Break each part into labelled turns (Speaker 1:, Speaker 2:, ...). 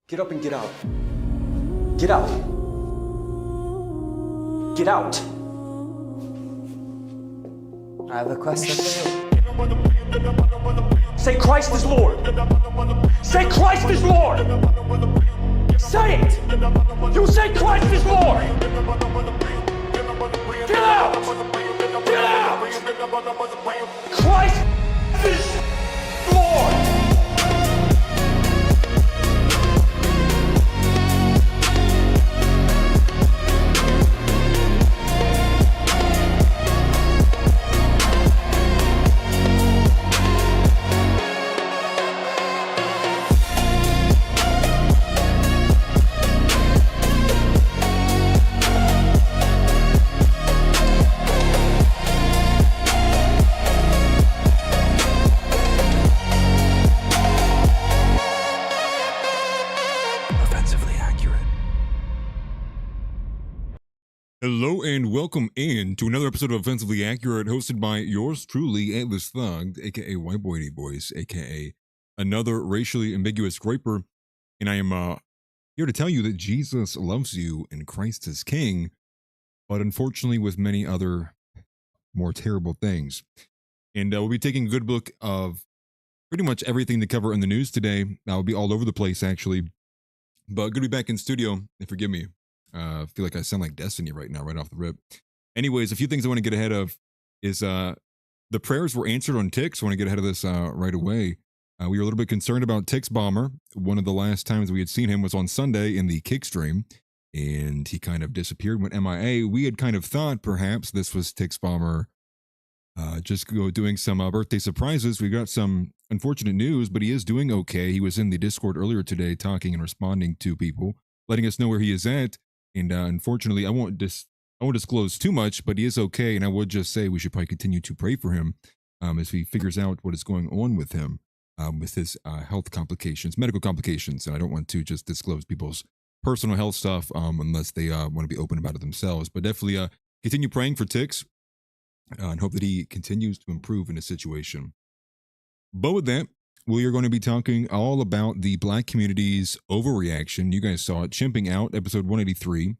Speaker 1: Get up and get out. Get out. Get out.
Speaker 2: I have a question for you.
Speaker 1: Say Christ is Lord. Say Christ is Lord. Say it. You say Christ is Lord. Get out. Get out. Christ is Lord.
Speaker 3: Hello and welcome in to another episode of Offensively Accurate, hosted by yours truly, Atlas Thug, aka White Boy Boys, aka another racially ambiguous graper, and I am here to tell you that Jesus loves you and Christ is King, but unfortunately with many other more terrible things. And we'll be taking a good look of pretty much everything to cover in the news today. I'll be all over the place actually, but good to be back in studio. And forgive me. I feel like I sound like Destiny right now, right off the rip. Anyways, a few things I want to get ahead of is the prayers were answered on Tix. I want to get ahead of this right away. We were a little bit concerned about Tix Bomber. One of the last times we had seen him was on Sunday in the kick stream, and he kind of disappeared, went MIA. We had kind of thought perhaps this was Tix Bomber just doing some birthday surprises. We got some unfortunate news, but he is doing okay. He was in the Discord earlier today talking and responding to people, letting us know where he is at. And unfortunately, I won't disclose too much, but he is okay. And I would just say we should probably continue to pray for him as he figures out what is going on with him, with his health complications, medical complications. And I don't want to just disclose people's personal health stuff unless they want to be open about it themselves. But definitely continue praying for Tix and hope that he continues to improve in his situation. But with that, we are going to be talking all about the Black community's overreaction. You guys saw it, Chimping Out, episode 183.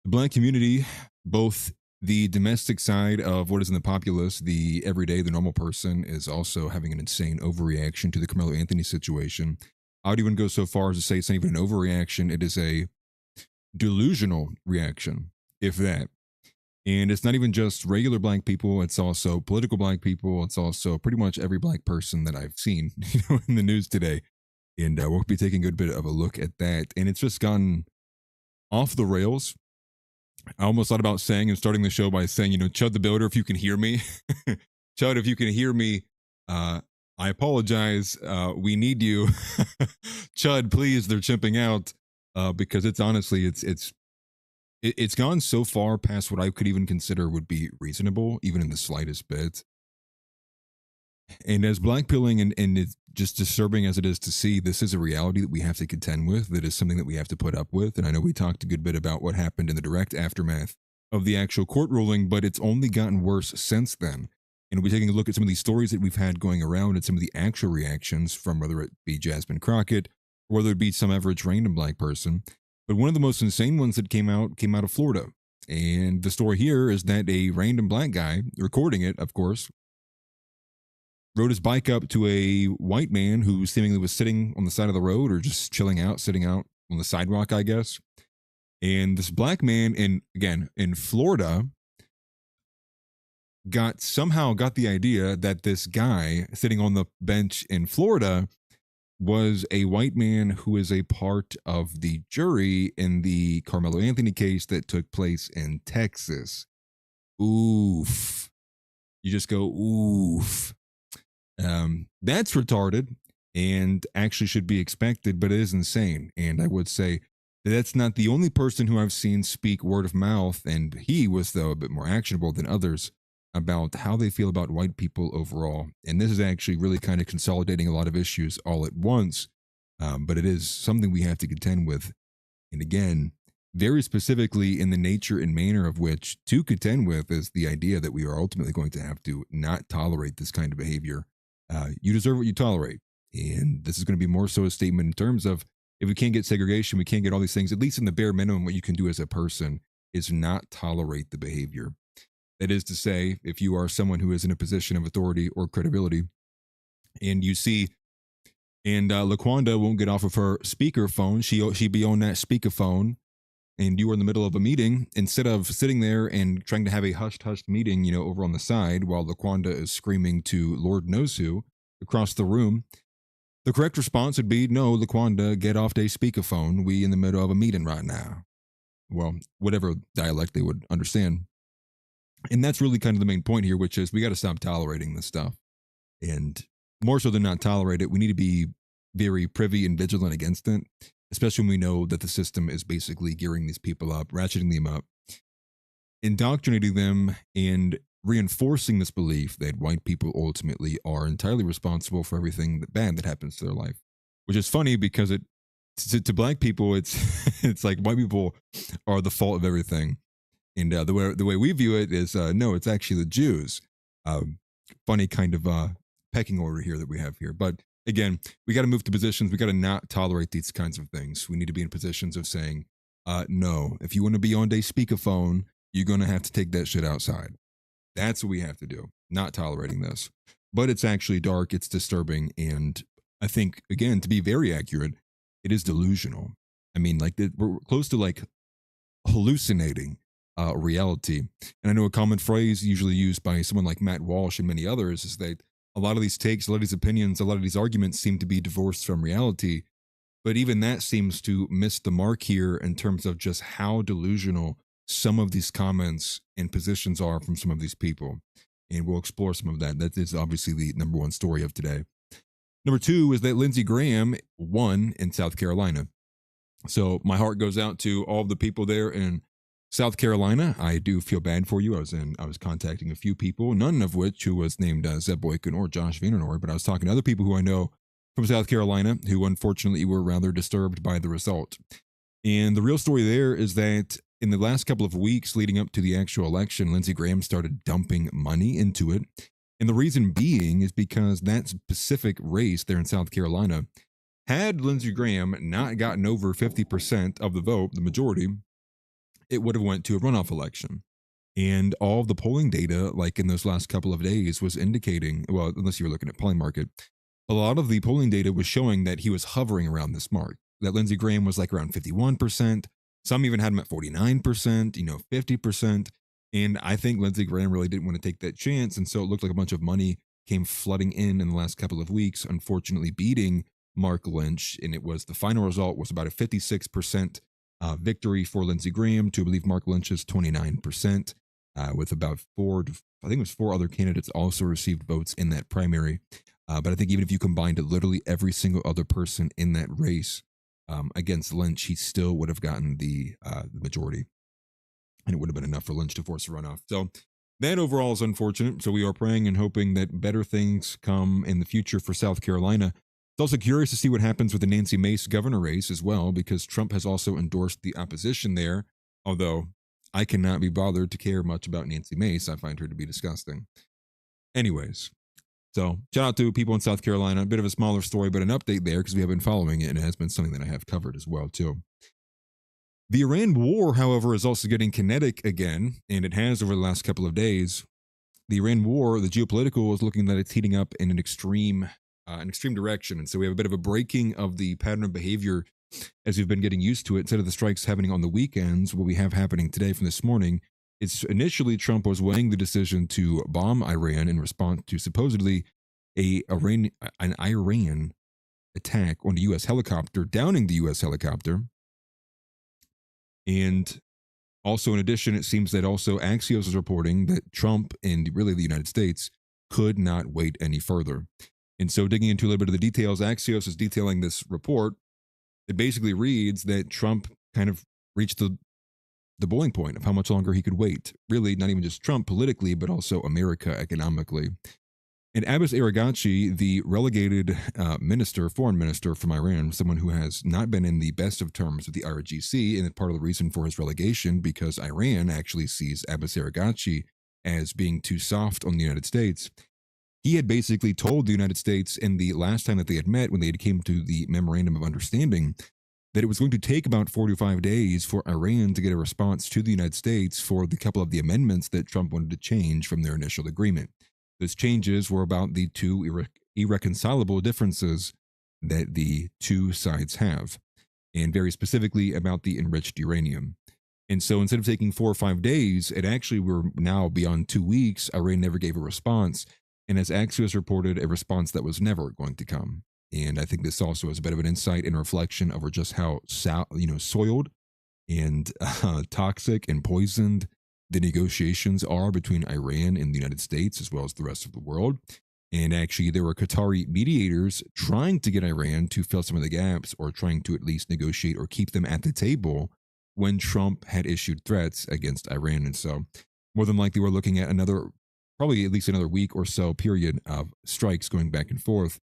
Speaker 3: The Black community, both the domestic side of what is in the populace, the everyday, the normal person, is also having an insane overreaction to the Karmelo Anthony situation. I would even go so far as to say it's not even an overreaction. It is a delusional reaction, if that. And it's not even just regular Black people. It's also political Black people. It's also pretty much every Black person that I've seen, in the news today. And we'll be taking a good bit of a look at that. And it's just gone off the rails. I almost thought about saying and starting the show by saying, Chud the Builder, if you can hear me. Chud, if you can hear me, I apologize. We need you. Chud, please, they're chimping out because it's honestly, it's gone so far past what I could even consider would be reasonable, even in the slightest bit. And as blackpilling and it's just disturbing as it is to see, this is a reality that we have to contend with. That is something that we have to put up with. And I know we talked a good bit about what happened in the direct aftermath of the actual court ruling, but it's only gotten worse since then. And we'll be taking a look at some of these stories that we've had going around and some of the actual reactions from whether it be Jasmine Crockett or whether it be some average random Black person. But one of the most insane ones that came out of Florida. And the story here is that a random Black guy, recording it, of course, rode his bike up to a white man who seemingly was sitting on the side of the road or just chilling out, sitting out on the sidewalk, I guess. And this Black man, in Florida, somehow got the idea that this guy sitting on the bench in Florida was a white man who is a part of the jury in the Karmelo Anthony case that took place in Texas. Oof. You just go, oof. That's retarded and actually should be expected, but it is insane. And I would say that that's not the only person who I've seen speak word of mouth, and he was, though, a bit more actionable than others about how they feel about white people overall. And this is actually really kind of consolidating a lot of issues all at once, but it is something we have to contend with. And again, very specifically in the nature and manner of which to contend with is the idea that we are ultimately going to have to not tolerate this kind of behavior. You deserve what you tolerate. And this is going to be more so a statement in terms of if we can't get segregation, we can't get all these things, at least in the bare minimum, what you can do as a person is not tolerate the behavior. That is to say, if you are someone who is in a position of authority or credibility, and you see, and Laquanda won't get off of her speakerphone, she be on that speakerphone, and you are in the middle of a meeting, instead of sitting there and trying to have a hushed meeting, you know, over on the side while Laquanda is screaming to Lord knows who across the room, the correct response would be, no, Laquanda, get off the speakerphone. We in the middle of a meeting right now. Well, whatever dialect they would understand. And that's really kind of the main point here, which is we got to stop tolerating this stuff. And more so than not tolerate it, we need to be very privy and vigilant against it, especially when we know that the system is basically gearing these people up, ratcheting them up, indoctrinating them, and reinforcing this belief that white people ultimately are entirely responsible for everything bad that happens to their life. Which is funny because to black people, it's like white people are the fault of everything. And the way we view it is, no, it's actually the Jews. Funny kind of pecking order here that we have here. But again, we got to move to positions. We got to not tolerate these kinds of things. We need to be in positions of saying, no, if you want to be on a speakerphone, you're going to have to take that shit outside. That's what we have to do, not tolerating this. But it's actually dark, it's disturbing, and I think, again, to be very accurate, it is delusional. I mean, like, we're close to, like, hallucinating reality. And I know a common phrase usually used by someone like Matt Walsh and many others is that a lot of these takes, a lot of these opinions, a lot of these arguments seem to be divorced from reality. But even that seems to miss the mark here in terms of just how delusional some of these comments and positions are from some of these people. And we'll explore some of that. That is obviously the number one story of today. Number two is that Lindsey Graham won in South Carolina. So my heart goes out to all of the people there in South Carolina. I do feel bad for you. I was contacting a few people, none of which who was named Zeb Boykin or Josh VanDerNoord, but I was talking to other people who I know from South Carolina who unfortunately were rather disturbed by the result. And the real story there is that in the last couple of weeks leading up to the actual election, Lindsey Graham started dumping money into it. And the reason being is because that specific race there in South Carolina, had Lindsey Graham not gotten over 50% of the vote, the majority, it would have went to a runoff election. And all of the polling data, like in those last couple of days, was indicating, well, unless you were looking at polling market, a lot of the polling data was showing that he was hovering around this mark, that Lindsey Graham was like around 51%. Some even had him at 49%, 50%. And I think Lindsey Graham really didn't want to take that chance. And so it looked like a bunch of money came flooding in the last couple of weeks, unfortunately beating Mark Lynch. And it was, the final result was about a 56% victory for Lindsey Graham to, I believe, Mark Lynch's 29%, with about four other candidates also received votes in that primary. But I think even if you combined literally every single other person in that race against Lynch, he still would have gotten the majority. And it would have been enough for Lynch to force a runoff. So that overall is unfortunate. So we are praying and hoping that better things come in the future for South Carolina. It's also curious to see what happens with the Nancy Mace governor race as well, because Trump has also endorsed the opposition there. Although I cannot be bothered to care much about Nancy Mace. I find her to be disgusting. Anyways, so shout out to people in South Carolina. A bit of a smaller story, but an update there because we have been following it, and it has been something that I have covered as well too. The Iran war, however, is also getting kinetic again, and it has over the last couple of days. The Iran war, the geopolitical, is looking that it's heating up in an extreme direction, and so we have a bit of a breaking of the pattern of behavior as we've been getting used to it. Instead of the strikes happening on the weekends, what we have happening today from this morning, it's initially Trump was weighing the decision to bomb Iran in response to supposedly an Iran attack on a U.S. helicopter, downing the U.S. helicopter. And also, in addition, it seems that also Axios is reporting that Trump and really the United States could not wait any further. And so digging into a little bit of the details, Axios is detailing this report. It basically reads that Trump kind of reached the boiling point of how much longer he could wait. Really, not even just Trump politically, but also America economically. And Abbas Araghchi, the relegated foreign minister from Iran, someone who has not been in the best of terms with the IRGC, and part of the reason for his relegation, because Iran actually sees Abbas Araghchi as being too soft on the United States. He had basically told the United States in the last time that they had met, when they came to the memorandum of understanding, that it was going to take about 45 days for Iran to get a response to the United States for the couple of the amendments that Trump wanted to change from their initial agreement. Those changes were about the two irreconcilable differences that the two sides have, and very specifically about the enriched uranium. And so instead of taking 4 or 5 days, it actually were now beyond 2 weeks. Iran never gave a response, and as Axios reported, a response that was never going to come. And I think this also is a bit of an insight and reflection over just how soiled and toxic and poisoned the negotiations are between Iran and the United States, as well as the rest of the world. And actually, there were Qatari mediators trying to get Iran to fill some of the gaps, or trying to at least negotiate or keep them at the table when Trump had issued threats against Iran. And so, more than likely, we're looking at probably at least another week or so period of strikes going back and forth.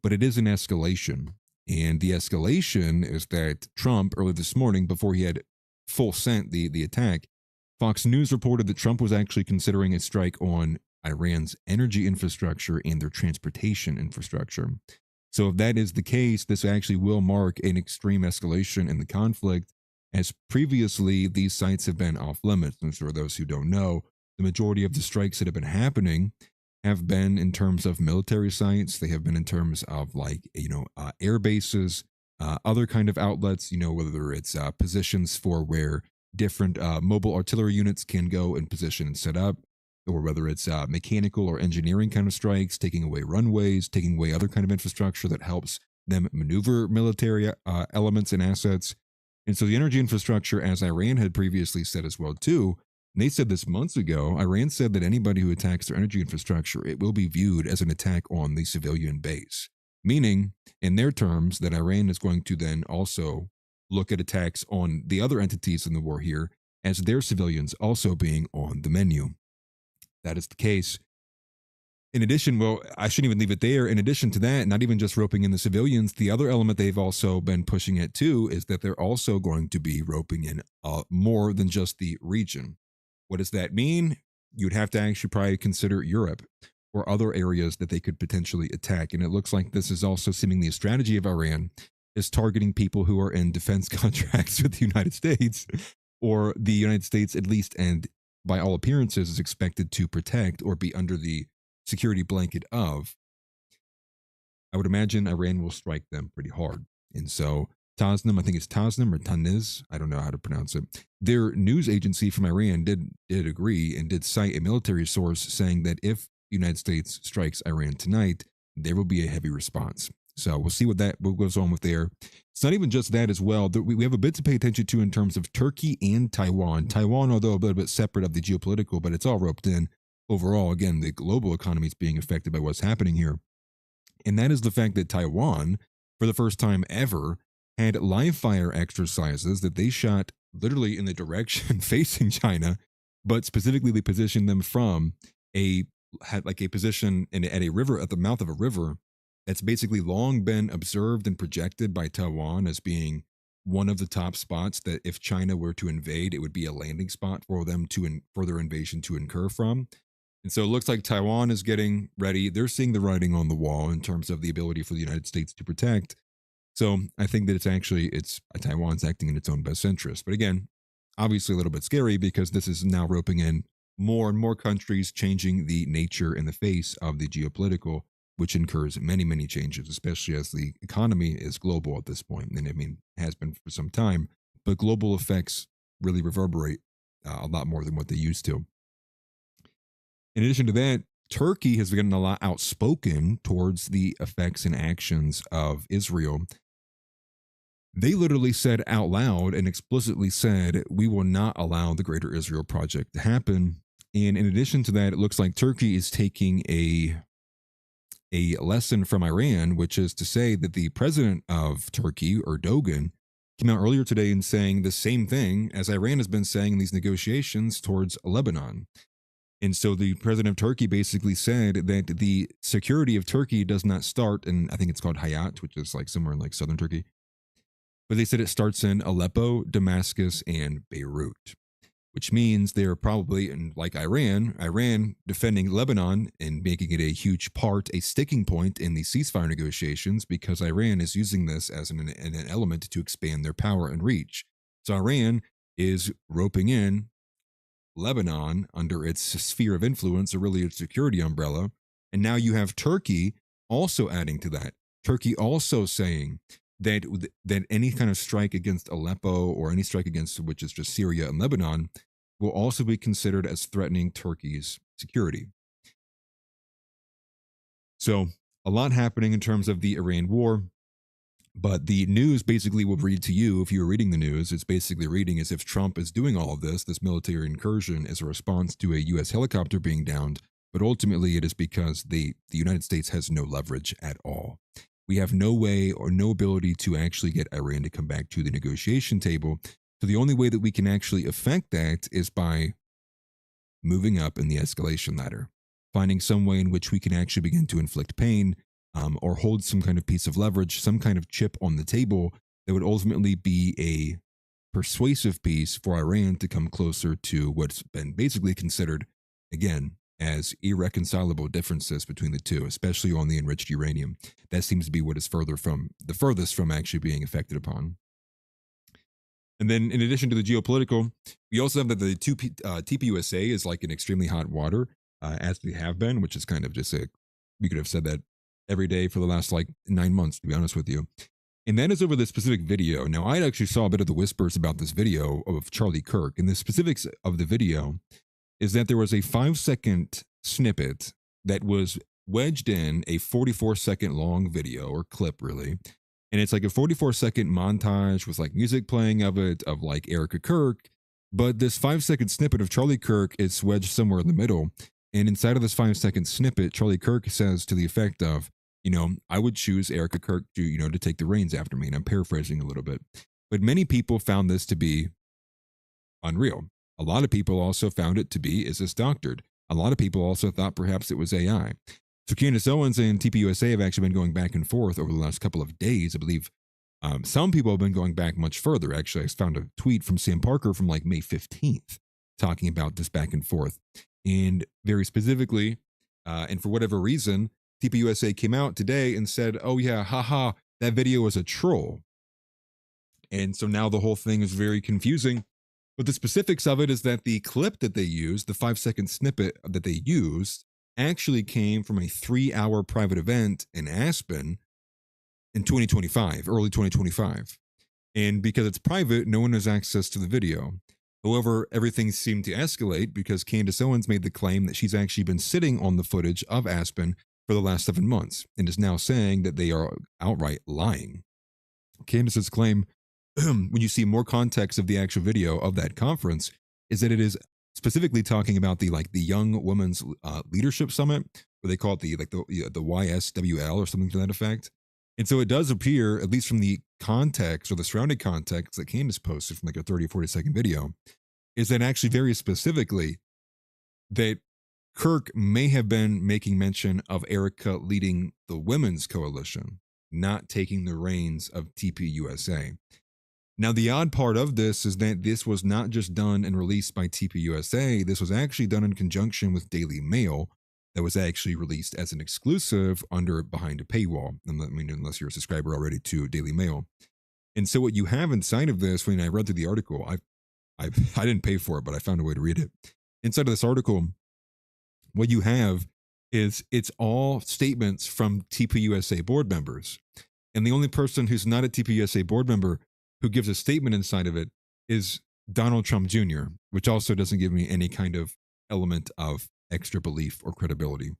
Speaker 3: But it is an escalation. And the escalation is that Trump, early this morning, before he had full sent the attack, Fox News reported that Trump was actually considering a strike on Iran's energy infrastructure and their transportation infrastructure. So if that is the case, this actually will mark an extreme escalation in the conflict, as previously these sites have been off limits. And for those who don't know, the majority of the strikes that have been happening have been in terms of military sites. They have been in terms of air bases, other kind of outlets, whether it's positions for where different mobile artillery units can go and position and set up, or whether it's mechanical or engineering kind of strikes, taking away runways, taking away other kind of infrastructure that helps them maneuver military elements and assets. And so the energy infrastructure, as Iran had previously said as well too, and they said this months ago, Iran said that anybody who attacks their energy infrastructure, it will be viewed as an attack on the civilian base. Meaning, in their terms, that Iran is going to then also look at attacks on the other entities in the war here as their civilians also being on the menu. That is the case. In addition, well, I shouldn't even leave it there. In addition to that, not even just roping in the civilians, the other element they've also been pushing it too is that they're also going to be roping in more than just the region. What does that mean? You'd have to actually probably consider Europe or other areas that they could potentially attack. And it looks like this is also seemingly a strategy of Iran, is targeting people who are in defense contracts with the United States, or the United States, at least, and by all appearances, is expected to protect or be under the security blanket of. I would imagine Iran will strike them pretty hard. And so Tasnim, I think it's Tasnim or Taniz, I don't know how to pronounce it. Their news agency from Iran did agree and did cite a military source saying that if the United States strikes Iran tonight, there will be a heavy response. So we'll see what goes on with there. It's not even just that as well. We have a bit to pay attention to in terms of Turkey and Taiwan. Taiwan, although a little bit separate of the geopolitical, but it's all roped in. Overall, again, the global economy is being affected by what's happening here. And that is the fact that Taiwan, for the first time ever, had live fire exercises that they shot literally in the direction facing China, but specifically they positioned them from a position at a river, at the mouth of a river, that's basically long been observed and projected by Taiwan as being one of the top spots that if China were to invade, it would be a landing spot for them to further invasion to incur from. And so it looks like Taiwan is getting ready. They're seeing the writing on the wall in terms of the ability for the United States to protect. So I think that it's Taiwan's acting in its own best interest. But again, obviously a little bit scary because this is now roping in more and more countries, changing the nature and the face of the geopolitical, which incurs many, many changes, especially as the economy is global at this point. And I mean, has been for some time, but global effects really reverberate a lot more than what they used to. In addition to that, Turkey has been a lot outspoken towards the effects and actions of Israel. They literally said out loud and explicitly said, we will not allow the Greater Israel Project to happen. And in addition to that, it looks like Turkey is taking a lesson from Iran, which is to say that the president of Turkey, Erdogan, came out earlier today and saying the same thing as Iran has been saying in these negotiations towards Lebanon. And so the president of Turkey basically said that the security of Turkey does not start in, I think it's called Hayat, which is like somewhere in like southern Turkey. But they said it starts in Aleppo, Damascus, and Beirut. which means they're probably, and like Iran defending Lebanon and making it a huge part, a sticking point in the ceasefire negotiations, because Iran is using this as an element to expand their power and reach. So Iran is roping in Lebanon under its sphere of influence, or really its security umbrella. And now you have Turkey also adding to that. Turkey also saying that any kind of strike against Aleppo, or any strike against, which is just Syria and Lebanon, will also be considered as threatening Turkey's security. So a lot happening in terms of the Iran war. But the news basically will read to you, if you were reading the news, it's basically reading as if Trump is doing all of this military incursion, as a response to a U.S. helicopter being downed. But ultimately, it is because the United States has no leverage at all. We have no way or no ability to actually get Iran to come back to the negotiation table. So the only way that we can actually affect that is by moving up in the escalation ladder, finding some way in which we can actually begin to inflict pain, or hold some kind of piece of leverage, some kind of chip on the table that would ultimately be a persuasive piece for Iran to come closer to what's been basically considered, again, as irreconcilable differences between the two, especially on the enriched uranium. That seems to be what is the furthest from actually being affected upon. And then, in addition to the geopolitical, we also have that the TPUSA is like an extremely hot water, as they have been, which is kind of just we could have said that every day for the last like 9 months, to be honest with you. And that is over this specific video. Now, I actually saw a bit of the whispers about this video of Charlie Kirk. And the specifics of the video is that there was a 5-second snippet that was wedged in a 44-second long video, or clip really. And it's like a 44-second montage with like music playing of it, of like Erica Kirk. But this 5-second snippet of Charlie Kirk is wedged somewhere in the middle. And inside of this 5-second snippet, Charlie Kirk says to the effect of, I would choose Erica Kirk to, to take the reins after me. And I'm paraphrasing a little bit. But many people found this to be unreal. A lot of people also found it to be, is this doctored? A lot of people also thought perhaps it was AI. So Candace Owens and TPUSA have actually been going back and forth over the last couple of days. I believe some people have been going back much further. Actually, I found a tweet from Sam Parker from like May 15th talking about this back and forth. And very specifically, and for whatever reason, TPUSA came out today and said, oh yeah, haha, that video was a troll. And so now the whole thing is very confusing. But the specifics of it is that the clip that they used, the 5-second snippet that they used, actually came from a 3-hour private event in Aspen in 2025, early 2025. And because it's private, no one has access to the video. However, everything seemed to escalate because Candace Owens made the claim that she's actually been sitting on the footage of Aspen for the last 7 months and is now saying that they are outright lying. Candace's claim, when you see more context of the actual video of that conference, is that it is specifically talking about the Young Women's Leadership Summit, where they call it the YSWL or something to that effect. And so it does appear, at least from the context or the surrounding context that Candace posted from like a 30 or 40 second video, is that actually very specifically that Kirk may have been making mention of Erica leading the women's coalition, not taking the reins of TPUSA. Now, the odd part of this is that this was not just done and released by TPUSA. This was actually done in conjunction with Daily Mail, that was actually released as an exclusive behind a paywall. And I mean, unless you're a subscriber already to Daily Mail. And so what you have inside of this, when I read through the article, I didn't pay for it, but I found a way to read it. Inside of this article, what you have is it's all statements from TPUSA board members. And the only person who's not a TPUSA board member who gives a statement inside of it is Donald Trump Jr., which also doesn't give me any kind of element of extra belief or credibility.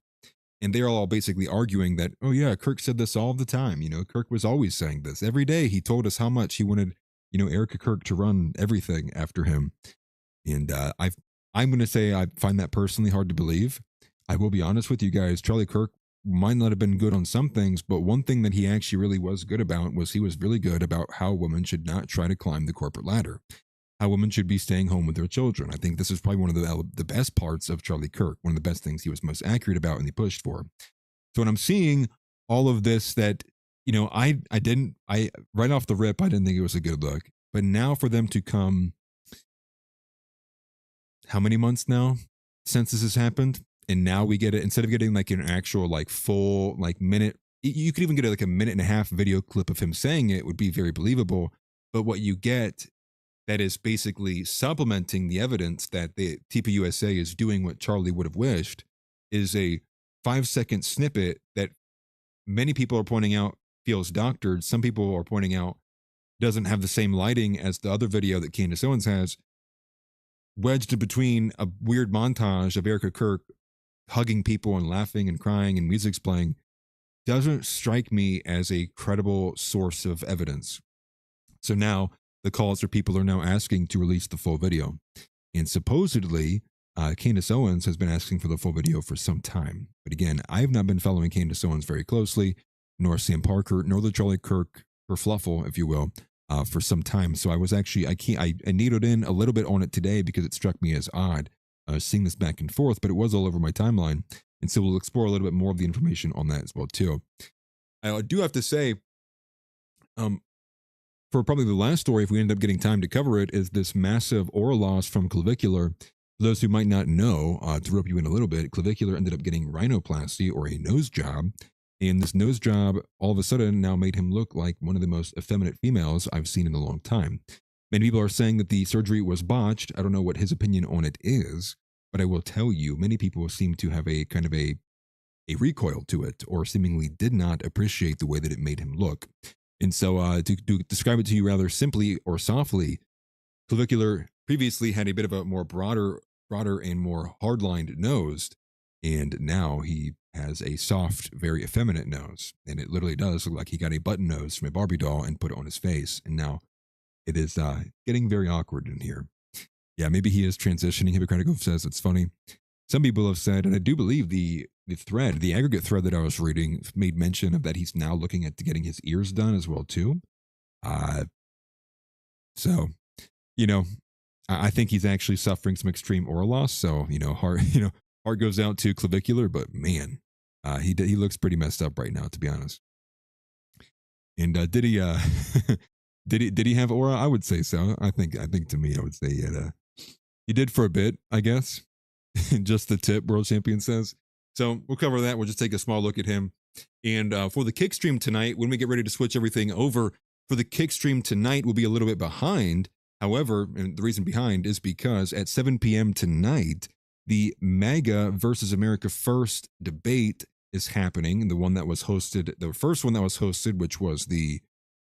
Speaker 3: And they're all basically arguing that, oh yeah, Kirk said this all the time. Kirk was always saying this. Every day he told us how much he wanted, Erica Kirk to run everything after him. And I'm going to say I find that personally hard to believe. I will be honest with you guys. Charlie Kirk might not have been good on some things, but one thing that he actually really was good about was he was really good about how women should not try to climb the corporate ladder. How women should be staying home with their children. I think this is probably one of the best parts of Charlie Kirk, one of the best things he was most accurate about and he pushed for. So when I'm seeing all of this that, I right off the rip, I didn't think it was a good look. But now for them to come how many months now since this has happened? And now we get it, instead of getting like an actual like full like minute, you could even get like a minute and a half video clip of him saying it would be very believable. But what you get that is basically supplementing the evidence that the TPUSA is doing what Charlie would have wished is a 5-second snippet that many people are pointing out feels doctored. Some people are pointing out doesn't have the same lighting as the other video that Candace Owens has, wedged in between a weird montage of Erica Kirk hugging people and laughing and crying and music's playing, doesn't strike me as a credible source of evidence. So now the calls for people are now asking to release the full video. And supposedly, Candace Owens has been asking for the full video for some time. But again, I have not been following Candace Owens very closely, nor Sam Parker, nor the Charlie Kirk kerfluffle, if you will, for some time. So I was actually, I needled in a little bit on it today because it struck me as odd seeing this back and forth, but it was all over my timeline. And so we'll explore a little bit more of the information on that as well, too. I do have to say, for probably the last story, if we end up getting time to cover it, is this massive aura loss from Clavicular. For those who might not know, to rope you in a little bit, Clavicular ended up getting rhinoplasty or a nose job. And this nose job all of a sudden now made him look like one of the most effeminate females I've seen in a long time. Many people are saying that the surgery was botched. I don't know what his opinion on it is, but I will tell you, many people seem to have a kind of a recoil to it, or seemingly did not appreciate the way that it made him look. And so to describe it to you rather simply or softly, Clavicular previously had a bit of a more broader and more hard-lined nose, and now he has a soft, very effeminate nose. And it literally does look like he got a button nose from a Barbie doll and put it on his face. And now it is getting very awkward in here. Yeah, maybe he is transitioning. Hippocratic says it's funny. Some people have said, and I do believe the aggregate thread that I was reading made mention of that he's now looking at getting his ears done as well too. So, you know, I think he's actually suffering some extreme aura loss. So, heart goes out to Clavicular, but man, he looks pretty messed up right now, to be honest. And did he did he have aura? I would say so. I think to me, I would say he did for a bit, I guess. Just the tip, World Champion says. So we'll cover that. We'll just take a small look at him. And for the kick stream tonight, when we get ready to switch everything over, for the kick stream tonight, we'll be a little bit behind. However, and the reason behind is because at 7 p.m. tonight, the MAGA versus America First debate is happening. The one that was hosted, the first one that was hosted, which was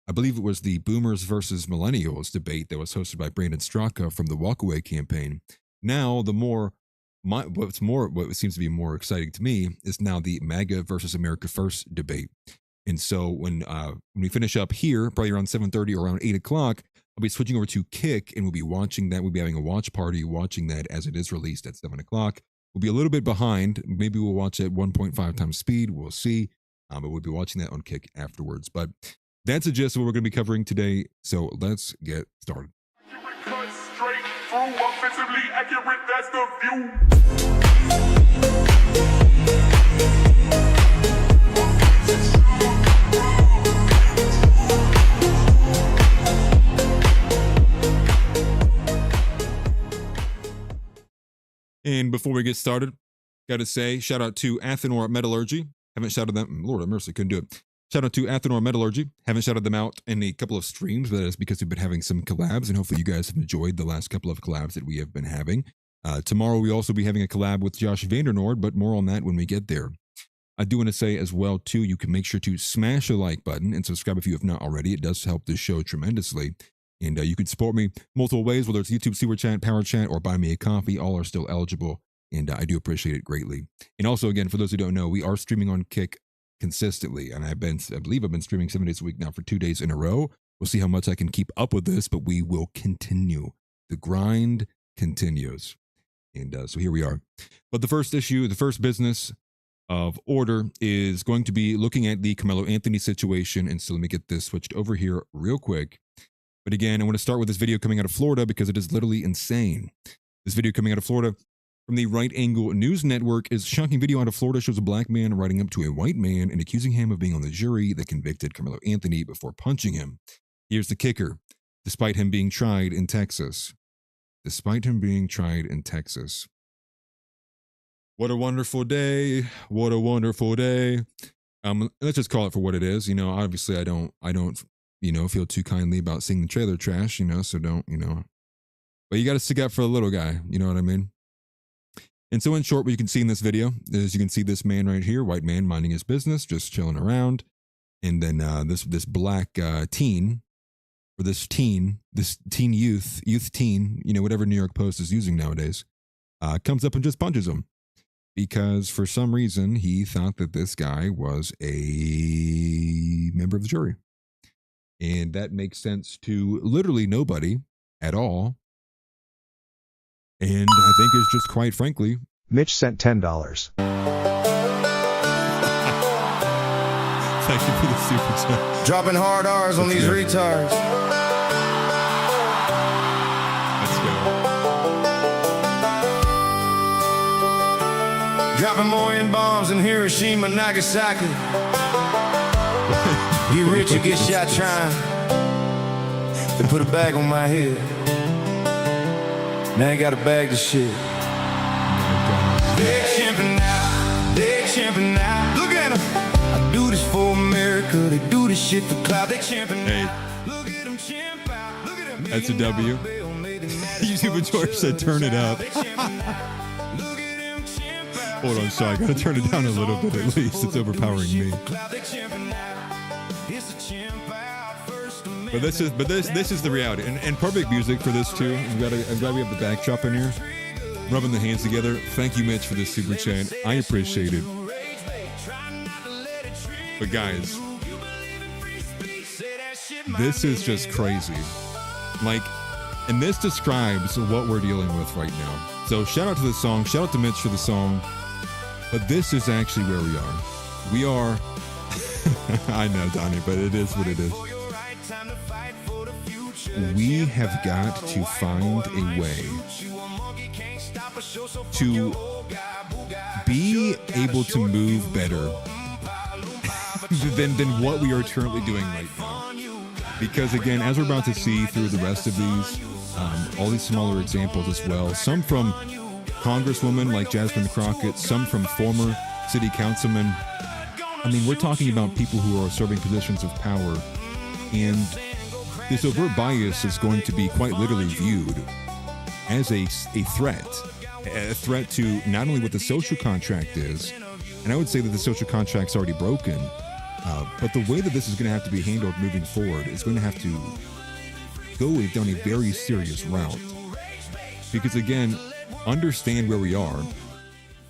Speaker 3: I believe it was the Boomers versus Millennials debate that was hosted by Brandon Straka from the Walkaway campaign. Now, what seems to be more exciting to me is now the MAGA versus America First debate. And so when we finish up here, probably around 7:30 or around 8 o'clock, I'll be switching over to Kick, and we'll be watching that. We'll be having a watch party watching that as it is released at 7 o'clock. We'll be a little bit behind. Maybe we'll watch at 1.5 times speed. We'll see. But we'll be watching that on Kick afterwards. But that's the gist of what we're going to be covering today. So let's get started.
Speaker 4: Cut straight through, offensively accurate, that's the view.
Speaker 3: And before we get started, got to say, shout out to Athenor Metallurgy. Haven't shouted them. Lord have mercy, couldn't do it. Shout out to Athenor Metallurgy. Haven't shouted them out in a couple of streams, but that is because we've been having some collabs, and hopefully you guys have enjoyed the last couple of collabs that we have been having. Tomorrow we'll also be having a collab with Josh VanDerNoord, but more on that when we get there. I do want to say as well, too, you can make sure to smash a like button and subscribe if you have not already. It does help this show tremendously. And you can support me multiple ways, whether it's YouTube Super Chat, Power Chat, or buy me a coffee. All are still eligible, and I do appreciate it greatly. And also, again, for those who don't know, we are streaming on Kick consistently, and I believe I've been streaming 7 days a week now for 2 days in a row. We'll see how much I can keep up with this, but we will continue. The grind continues. And so here we are. But the first business of order is going to be looking at the Karmelo Anthony situation. And so let me get this switched over here real quick. But again, I want to start with this video coming out of Florida because it is literally insane. This video coming out of Florida from the Right Angle News Network is shocking video out of Florida shows a black man riding up to a white man and accusing him of being on the jury that convicted Karmelo Anthony before punching him. Here's the kicker. Despite him being tried in Texas. despite him being tried in Texas. What a wonderful day. What a wonderful day. Let's just call it for what it is. Obviously I don't, feel too kindly about seeing the trailer trash, so don't, but you got to stick up for the little guy. You know what I mean? And so in short, what you can see in this video is you can see this man right here, white man minding his business, just chilling around. And then this black teen, or this teen youth teen, whatever New York Post is using nowadays, comes up and just punches him. Because for some reason, he thought that this guy was a member of the jury. And that makes sense to literally nobody at all. And I think it's just quite frankly.
Speaker 5: Mitch sent $10.
Speaker 3: Thank you for the super chat.
Speaker 6: Dropping hard R's on these retards.
Speaker 3: Let's go.
Speaker 6: Dropping more in bombs in Hiroshima, Nagasaki. Get rich or get shot trying. They put a bag on my head. Now I got a bag to shit. They chimpin' out, they chimpin' out. Look at them. I do this for America, they do this shit for clout. They chimpin'
Speaker 3: Hey.
Speaker 6: out. Look at them chimp out. Look at them.
Speaker 3: That's a W. YouTube George said turn it up. Hold on, so I gotta turn it down a little bit at least. It's overpowering me. But this is the reality, and perfect music for this too. I'm glad we have the backdrop in here, rubbing the hands together. Thank you, Mitch, for this super chat. I appreciate it. But guys, this is just crazy. And this describes what we're dealing with right now. So shout out to the song, shout out to Mitch for the song. But this is actually where we are. We are, I know, Donnie, but it is what it is. We have got to find a way to be able to move better than what we are currently doing right now. Because again, as we're about to see through the rest of these, all these smaller examples as well, some from Congresswomen like Jasmine Crockett, some from former city councilmen. I mean, we're talking about people who are serving positions of power, and this overt bias is going to be quite literally viewed as a threat to not only what the social contract is, and I would say that the social contract's already broken, but the way that this is going to have to be handled moving forward is going to have to go down a very serious route. Because again, understand where we are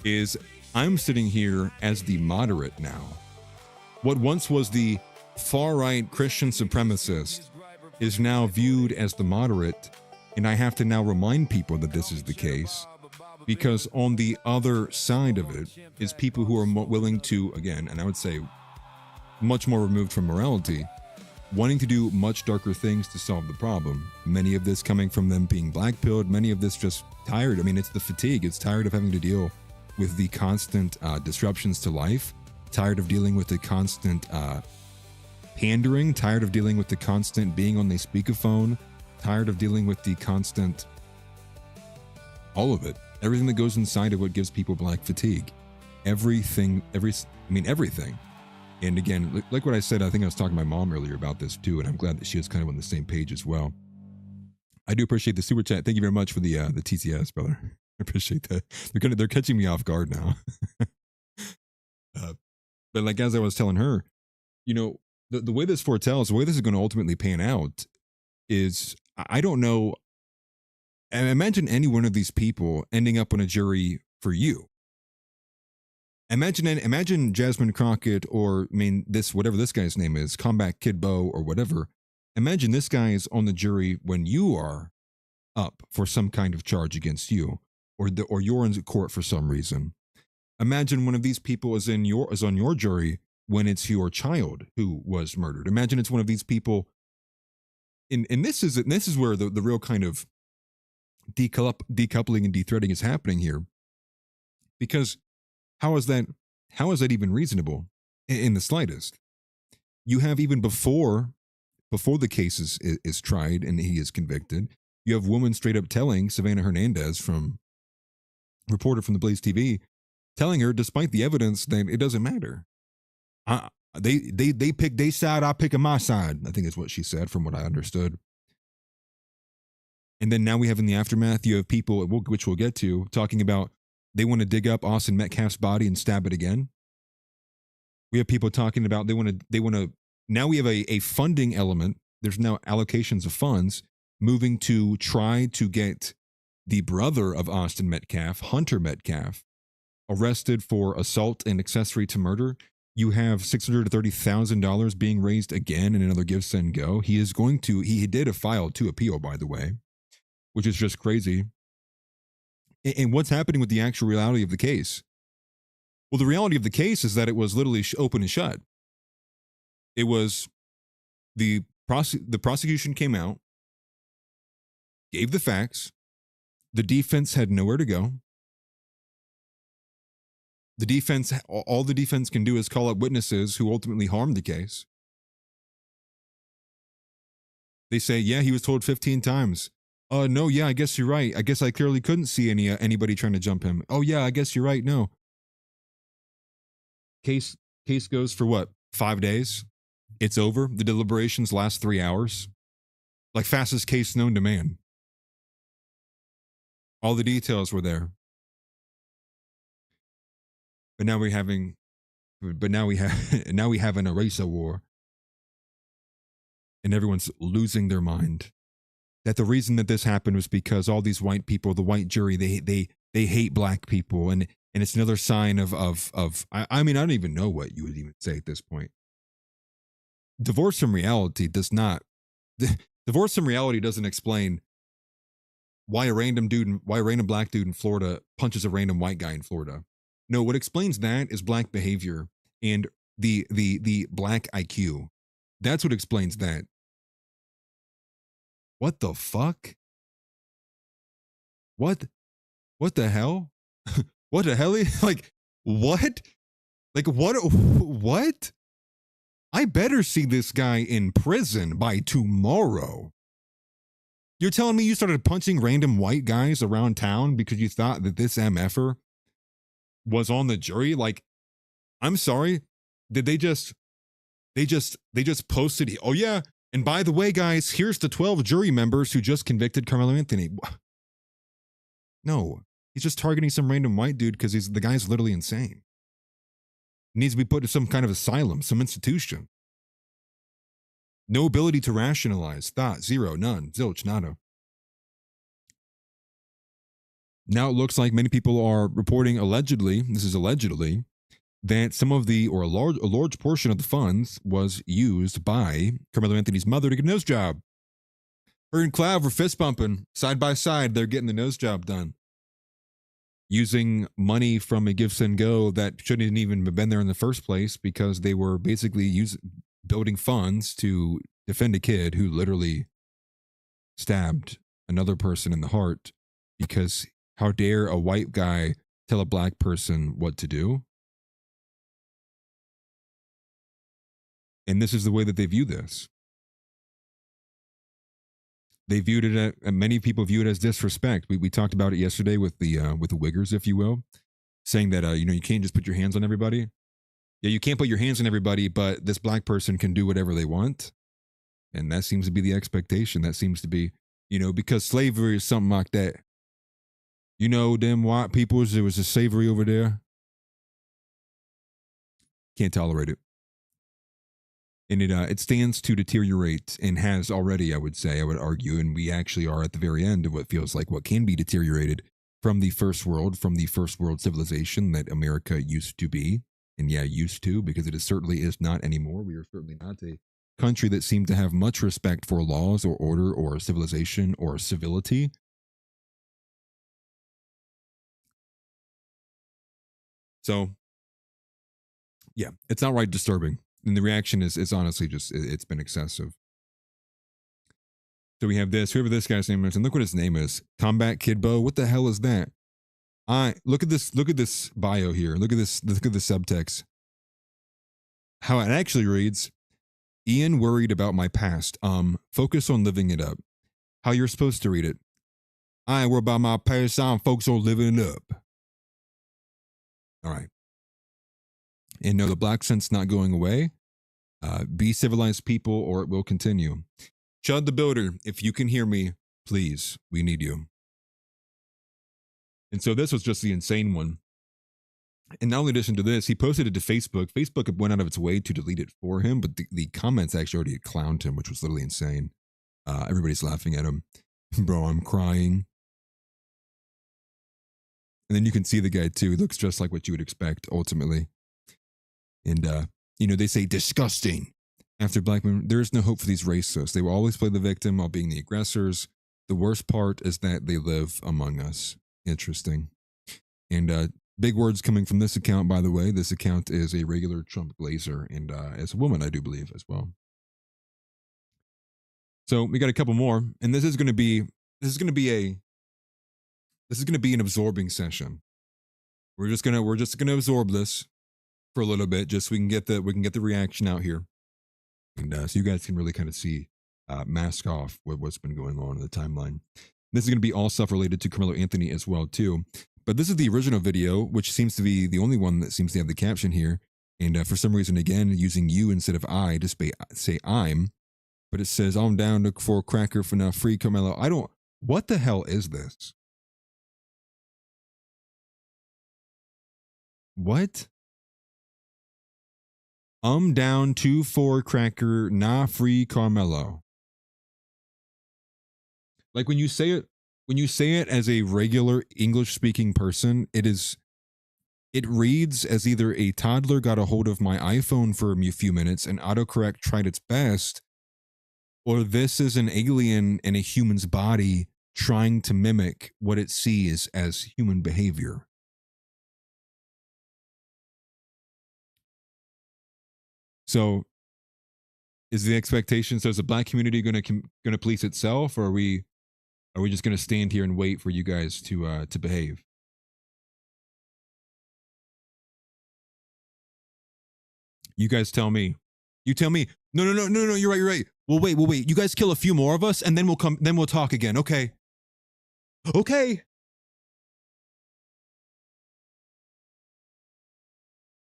Speaker 3: is I'm sitting here as the moderate now. What once was the far-right Christian supremacist is now viewed as the moderate, and I have to now remind people that this is the case, because on the other side of it is people who are willing to, again, and I would say much more removed from morality, wanting to do much darker things to solve the problem. Many of this coming from them being black-pilled, many of this just tired. I mean, it's the fatigue. It's tired of having to deal with the constant disruptions to life, tired of dealing with the constant pandering, tired of dealing with the constant being on the speakerphone, tired of dealing with the constant, all of it. Everything that goes inside of what gives people black fatigue. Everything. And again, like what I said, I think I was talking to my mom earlier about this too, and I'm glad that she was kind of on the same page as well. I do appreciate the super chat. Thank you very much for the TCS, brother. I appreciate that. They're catching me off guard now. But like as I was telling her, the way this foretells, the way this is going to ultimately pan out is, I don't know. And imagine any one of these people ending up on a jury for you. Imagine Jasmine Crockett, or whatever this guy's name is, Combat Kid Bo or whatever. Imagine this guy is on the jury when you are up for some kind of charge against you, or you're in court for some reason. Imagine one of these people is on your jury when it's your child who was murdered. Imagine it's one of these people. And this is where the real kind of decoupling and de-threading is happening here, because how is that even reasonable in the slightest? You have, even before the case is tried and he is convicted, You have women straight up telling Savannah Hernandez, reporter from the Blaze TV, telling her, despite the evidence, that it doesn't matter. They pick their side, I pick my side. I think is what she said, from what I understood. And then now we have in the aftermath, you have people, which we'll get to, talking about they want to dig up Austin Metcalf's body and stab it again. We have people talking about they want to. Now we have a funding element. There's now allocations of funds moving to try to get the brother of Austin Metcalf, Hunter Metcalf, arrested for assault and accessory to murder. You have $630,000 being raised again in another Give, Send, Go. He did a file to appeal, by the way, which is just crazy. And what's happening with the actual reality of the case? Well, the reality of the case is that it was literally open and shut. It was the prosecution came out, gave the facts. The defense had nowhere to go. The defense, all the defense can do is call up witnesses who ultimately harmed the case. They say, yeah, he was told 15 times. No, yeah, I guess you're right. I guess I clearly couldn't see anybody trying to jump him. Oh, yeah, I guess you're right. No. Case goes for what? 5 days? It's over. The deliberations last 3 hours. Like fastest case known to man. All the details were there. But now we have an eraser war. And everyone's losing their mind. That the reason that this happened was because all these white people, the white jury, they hate black people, and it's another sign of I mean, I don't even know what you would even say at this point. Divorce from reality doesn't explain why a random black dude in Florida punches a random white guy in Florida. No, what explains that is black behavior and the black IQ. That's what explains that. What the fuck? What the hell? What the hell? Like, what? Like, what? I better see this guy in prison by tomorrow. You're telling me you started punching random white guys around town because you thought that this MFer was on the jury? Like, I'm sorry. Did they just posted, oh yeah, and by the way, guys, here's the 12 jury members who just convicted Karmelo Anthony. No, he's just targeting some random white dude because the guy's literally insane. He needs to be put in some kind of asylum, some institution. No ability to rationalize, thought, zero, none, zilch, nada. Now it looks like many people are reporting allegedly, this is allegedly, that some of a large portion of the funds was used by Karmelo Anthony's mother to get a nose job. Her and Clav were fist bumping side by side. They're getting the nose job done. Using money from a Give, Send, Go that shouldn't even have been there in the first place because they were basically building funds to defend a kid who literally stabbed another person in the heart because how dare a white guy tell a black person what to do? And this is the way that they view this. They viewed it, many people view it as disrespect. We talked about it yesterday with the Wiggers, if you will, saying that, you can't just put your hands on everybody. Yeah, you can't put your hands on everybody, but this black person can do whatever they want. And that seems to be the expectation. That seems to be, because slavery is something like that. Them white peoples, there was a slavery over there. Can't tolerate it. And it stands to deteriorate and has already, I would argue, and we actually are at the very end of what feels like what can be deteriorated from the first world civilization that America used to be. And yeah, used to, because it certainly is not anymore. We are certainly not a country that seemed to have much respect for laws or order or civilization or civility. So, yeah, it's outright disturbing. And the reaction is honestly just, it's been excessive. So we have this, whoever this guy's name is, and look what his name is. Combat Kidbo. What the hell is that? Look at this bio here. Look at the subtext. How it actually reads, Ian worried about my past. Focus on living it up. how you're supposed to read it. I ain't worried about my past time, folks are living it up. All right. And no, the black accent's not going away. Be civilized people or it will continue. Chud the Builder, if you can hear me, please, we need you. And so this was just the insane one. And now in addition to this, he posted it to Facebook. Facebook went out of its way to delete it for him, but the comments actually already had clowned him, which was literally insane. Everybody's laughing at him. Bro, I'm crying. And then you can see the guy too. He looks just like what you would expect, ultimately. And, they say disgusting after black men. There is no hope for these racists. They will always play the victim while being the aggressors. The worst part is that they live among us. Interesting. And big words coming from this account, by the way. This account is a regular Trump glazer, and as a woman, I do believe as well. So we got a couple more, and this is going to be an absorbing session. We're just gonna absorb this for a little bit, just so we can get the reaction out here, and so you guys can really kind of see, mask off what's been going on in the timeline. This is going to be all stuff related to Karmelo Anthony as well too. But this is the original video, which seems to be the only one that seems to have the caption here. And for some reason, again, using you instead of I to say I'm. But it says, I'm down for a cracker for now, free Karmelo. What the hell is this? What? I'm down 2-4 cracker, nah free Karmelo. Like when you say it as a regular English speaking person, it reads as either a toddler got a hold of my iPhone for a few minutes and autocorrect tried its best, or this is an alien in a human's body trying to mimic what it sees as human behavior. So, is the expectation? So, is the black community going to police itself, or are we just going to stand here and wait for you guys to behave? You guys tell me. You tell me. No. You're right. We'll wait. You guys kill a few more of us, and then we'll talk again. Okay.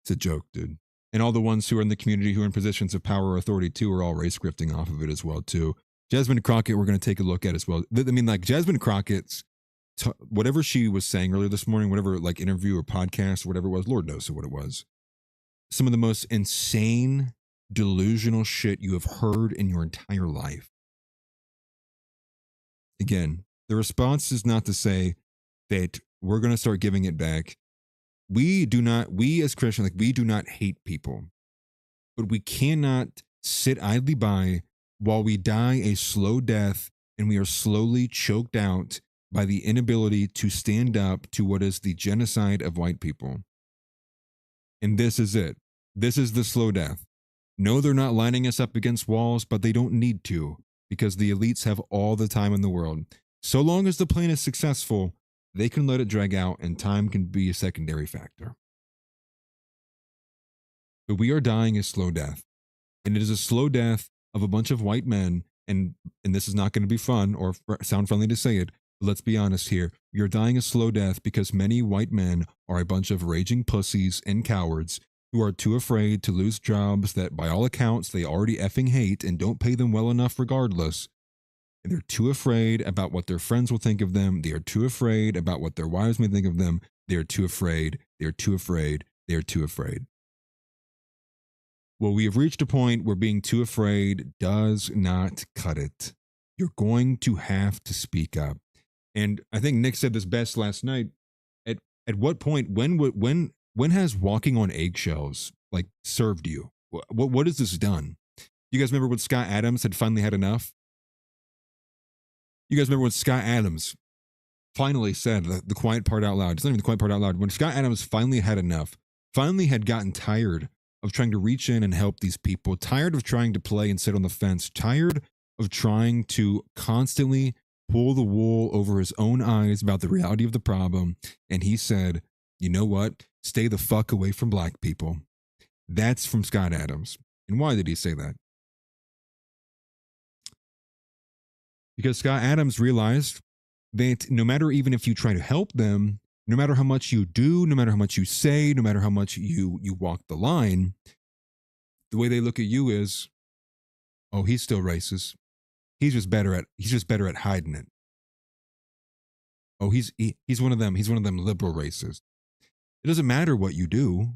Speaker 3: It's a joke, dude. And all the ones who are in the community who are in positions of power or authority too are all race grifting off of it as well too. Jasmine Crockett, we're going to take a look at as well. I mean, like Jasmine Crockett's, whatever she was saying earlier this morning, whatever like interview or podcast or whatever it was, Lord knows what it was. Some of the most insane, delusional shit you have heard in your entire life. Again, the response is not to say that we're going to start giving it back. We as Christians, we do not hate people, but we cannot sit idly by while we die a slow death and we are slowly choked out by the inability to stand up to what is the genocide of white people. And this is it. This is the slow death. No, they're not lining us up against walls, but they don't need to because the elites have all the time in the world. So long as the plan is successful, they can let it drag out and time can be a secondary factor. But we are dying a slow death. And it is a slow death of a bunch of white men. And this is not going to be fun or sound friendly to say it, but let's be honest here. You're dying a slow death because many white men are a bunch of raging pussies and cowards who are too afraid to lose jobs that by all accounts they already effing hate and don't pay them well enough regardless. And they're too afraid about what their friends will think of them. They are too afraid about what their wives may think of them. They are too afraid. They are too afraid. They are too afraid. Well, we have reached a point where being too afraid does not cut it. You're going to have to speak up. And I think Nick said this best last night. At what point, when has walking on eggshells like served you? What has this done? You guys remember when Scott Adams had finally had enough? You guys remember when Scott Adams finally said the quiet part out loud? It's not even the quiet part out loud. When Scott Adams finally had enough, finally had gotten tired of trying to reach in and help these people, tired of trying to play and sit on the fence, tired of trying to constantly pull the wool over his own eyes about the reality of the problem. And he said, you know what? Stay the fuck away from black people. That's from Scott Adams. And why did he say that? Because Scott Adams realized that no matter even if you try to help them, no matter how much you do, no matter how much you say, no matter how much you walk the line, the way they look at you is, oh, he's still racist. He's just better at hiding it. Oh, he's one of them. He's one of them liberal racists. It doesn't matter what you do.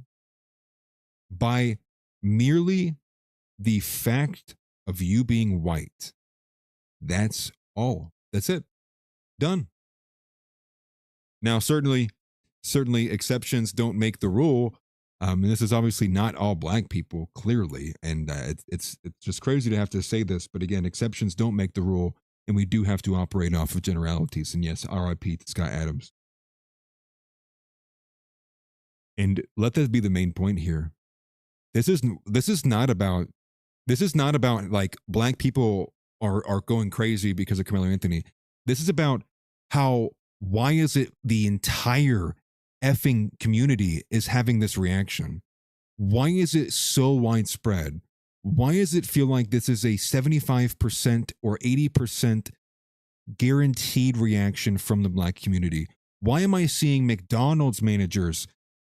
Speaker 3: By merely the fact of you being white, that's all. That's it. Done. Now, certainly exceptions don't make the rule. And this is obviously not all black people, clearly. And it's just crazy to have to say this. But again, exceptions don't make the rule. And we do have to operate off of generalities. And yes, RIP to Scott Adams. And let that be the main point here. This is not about like black people are going crazy because of Karmelo Anthony. This is about why is it the entire effing community is having this reaction? Why is it so widespread? Why does it feel like this is a 75% or 80% guaranteed reaction from the black community? Why am I seeing McDonald's managers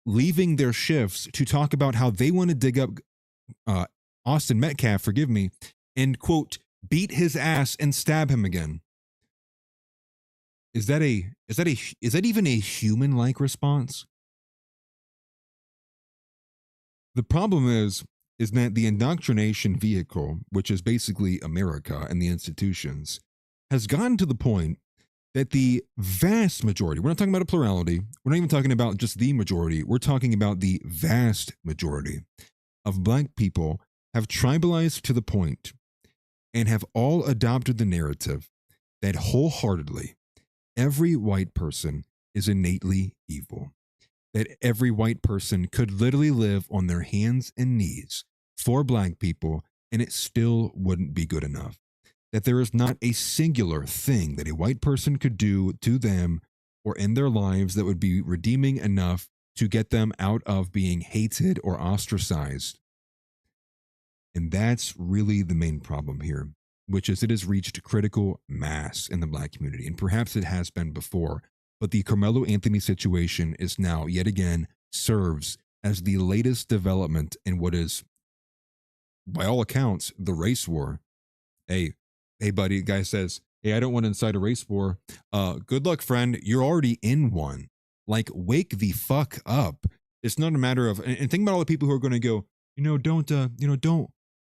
Speaker 3: leaving their shifts to talk about how they want to dig up Austin Metcalf, forgive me, and quote, beat his ass and stab him again? Is that even a human-like response? The problem is that the indoctrination vehicle, which is basically America and the institutions, has gotten to the point that the vast majority, we're not talking about a plurality, we're not even talking about just the majority, we're talking about the vast majority of black people have tribalized to the point and have all adopted the narrative that wholeheartedly every white person is innately evil. That every white person could literally live on their hands and knees for black people and it still wouldn't be good enough. That there is not a singular thing that a white person could do to them or in their lives that would be redeeming enough to get them out of being hated or ostracized. And that's really the main problem here, which is it has reached critical mass in the black community. And perhaps it has been before, but the Karmelo Anthony situation is now, yet again, serves as the latest development in what is, by all accounts, the race war. Hey buddy, guy says, hey, I don't want to incite a race war. Good luck, friend. You're already in one. Like, wake the fuck up. It's not a matter of, and think about all the people who are going to go,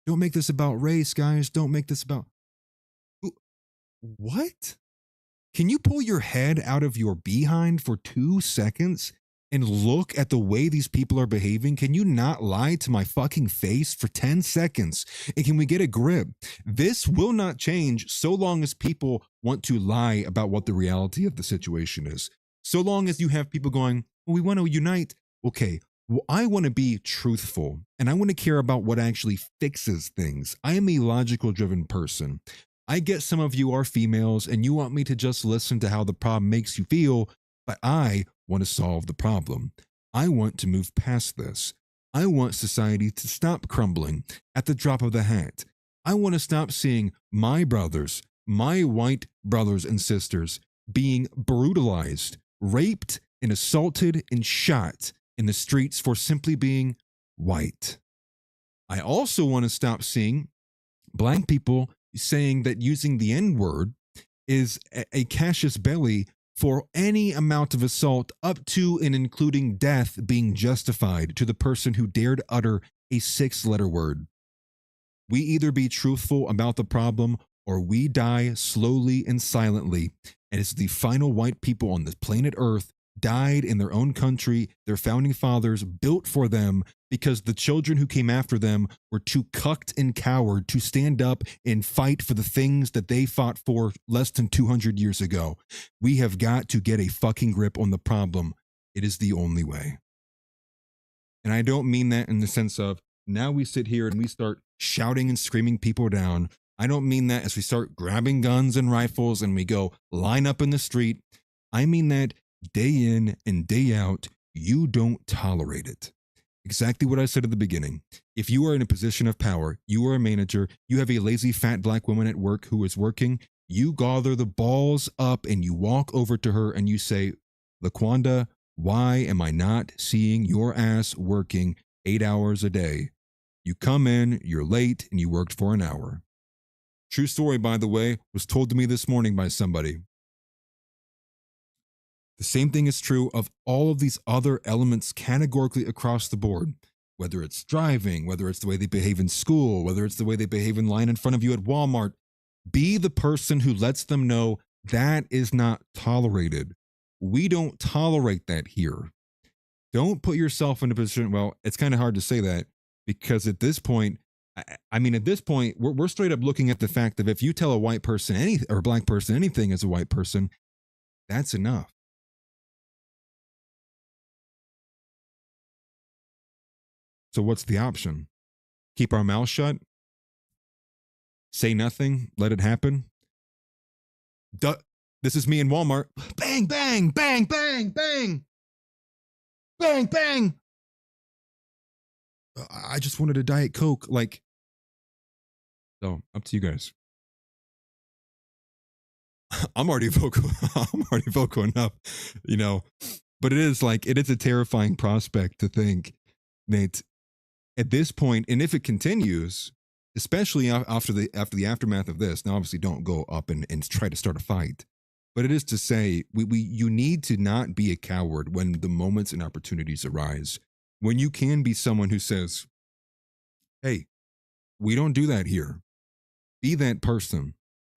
Speaker 3: don't make this about race, guys. Don't make this about, what? Can you pull your head out of your behind for 2 seconds and look at the way these people are behaving? Can you not lie to my fucking face for 10 seconds? And can we get a grip? This will not change so long as people want to lie about what the reality of the situation is. So long as you have people going, well, we want to unite. Okay, well, I want to be truthful and I want to care about what actually fixes things. I am a logical driven person. I get some of you are females and you want me to just listen to how the problem makes you feel, but I want to solve the problem. I want to move past this. I want society to stop crumbling at the drop of the hat. I want to stop seeing my brothers, my white brothers and sisters being brutalized, raped and assaulted and shot in the streets for simply being white. I also want to stop seeing black people saying that using the N-word is a casus belli for any amount of assault up to and including death being justified to the person who dared utter a 6-letter word. We either be truthful about the problem or we die slowly and silently. And it's the final white people on this planet Earth died in their own country, their founding fathers built for them because the children who came after them were too cucked and coward to stand up and fight for the things that they fought for less than 200 years ago. We have got to get a fucking grip on the problem. It is the only way. And I don't mean that in the sense of now we sit here and we start shouting and screaming people down. I don't mean that as we start grabbing guns and rifles and we go line up in the street. I mean that day in and day out, you don't tolerate it. Exactly what I said at the beginning. If you are in a position of power, you are a manager, you have a lazy fat black woman at work who is working, you gather the balls up and you walk over to her and you say, LaQuanda, why am I not seeing your ass working 8 hours a day? You come in, you're late, and you worked for an hour. True story, by the way, was told to me this morning by somebody. The same thing is true of all of these other elements categorically across the board. Whether it's driving, whether it's the way they behave in school, whether it's the way they behave in line in front of you at Walmart, be the person who lets them know that is not tolerated. We don't tolerate that here. Don't put yourself in a position, well, it's kind of hard to say that because at this point, at this point, we're straight up looking at the fact that if you tell a white person anything or a black person anything as a white person, that's enough. So what's the option? Keep our mouth shut? Say nothing? Let it happen? This is me in Walmart. Bang, bang, bang, bang, bang. Bang, bang. I just wanted a Diet Coke. So up to you guys. I'm already vocal. I'm already vocal enough, but it is a terrifying prospect to think that at this point, and if it continues, especially after the aftermath of this, now obviously don't go up and try to start a fight, but it is to say you need to not be a coward when the moments and opportunities arise, when you can be someone who says, hey, we don't do that here. Be that person.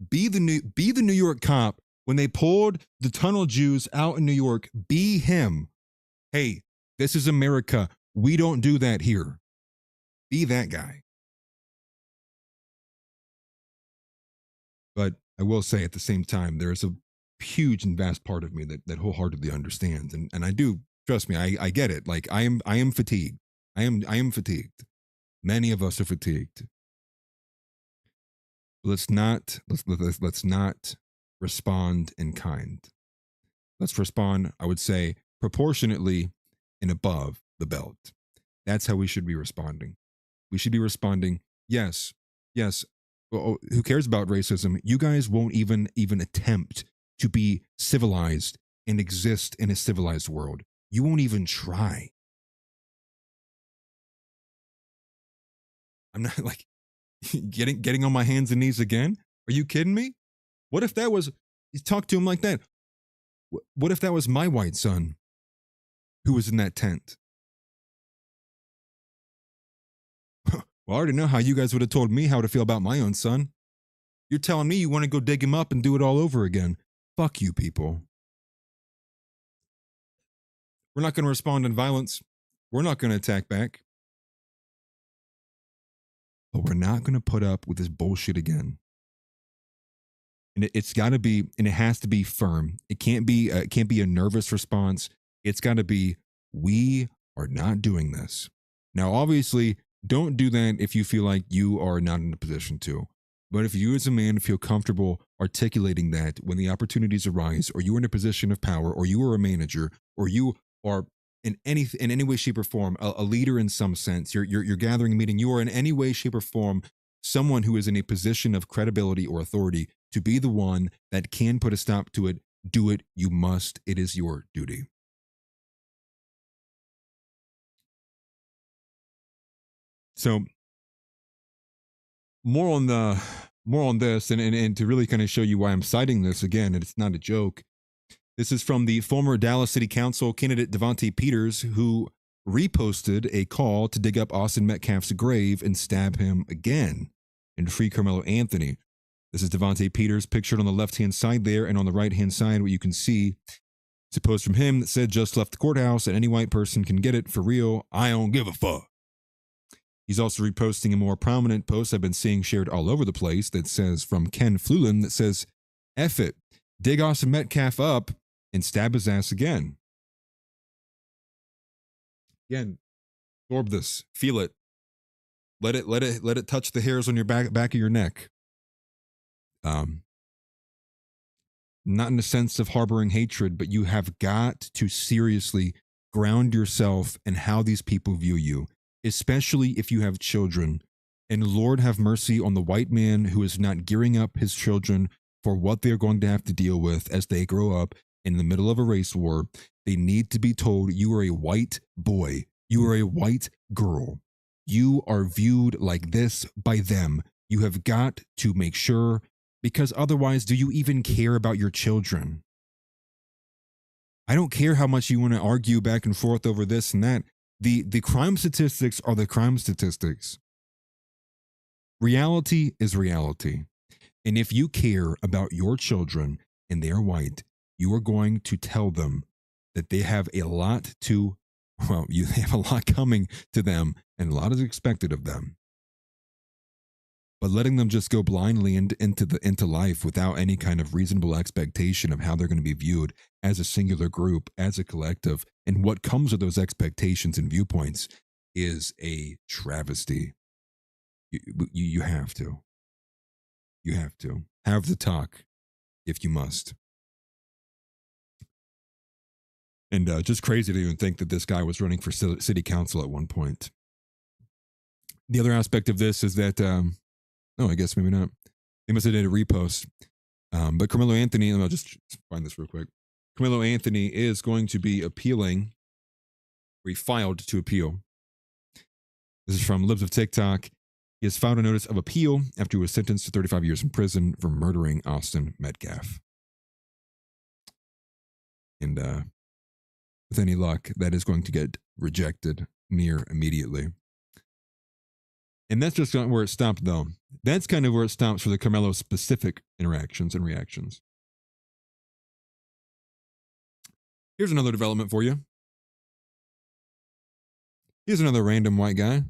Speaker 3: Be the New York cop when they pulled the tunnel Jews out in New York. Be him. Hey, this is America. We don't do that here. Be that guy. But I will say at the same time, there's a huge and vast part of me that wholeheartedly understands. And I do, trust me, I get it. I am fatigued. I am fatigued. Many of us are fatigued. Let's not respond in kind. Let's respond, I would say, proportionately and above the belt. That's how we should be responding. We should be responding, yes. Well, who cares about racism? You guys won't even attempt to be civilized and exist in a civilized world. You won't even try. I'm not getting on my hands and knees again. Are you kidding me? What if that was, you talk to him like that? What if that was my white son who was in that tent? Well, I already know how you guys would have told me how to feel about my own son. You're telling me you want to go dig him up and do it all over again. Fuck you, people. We're not going to respond in violence. We're not going to attack back. But we're not going to put up with this bullshit again. And it's got to be, and it has to be firm. It can't be a nervous response. It's got to be, we are not doing this. Now, obviously, don't do that if you feel like you are not in a position to. But if you as a man feel comfortable articulating that when the opportunities arise, or you're in a position of power, or you are a manager, or you are in any way, shape, or form, a leader in some sense, you're gathering a meeting, you are in any way, shape, or form someone who is in a position of credibility or authority to be the one that can put a stop to it, do it. You must. It is your duty. So more on this, and to really kind of show you why I'm citing this again, and it's not a joke. This is from the former Dallas City Council candidate Devontae Peters, who reposted a call to dig up Austin Metcalf's grave and stab him again and free Karmelo Anthony. This is Devontae Peters pictured on the left-hand side there, and on the right-hand side, what you can see, it's a post from him that said, just left the courthouse and any white person can get it for real. I don't give a fuck. He's also reposting a more prominent post I've been seeing shared all over the place that says, from Ken Flulin, that says, F it, dig Austin Metcalf up and stab his ass again. Again, absorb this, feel it. Let it touch the hairs on your back of your neck. Not in the sense of harboring hatred, but you have got to seriously ground yourself in how these people view you, especially if you have children. And Lord have mercy on the white man who is not gearing up his children for what they're going to have to deal with as they grow up in the middle of a race war. They need to be told, you are a white boy. You are a white girl. You are viewed like this by them. You have got to make sure, because otherwise, do you even care about your children? I don't care how much you want to argue back and forth over this and that. The crime statistics are the crime statistics. Reality is reality. And if you care about your children and they're white, you are going to tell them that they have a lot to, well, you have a lot coming to them and a lot is expected of them. But letting them just go blindly into life without any kind of reasonable expectation of how they're going to be viewed as a singular group, as a collective, and what comes with those expectations and viewpoints is a travesty. You have to. You have to. Have the talk if you must. And just crazy to even think that this guy was running for city council at one point. The other aspect of this is that, no, I guess maybe not. They must have did a repost. But Karmelo Anthony, I'll just find this real quick. Karmelo Anthony is going to be appealing, or he filed to appeal. This is from Libs of TikTok. He has filed a notice of appeal after he was sentenced to 35 years in prison for murdering Austin Metcalf. And with any luck, that is going to get rejected near immediately. And that's just where it stopped, though. That's kind of where it stops for the Karmelo specific interactions and reactions. Here's another development for you. Here's another random white guy.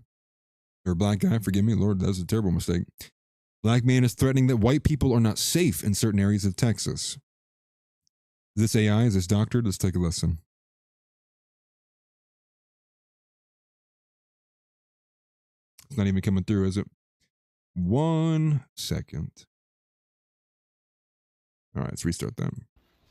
Speaker 3: Or black guy, forgive me, Lord, that was a terrible mistake. Black man is threatening that white people are not safe in certain areas of Texas. Is this AI? Is this doctored? Let's take a listen. It's not even coming through, is it? 1 second. All right, let's restart that.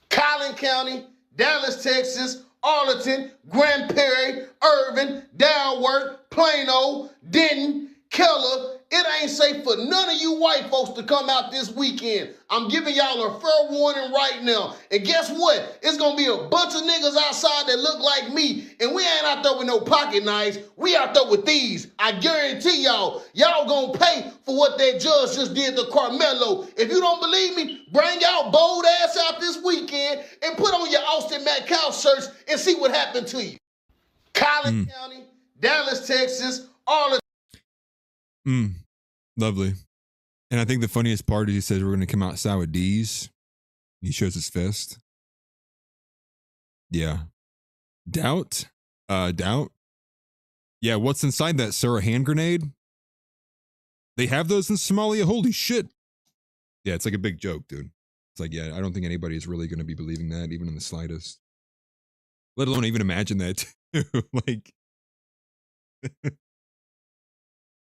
Speaker 5: Collin County, Dallas, Texas, Arlington, Grand Prairie, Irvin, Dalworth, Plano, Denton, Keller. It ain't safe for none of you white folks to come out this weekend. I'm giving y'all a fair warning right now. And guess what? It's going to be a bunch of niggas outside that look like me. And we ain't out there with no pocket knives. We out there with these. I guarantee y'all going to pay for what that judge just did to Karmelo. If you don't believe me, bring y'all bold ass out this weekend and put on your Austin Metcalf shirts and see what happened to you. Collin County, Dallas, Texas, Arlington.
Speaker 3: Lovely. And I think the funniest part is he says we're going to come outside with D's. He shows his fist. Yeah. Doubt? Doubt? Yeah, what's inside that, sir? A hand grenade? They have those in Somalia? Holy shit. Yeah, it's like a big joke, dude. It's like, yeah, I don't think anybody is really going to be believing that, even in the slightest. Let alone even imagine that, too. Like...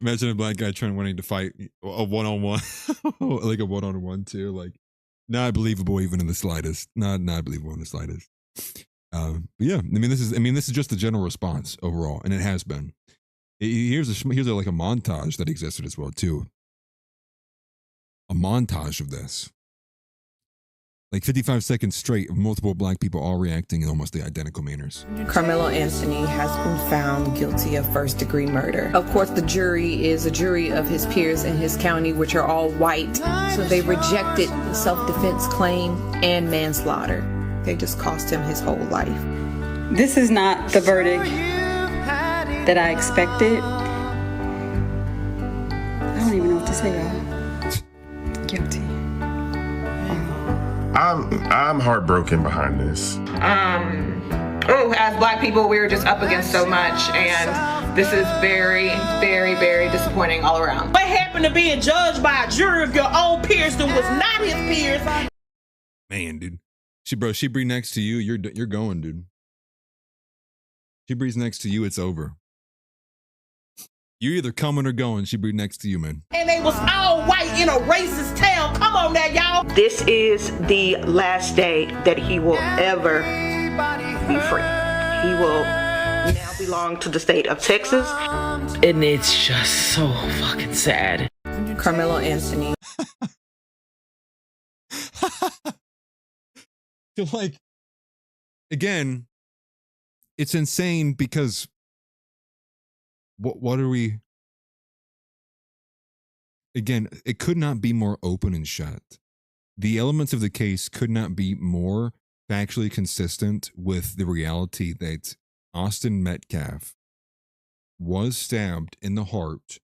Speaker 3: Imagine a black guy wanting to fight a one-on-one, like a one-on-one too. Like, not believable even in the slightest. Not believable in the slightest. But yeah, I mean, this is just the general response overall, and it has been. Here's like a montage that existed as well too. A montage of this, like 55 seconds straight of multiple black people all reacting in almost the identical manners.
Speaker 7: Karmelo Anthony has been found guilty of first-degree murder. Of course, the jury is a jury of his peers in his county, which are all white. So they rejected the self-defense claim and manslaughter. They just cost him his whole life.
Speaker 8: This is not the verdict that I expected. I don't even know what to say, y'all. Guilty.
Speaker 9: I'm heartbroken behind this.
Speaker 10: As black people, we were just up against so much, and this is very, very, very disappointing all around.
Speaker 11: What happened to being judged by a jury of your own peers that was not his peers?
Speaker 3: Man, dude, she breathes next to you, you're going, dude. She breathes next to you, it's over. You're either coming or going. She breathes next to you, man.
Speaker 11: And they was all white in a racist town. Come on now, y'all.
Speaker 10: This is the last day that he will ever be free. He will now belong to the state of Texas.
Speaker 11: And it's just so fucking sad.
Speaker 7: Karmelo Anthony.
Speaker 3: So like, again, it's insane because what are we? Again, it could not be more open and shut. The elements of the case could not be more factually consistent with the reality that Austin Metcalf was stabbed in the heart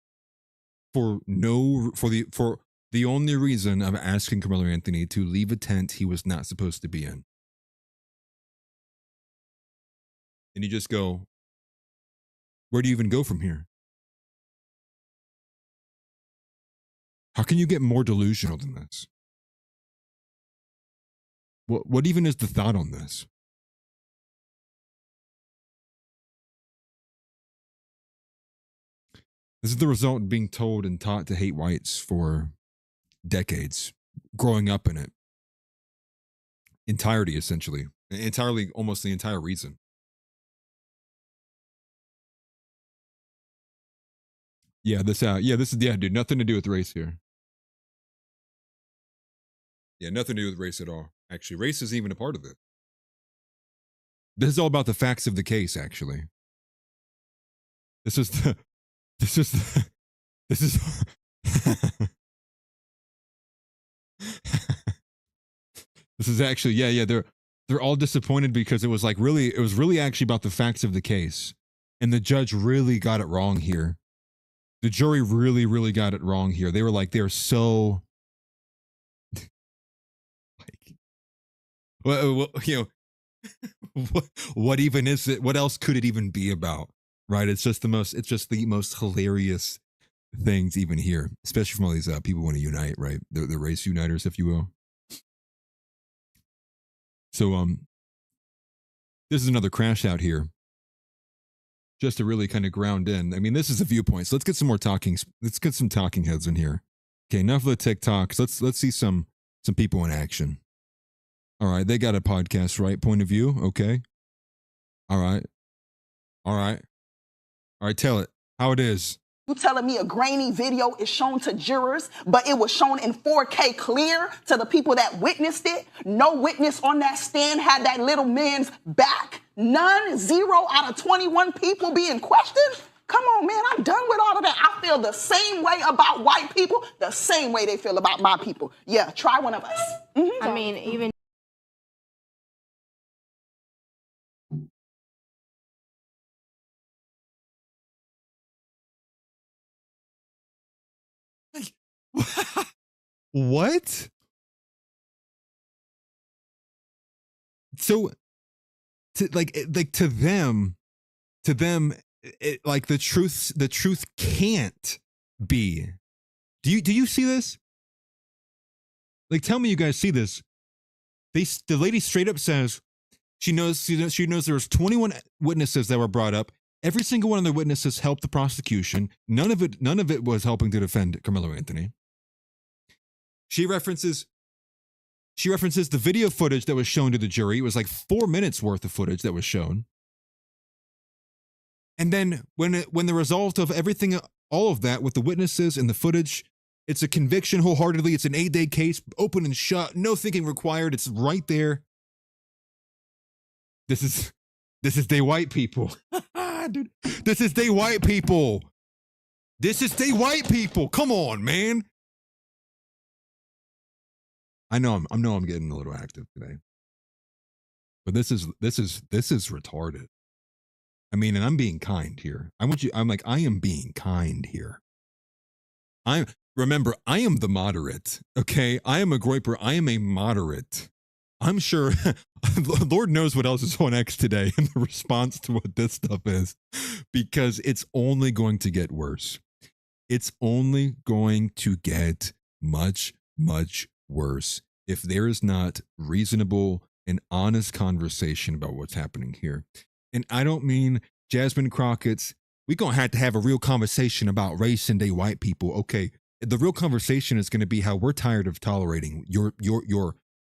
Speaker 3: for the only reason of asking Carmelo Anthony to leave a tent he was not supposed to be in. And you just go, where do you even go from here? How can you get more delusional than this? What even is the thought on this? This is the result of being told and taught to hate whites for decades, growing up in it. Entirety, essentially. Entirely, almost the entire reason. This is, dude, nothing to do with race here. Yeah, nothing to do with race at all. Actually, race isn't even a part of it. This is all about the facts of the case, actually. This is actually, they're all disappointed because it was really actually about the facts of the case. And the judge really got it wrong here. The jury really, really got it wrong here. They were like, they're so well, what even is it? What else could it even be about? Right? It's just the most hilarious things even here, especially from all these people want to unite, right? The race uniters, if you will. So, this is another crash out here. Just to really kind of ground in. I mean, this is the viewpoint. So let's get some more talking. Let's get some talking heads in here. Okay, enough of the TikToks. Let's see some people in action. All right, they got a podcast, right? Point of view, okay. All right. Tell it how it is.
Speaker 12: You telling me a grainy video is shown to jurors, but it was shown in 4K clear to the people that witnessed it? No witness on that stand had that little man's back? None? 0 out of 21 people being questioned? Come on, man, I'm done with all of that. I feel the same way about white people, the same way they feel about my people. Yeah, try one of us. Mm-hmm.
Speaker 13: I mean, even...
Speaker 3: What? So, to them, like the truth can't be. Do you see this? Like, tell me you guys see this. The lady straight up says she knows there was 21 witnesses that were brought up. Every single one of the witnesses helped the prosecution. None of it was helping to defend Carmelo Anthony. She references the video footage that was shown to the jury. It was like 4 minutes worth of footage that was shown. And then when the result of everything, all of that with the witnesses and the footage, it's a conviction wholeheartedly. It's an 8-day case, open and shut, no thinking required. It's right there. This is they white people. Dude, this is they white people. This is they white people. Come on, man. I know I'm getting a little active today. But this is retarded. I mean, and I'm being kind here. I am being kind here. Remember, I am the moderate, okay? I am a groiper. I am a moderate. I'm sure, Lord knows what else is on X today in the response to what this stuff is, because it's only going to get worse. It's only going to get much, much worse if there is not reasonable and honest conversation about what's happening here. And I don't mean Jasmine Crockett's, we're going to have a real conversation about race and they white people. Okay, the real conversation is going to be how we're tired of tolerating your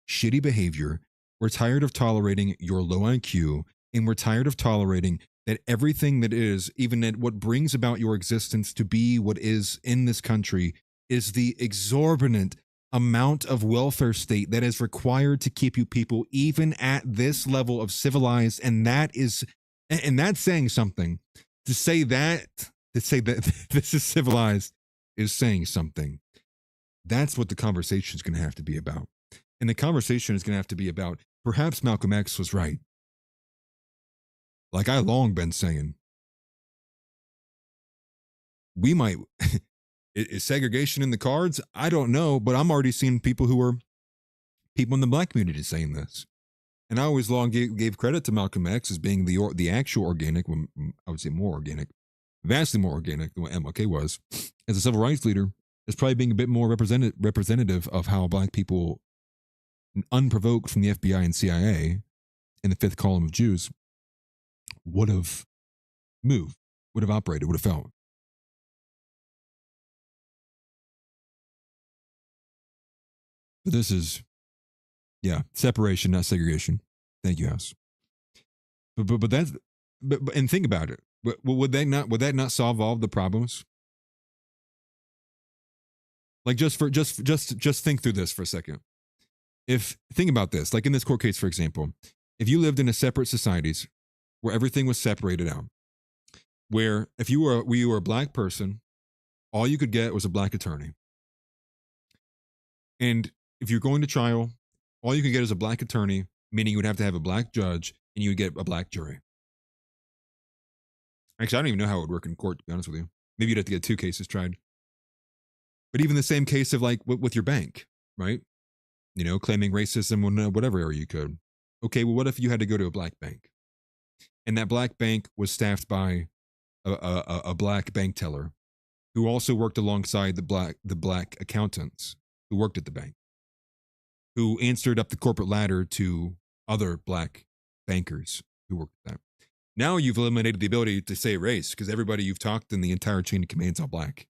Speaker 3: shitty behavior. We're tired of tolerating your low IQ, and we're tired of tolerating that everything that is, even that what brings about your existence to be what is in this country, is the exorbitant amount of welfare state that is required to keep you people even at this level of civilized, and that's saying something. To say that this is civilized is saying something. That's what the conversation is going to have to be about. And the conversation is going to have to be about, perhaps Malcolm X was right. Like I long been saying, we might, is segregation in the cards? I don't know, but I'm already seeing people in the black community saying this. And I always long gave credit to Malcolm X as being the actual organic, I would say more organic, vastly more organic than what MLK was. As a civil rights leader, as probably being a bit more representative of how black people, unprovoked from the FBI and CIA in the fifth column of Jews, would have moved, would have operated, would have felt. But this is, separation, not segregation. Thank you, House. But that's, and think about it. Would that not solve all the problems? Like just think through this for a second. Think about this, like in this court case, for example, if you lived in a separate societies where everything was separated out, where if you were a black person, all you could get was a black attorney. And if you're going to trial, all you could get is a black attorney, meaning you would have to have a black judge and you would get a black jury. Actually, I don't even know how it would work in court, to be honest with you. Maybe you'd have to get 2 cases tried. But even the same case of like with your bank, right? You know, claiming racism in whatever area you could. Okay, well, what if you had to go to a black bank? And that black bank was staffed by a black bank teller who also worked alongside the black accountants who worked at the bank, who answered up the corporate ladder to other black bankers who worked at that. Now you've eliminated the ability to say race because everybody you've talked in the entire chain of command is all black.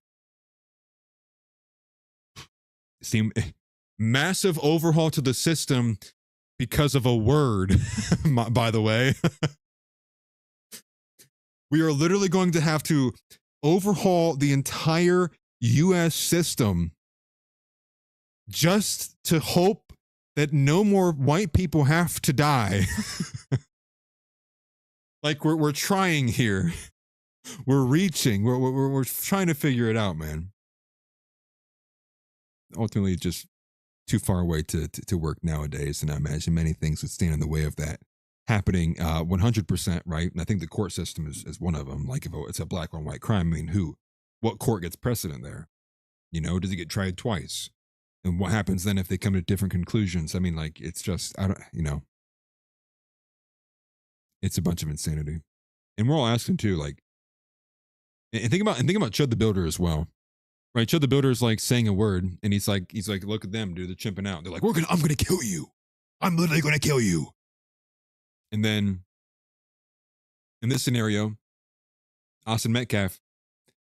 Speaker 3: Massive overhaul to the system because of a word, by the way. We are literally going to have to overhaul the entire U.S. system just to hope that no more white people have to die. Like we're trying here. We're reaching. We're trying to figure it out, man. Ultimately, just too far away to work nowadays, and I imagine many things would stand in the way of that happening 100%, right? And I think the court system is one of them. Like if it's a black on white crime, I mean, what court gets precedent there? You know, does it get tried twice? And what happens then if they come to different conclusions? I mean, like, it's just, it's a bunch of insanity. And we're all asking too, like, and think about Chud the Builder as well. Right, Chud the Builder is like saying a word, and he's like, look at them, dude, they're chimping out. They're like, I'm gonna kill you. I'm literally gonna kill you. And then, in this scenario, Austin Metcalf,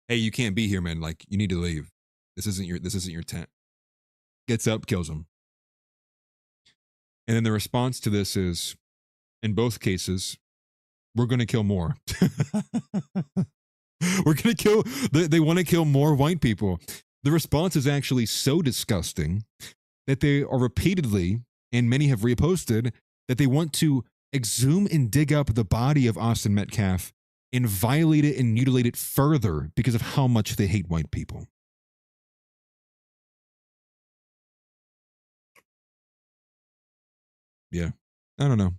Speaker 3: hey, you can't be here, man. Like, you need to leave. This isn't your tent. Gets up, kills him. And then the response to this is, in both cases, we're gonna kill more. We're going to kill, they want to kill more white people. The response is actually so disgusting that they are repeatedly, and many have reposted, that they want to exhume and dig up the body of Austin Metcalf and violate it and mutilate it further because of how much they hate white people. Yeah, I don't know.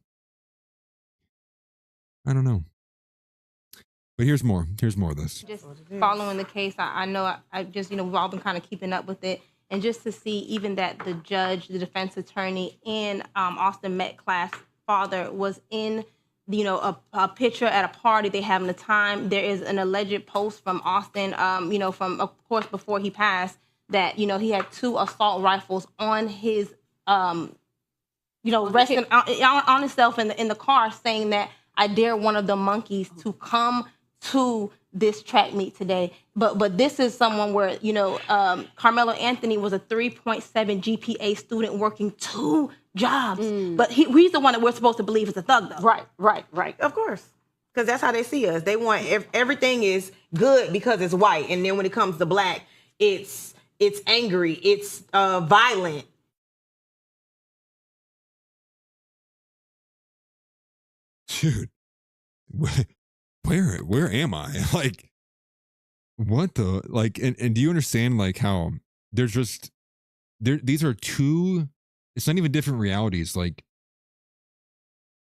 Speaker 3: But here's more of this.
Speaker 13: Just following the case, I know I just, we've all been kind of keeping up with it. And just to see even that the judge, the defense attorney, and Austin Metcalf's father was in, a picture at a party they having a time. There is an alleged post from Austin, from, of course, before he passed, that, he had 2 assault rifles on his, resting on himself in the car, saying that I dare one of the monkeys to come to this track meet today. But this is someone where, Karmelo Anthony was a 3.7 GPA student working 2 jobs. But he's the one that we're supposed to believe is a thug, though.
Speaker 11: Right. Of course. Because that's how they see us. They want everything is good because it's white. And then when it comes to black, it's it's angry, it's violent.
Speaker 3: Dude, where am I? Like, what the, like, and do you understand like how there's just these are two, it's not even different realities. Like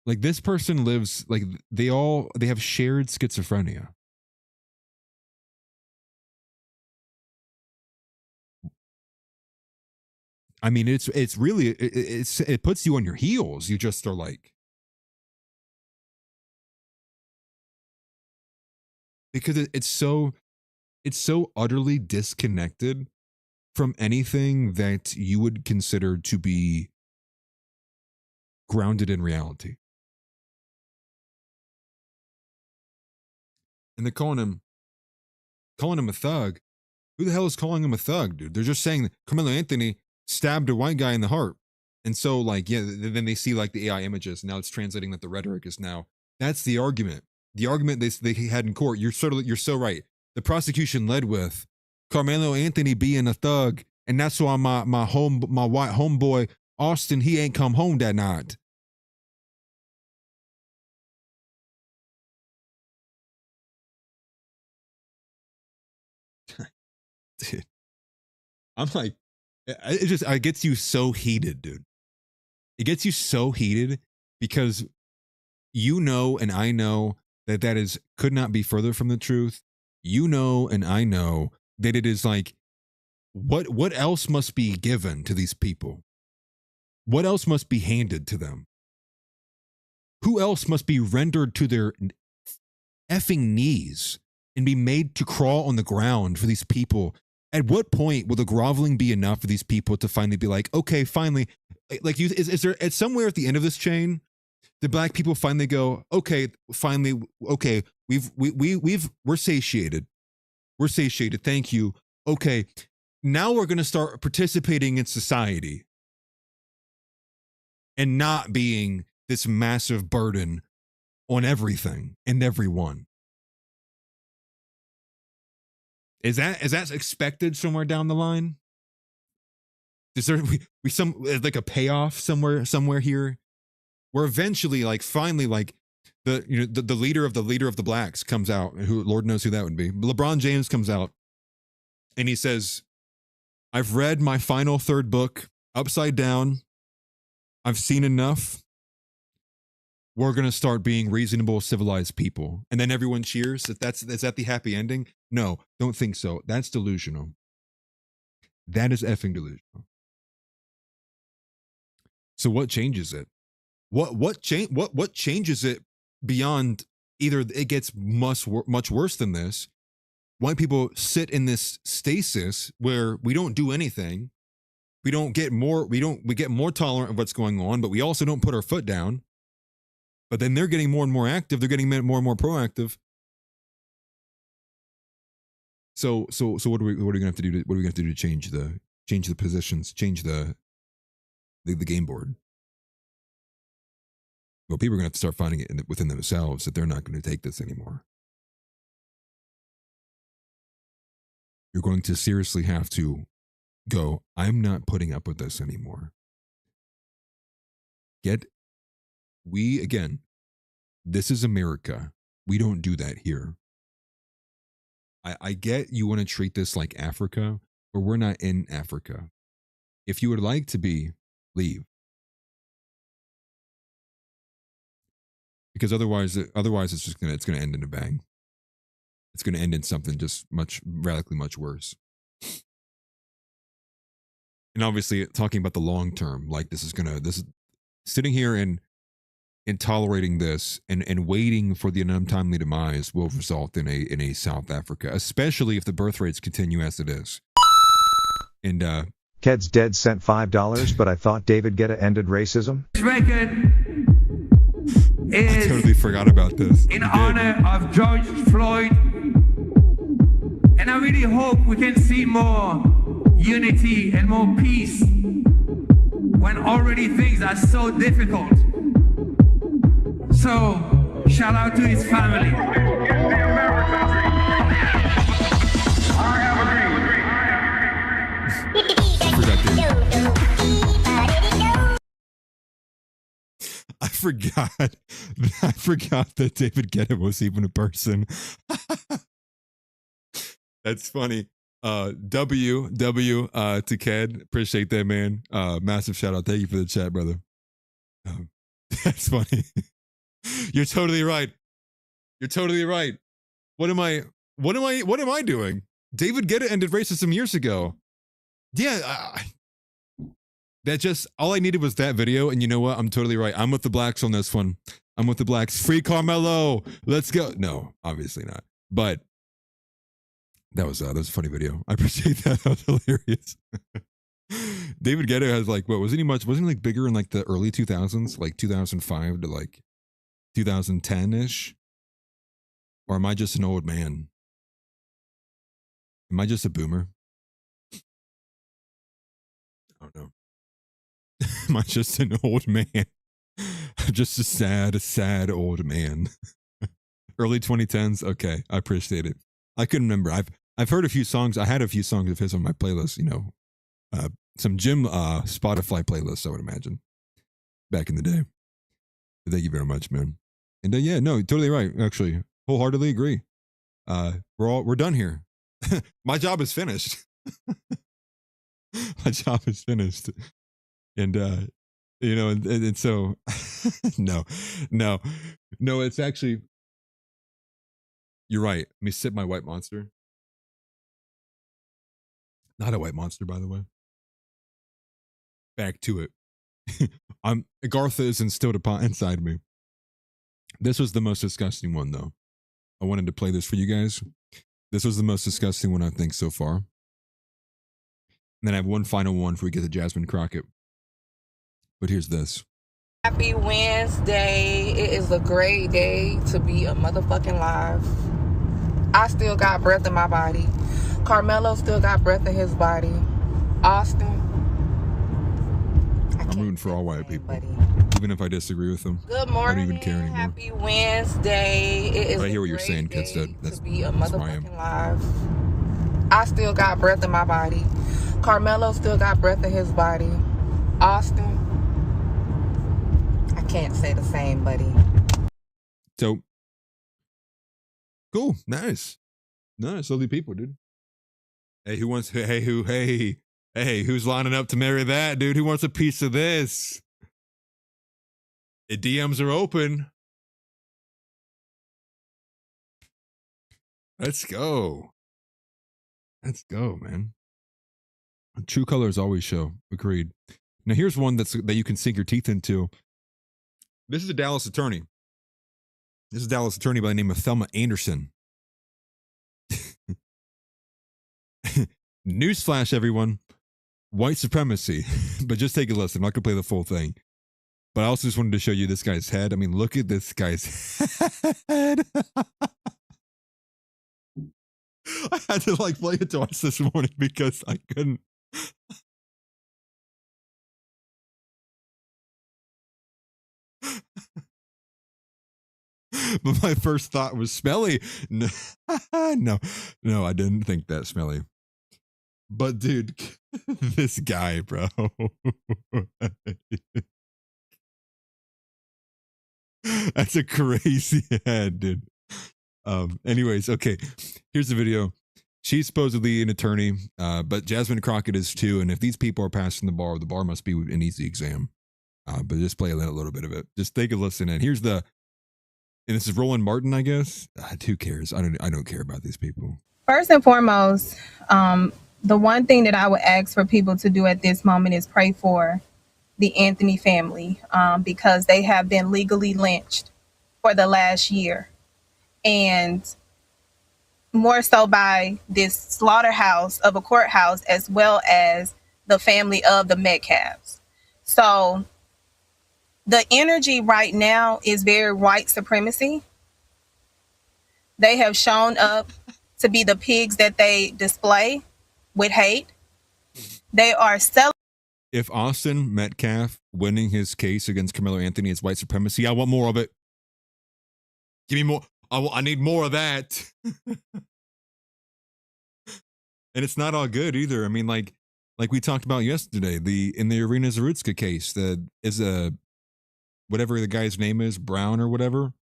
Speaker 3: this person lives, like they have shared schizophrenia. I mean, it's really, it puts you on your heels. You just are like, because it's so utterly disconnected from anything that you would consider to be grounded in reality. And they're calling him a thug. Who the hell is calling him a thug, dude? They're just saying that Carmelo Anthony stabbed a white guy in the heart. And so, like, yeah, then they see like the AI images. Now it's translating that the rhetoric is now, that's the argument. The argument they had in court. You're so right. The prosecution led with Carmelo Anthony being a thug, and that's why my white homeboy Austin, he ain't come home that night. Dude, I'm like, it gets you so heated, dude. It gets you so heated because you know, and I know that could not be further from the truth. You know, and I know that it is like, what else must be given to these people? What else must be handed to them? Who else must be rendered to their effing knees and be made to crawl on the ground for these people? At what point will the groveling be enough for these people to finally be like, okay, finally, like, is there at somewhere at the end of this chain, the black people finally go, okay, finally, okay, we're satiated. We're satiated. Thank you. Okay, now we're going to start participating in society and not being this massive burden on everything and everyone. Is that expected somewhere down the line? Is there we some like a payoff somewhere here, where eventually, like, finally, like the leader of the blacks comes out, who Lord knows who that would be. LeBron James comes out and he says, "I've read my final third book, Upside Down. I've seen enough. We're going to start being reasonable, civilized people." And then everyone cheers. Is that the happy ending? No, don't think so. That's delusional. That is effing delusional. So what changes it? What changes it beyond either it gets much worse than this? White people sit in this stasis where we don't do anything. We get more tolerant of what's going on, but we also don't put our foot down. But then they're getting more and more active. They're getting more and more proactive. So what are we going to have to do? What are we going to have to do to change the positions, change the game board? Well, people are going to have to start finding it within themselves that they're not going to take this anymore. You're going to seriously have to go, I'm not putting up with this anymore. Again, this is America. We don't do that here. I get you want to treat this like Africa, but we're not in Africa. If you would like to be, leave. Because otherwise it's gonna end in a bang. It's gonna end in something just radically much worse. And obviously, talking about the long term, like this is sitting here and tolerating this and waiting for the untimely demise will result in a South Africa, especially if the birth rates continue as it is. And
Speaker 14: Ked's Dead sent $5, but I thought David Guetta ended racism.
Speaker 15: This record is
Speaker 3: I totally forgot about this.
Speaker 15: In honor of George Floyd, and I really hope we can see more unity and more peace when already things are so difficult. So, shout out to his family.
Speaker 4: I have a dream
Speaker 3: I forgot. I forgot that David Guetta was even a person. That's funny. W to Ked. Appreciate that, man. Massive shout out. Thank you for the chat, brother. That's funny. You're totally right. You're totally right. What am I doing? David Guetta ended racism years ago. Yeah, that just, all I needed was that video, and you know what? I'm totally right. I'm with the blacks on this one. I'm with the blacks. Free Karmelo. Let's go. No, obviously not. But that was a funny video. I appreciate that. That was hilarious. David Guetta has like, what, wasn't he like bigger in like the early 2000s, like 2005 to like 2010-ish? Or am I just an old man? Am I just a boomer? I don't know. Am I just an old man? I'm just a sad old man. Early 2010s. Okay, I appreciate it. I couldn't remember. I've heard a few songs. I had a few songs of his on my playlist. You know, some gym Spotify playlists, I would imagine, back in the day. But thank you very much, man. And yeah, no, totally right. Actually, wholeheartedly agree. We're done here. My job is finished. My job is finished. And you know, and so no, it's actually, you're right. Let me sip my white monster. Not a white monster, by the way. Back to it. Gartha is instilled upon inside me. This was the most disgusting one, though. I wanted to play this for you guys. This was the most disgusting one, I think, so far. And then I have one final one before we get to Jasmine Crockett. But here's this.
Speaker 7: Happy Wednesday. It is a great day to be a motherfucking live. I still got breath in my body. Karmelo still got breath in his body. Austin.
Speaker 3: I'm rooting for all white people. Even if I disagree with them.
Speaker 7: Good morning.
Speaker 3: I don't even care anymore.
Speaker 7: Happy Wednesday. It is
Speaker 3: but I hear what you're saying, kids. That's
Speaker 7: to be a motherfucking live. I still got breath in my body. Karmelo still got breath in his body. Austin. I can't say the same, buddy.
Speaker 3: So, cool, nice, lovely people, dude. Hey, who's lining up to marry that, dude? Who wants a piece of this? The DMs are open. Let's go, man. True colors always show. Agreed. Now here's one that you can sink your teeth into. This is a Dallas attorney. This is a Dallas attorney by the name of Thelma Anderson. Newsflash, everyone. White supremacy. But just take a listen. I'm not going to play the full thing. But I also just wanted to show you this guy's head. I mean, look at this guy's head. I had to like play it twice this morning because I couldn't. But my first thought was smelly. No, no, I didn't think that smelly. But dude, this guy, bro. That's a crazy head, dude. Anyways, okay. Here's the video. She's supposedly an attorney, but Jasmine Crockett is too. And if these people are passing the bar must be an easy exam. But just play a little bit of it. Just take a listen. And here's the. And this is Roland Martin, I guess. Who cares? I don't care about these people.
Speaker 16: First and foremost, the one thing that I would ask for people to do at this moment is pray for the Anthony family, because they have been legally lynched for the last year. And more so by this slaughterhouse of a courthouse, as well as the family of the Metcalfs. So the energy right now is very white supremacy. They have shown up to be the pigs that they display with hate. They are selling.
Speaker 3: If Austin Metcalf winning his case against Karmelo Anthony is white supremacy, I want more of it. Give me more. I need more of that. And it's not all good either. I mean, like we talked about yesterday, in the Irina Zarutska case, that is whatever the guy's name is, Brown or whatever.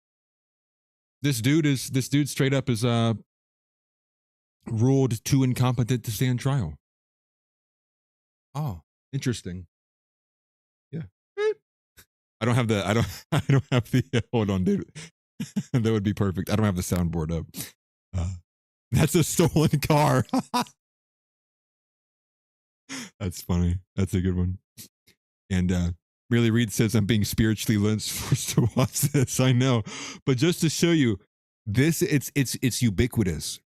Speaker 3: This dude straight up is ruled too incompetent to stand trial. Oh, interesting. Yeah. I don't have the hold on, dude. That would be perfect. I don't have the soundboard up. That's a stolen car. That's funny. That's a good one. And Really Reed says I'm being spiritually lynched forced to watch this. I know. But just to show you, this it's ubiquitous.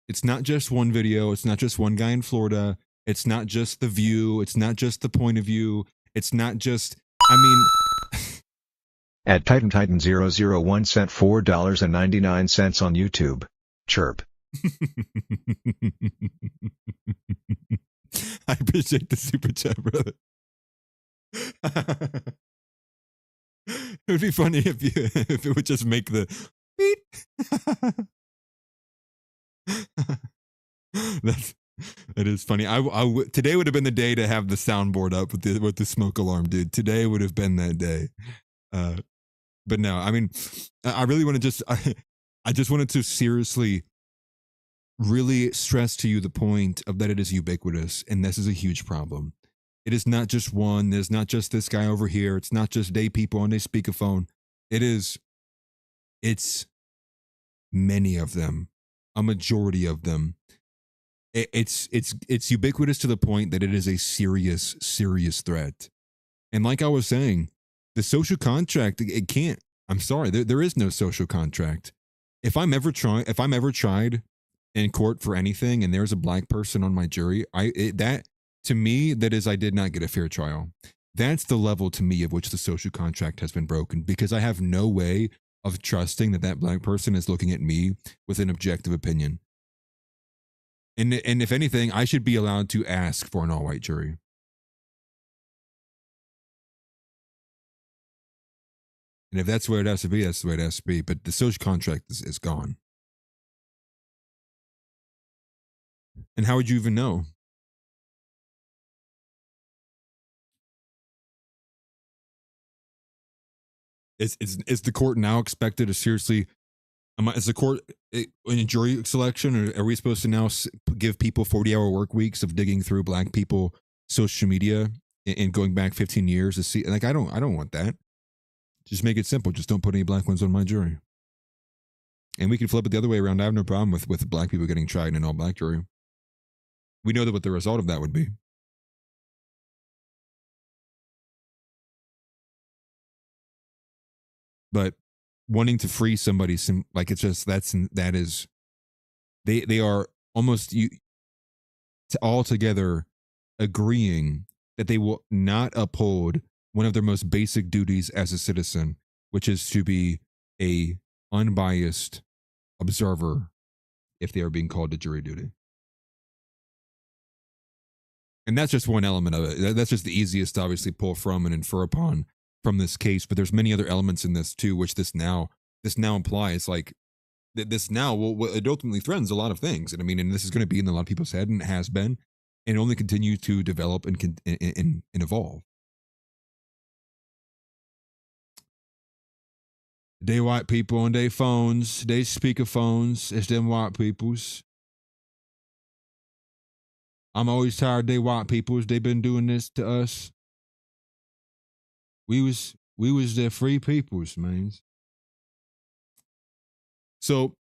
Speaker 3: It's not just one video, it's not just one guy in Florida, it's not just the view, it's not just the point of view, it's not just
Speaker 14: At Titan001 sent $4.99 on YouTube. Chirp.
Speaker 3: I appreciate the super chat, brother. It would be funny if it would just make the beep. That is funny. Today would have been the day to have the soundboard up with the smoke alarm, dude. Today would have been that day. But no, I mean, I really want to I just wanted to seriously really stress to you the point of that it is ubiquitous, and this is a huge problem. It is not just one. There's not just this guy over here. It's not just day people on their speakerphone. It's many of them, a majority of them. It's ubiquitous to the point that it is a serious threat. And like I was saying, the social contract, it can't. I'm sorry, there is no social contract. If I'm ever tried in court for anything, and there's a black person on my jury, to me, that is, I did not get a fair trial. That's the level to me of which the social contract has been broken, because I have no way of trusting that black person is looking at me with an objective opinion. And if anything, I should be allowed to ask for an all-white jury. And if that's where it has to be, that's the way it has to be. But the social contract is gone. And how would you even know? Is the court now expected to seriously? Is the court in a jury selection, or are we supposed to now give people 40-hour work weeks of digging through black people social media and going back 15 years to see? Like, I don't want that. Just make it simple. Just don't put any black ones on my jury. And we can flip it the other way around. I have no problem with black people getting tried in an all-black jury. We know that what the result of that would be. But wanting to free somebody, like, it's just that is they are almost all together agreeing that they will not uphold one of their most basic duties as a citizen, which is to be a unbiased observer if they are being called to jury duty. And that's just one element of it. That's just the easiest to obviously pull from and infer upon from this case, but there's many other elements in this too, which this now implies. Like, this now it ultimately threatens a lot of things, and I mean, and this is going to be in a lot of people's head, and it has been, and only continue to develop and evolve. They white people on their phones, they speakerphones, it's them white peoples. I'm always tired they white peoples. They've been doing this to us. We was their free peoples, man. So,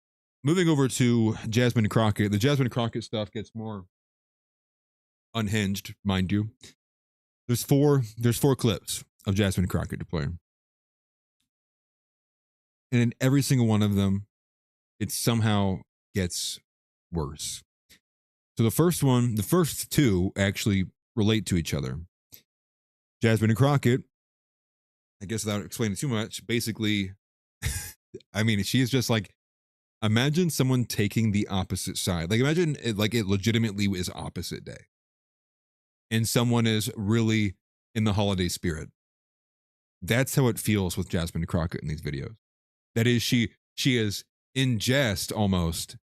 Speaker 3: moving over to Jasmine Crockett, the Jasmine Crockett stuff gets more unhinged, mind you. There's four clips of Jasmine Crockett to play, and in every single one of them, it somehow gets worse. So the first two actually relate to each other. Jasmine Crockett, I guess without explaining too much, basically, I mean, she is just like, imagine someone taking the opposite side. Like, imagine it legitimately is opposite day. And someone is really in the holiday spirit. That's how it feels with Jasmine Crockett in these videos. That is, she is in jest almost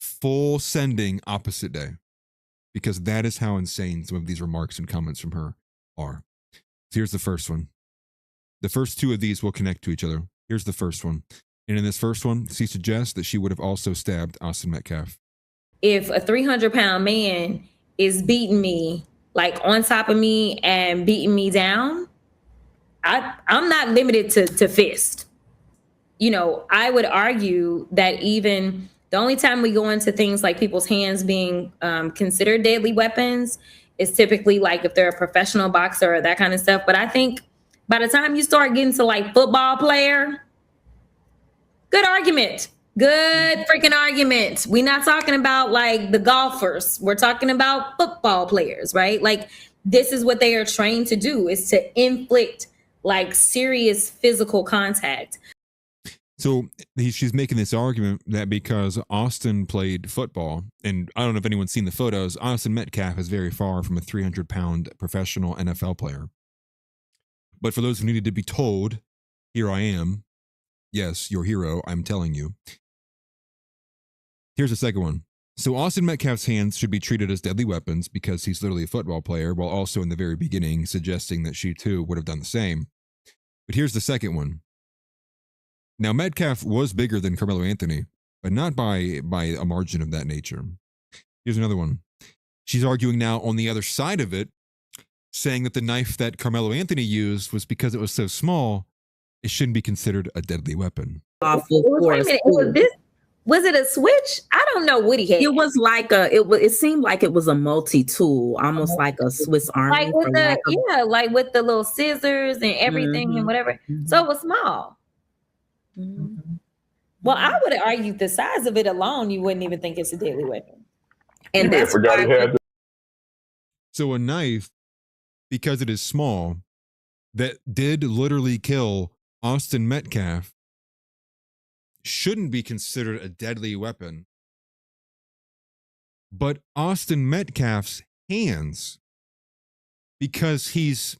Speaker 3: full sending opposite day. Because that is how insane some of these remarks and comments from her are. So here's the first one. The first two of these will connect to each other. Here's the first one. And in this first one, she suggests that she would have also stabbed Austin Metcalf.
Speaker 17: If a 300-pound man is beating me, like on top of me and beating me down, I'm not limited to fist. You know, I would argue that even the only time we go into things like people's hands being considered deadly weapons is typically like if they're a professional boxer or that kind of stuff. But I think by the time you start getting to like football player, good argument. Good freaking argument. We're not talking about like the golfers. We're talking about football players, right? Like this is what they are trained to do, is to inflict like serious physical contact.
Speaker 3: So she's making this argument that because Austin played football, and I don't know if anyone's seen the photos, Austin Metcalf is very far from a 300-pound professional NFL player. But for those who needed to be told, here I am. Yes, your hero, I'm telling you. Here's the second one. So Austin Metcalf's hands should be treated as deadly weapons because he's literally a football player, while also in the very beginning suggesting that she too would have done the same. But here's the second one. Now, Metcalf was bigger than Karmelo Anthony, but not by a margin of that nature. Here's another one. She's arguing now on the other side of it, saying that the knife that Karmelo Anthony used was because it was so small, it shouldn't be considered a deadly weapon.
Speaker 17: Was it a switch? I don't know what he had.
Speaker 18: It was like it seemed like it was a multi-tool, almost like a Swiss Army.
Speaker 17: Like with like with the little scissors and everything and whatever. So it was small. Well, I would argue the size of it alone, you wouldn't even think it's a deadly weapon.
Speaker 18: And that's why.
Speaker 3: So a knife, because it is small, that did literally kill Austin Metcalf, shouldn't be considered a deadly weapon. But Austin Metcalf's hands, because he's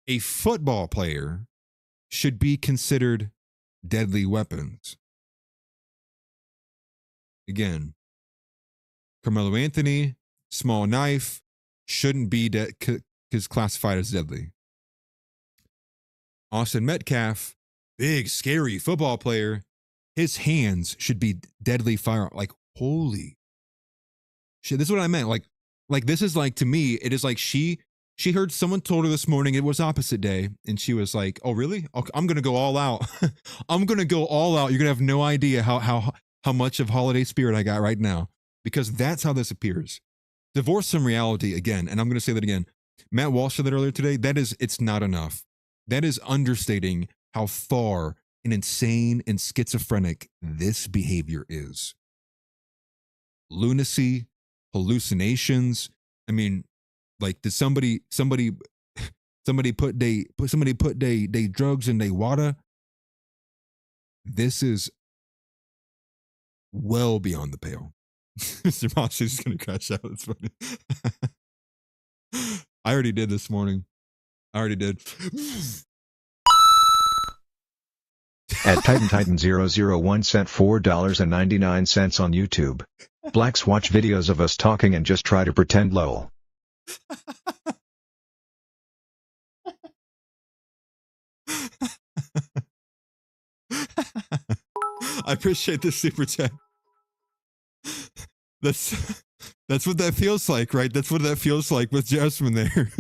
Speaker 3: a football player, should be considered deadly weapons. Again, Karmelo Anthony, small knife, shouldn't be is classified as deadly. Austin Metcalf, big, scary football player, his hands should be deadly fire. Like, holy shit, this is what I meant. Like this is like, to me, it is like she heard someone told her this morning it was opposite day, and she was like, oh, really? I'm going to go all out. I'm going to go all out. You're going to have no idea how much of holiday spirit I got right now, because that's how this appears. Divorce from reality again, and I'm going to say that again. Matt Walsh said that earlier today. It's not enough. That is understating how far and insane and schizophrenic this behavior is. Lunacy, hallucinations. I mean, like, did somebody put they drugs in they water? This is well beyond the pale. Mr. Moss is gonna crash out. It's funny. I already did this morning. I already did.
Speaker 14: At Titan001 sent $4.99 on YouTube. Blacks watch videos of us talking and just try to pretend lol.
Speaker 3: I appreciate this super chat. That's what that feels like, right? That's what that feels like with Jasmine there.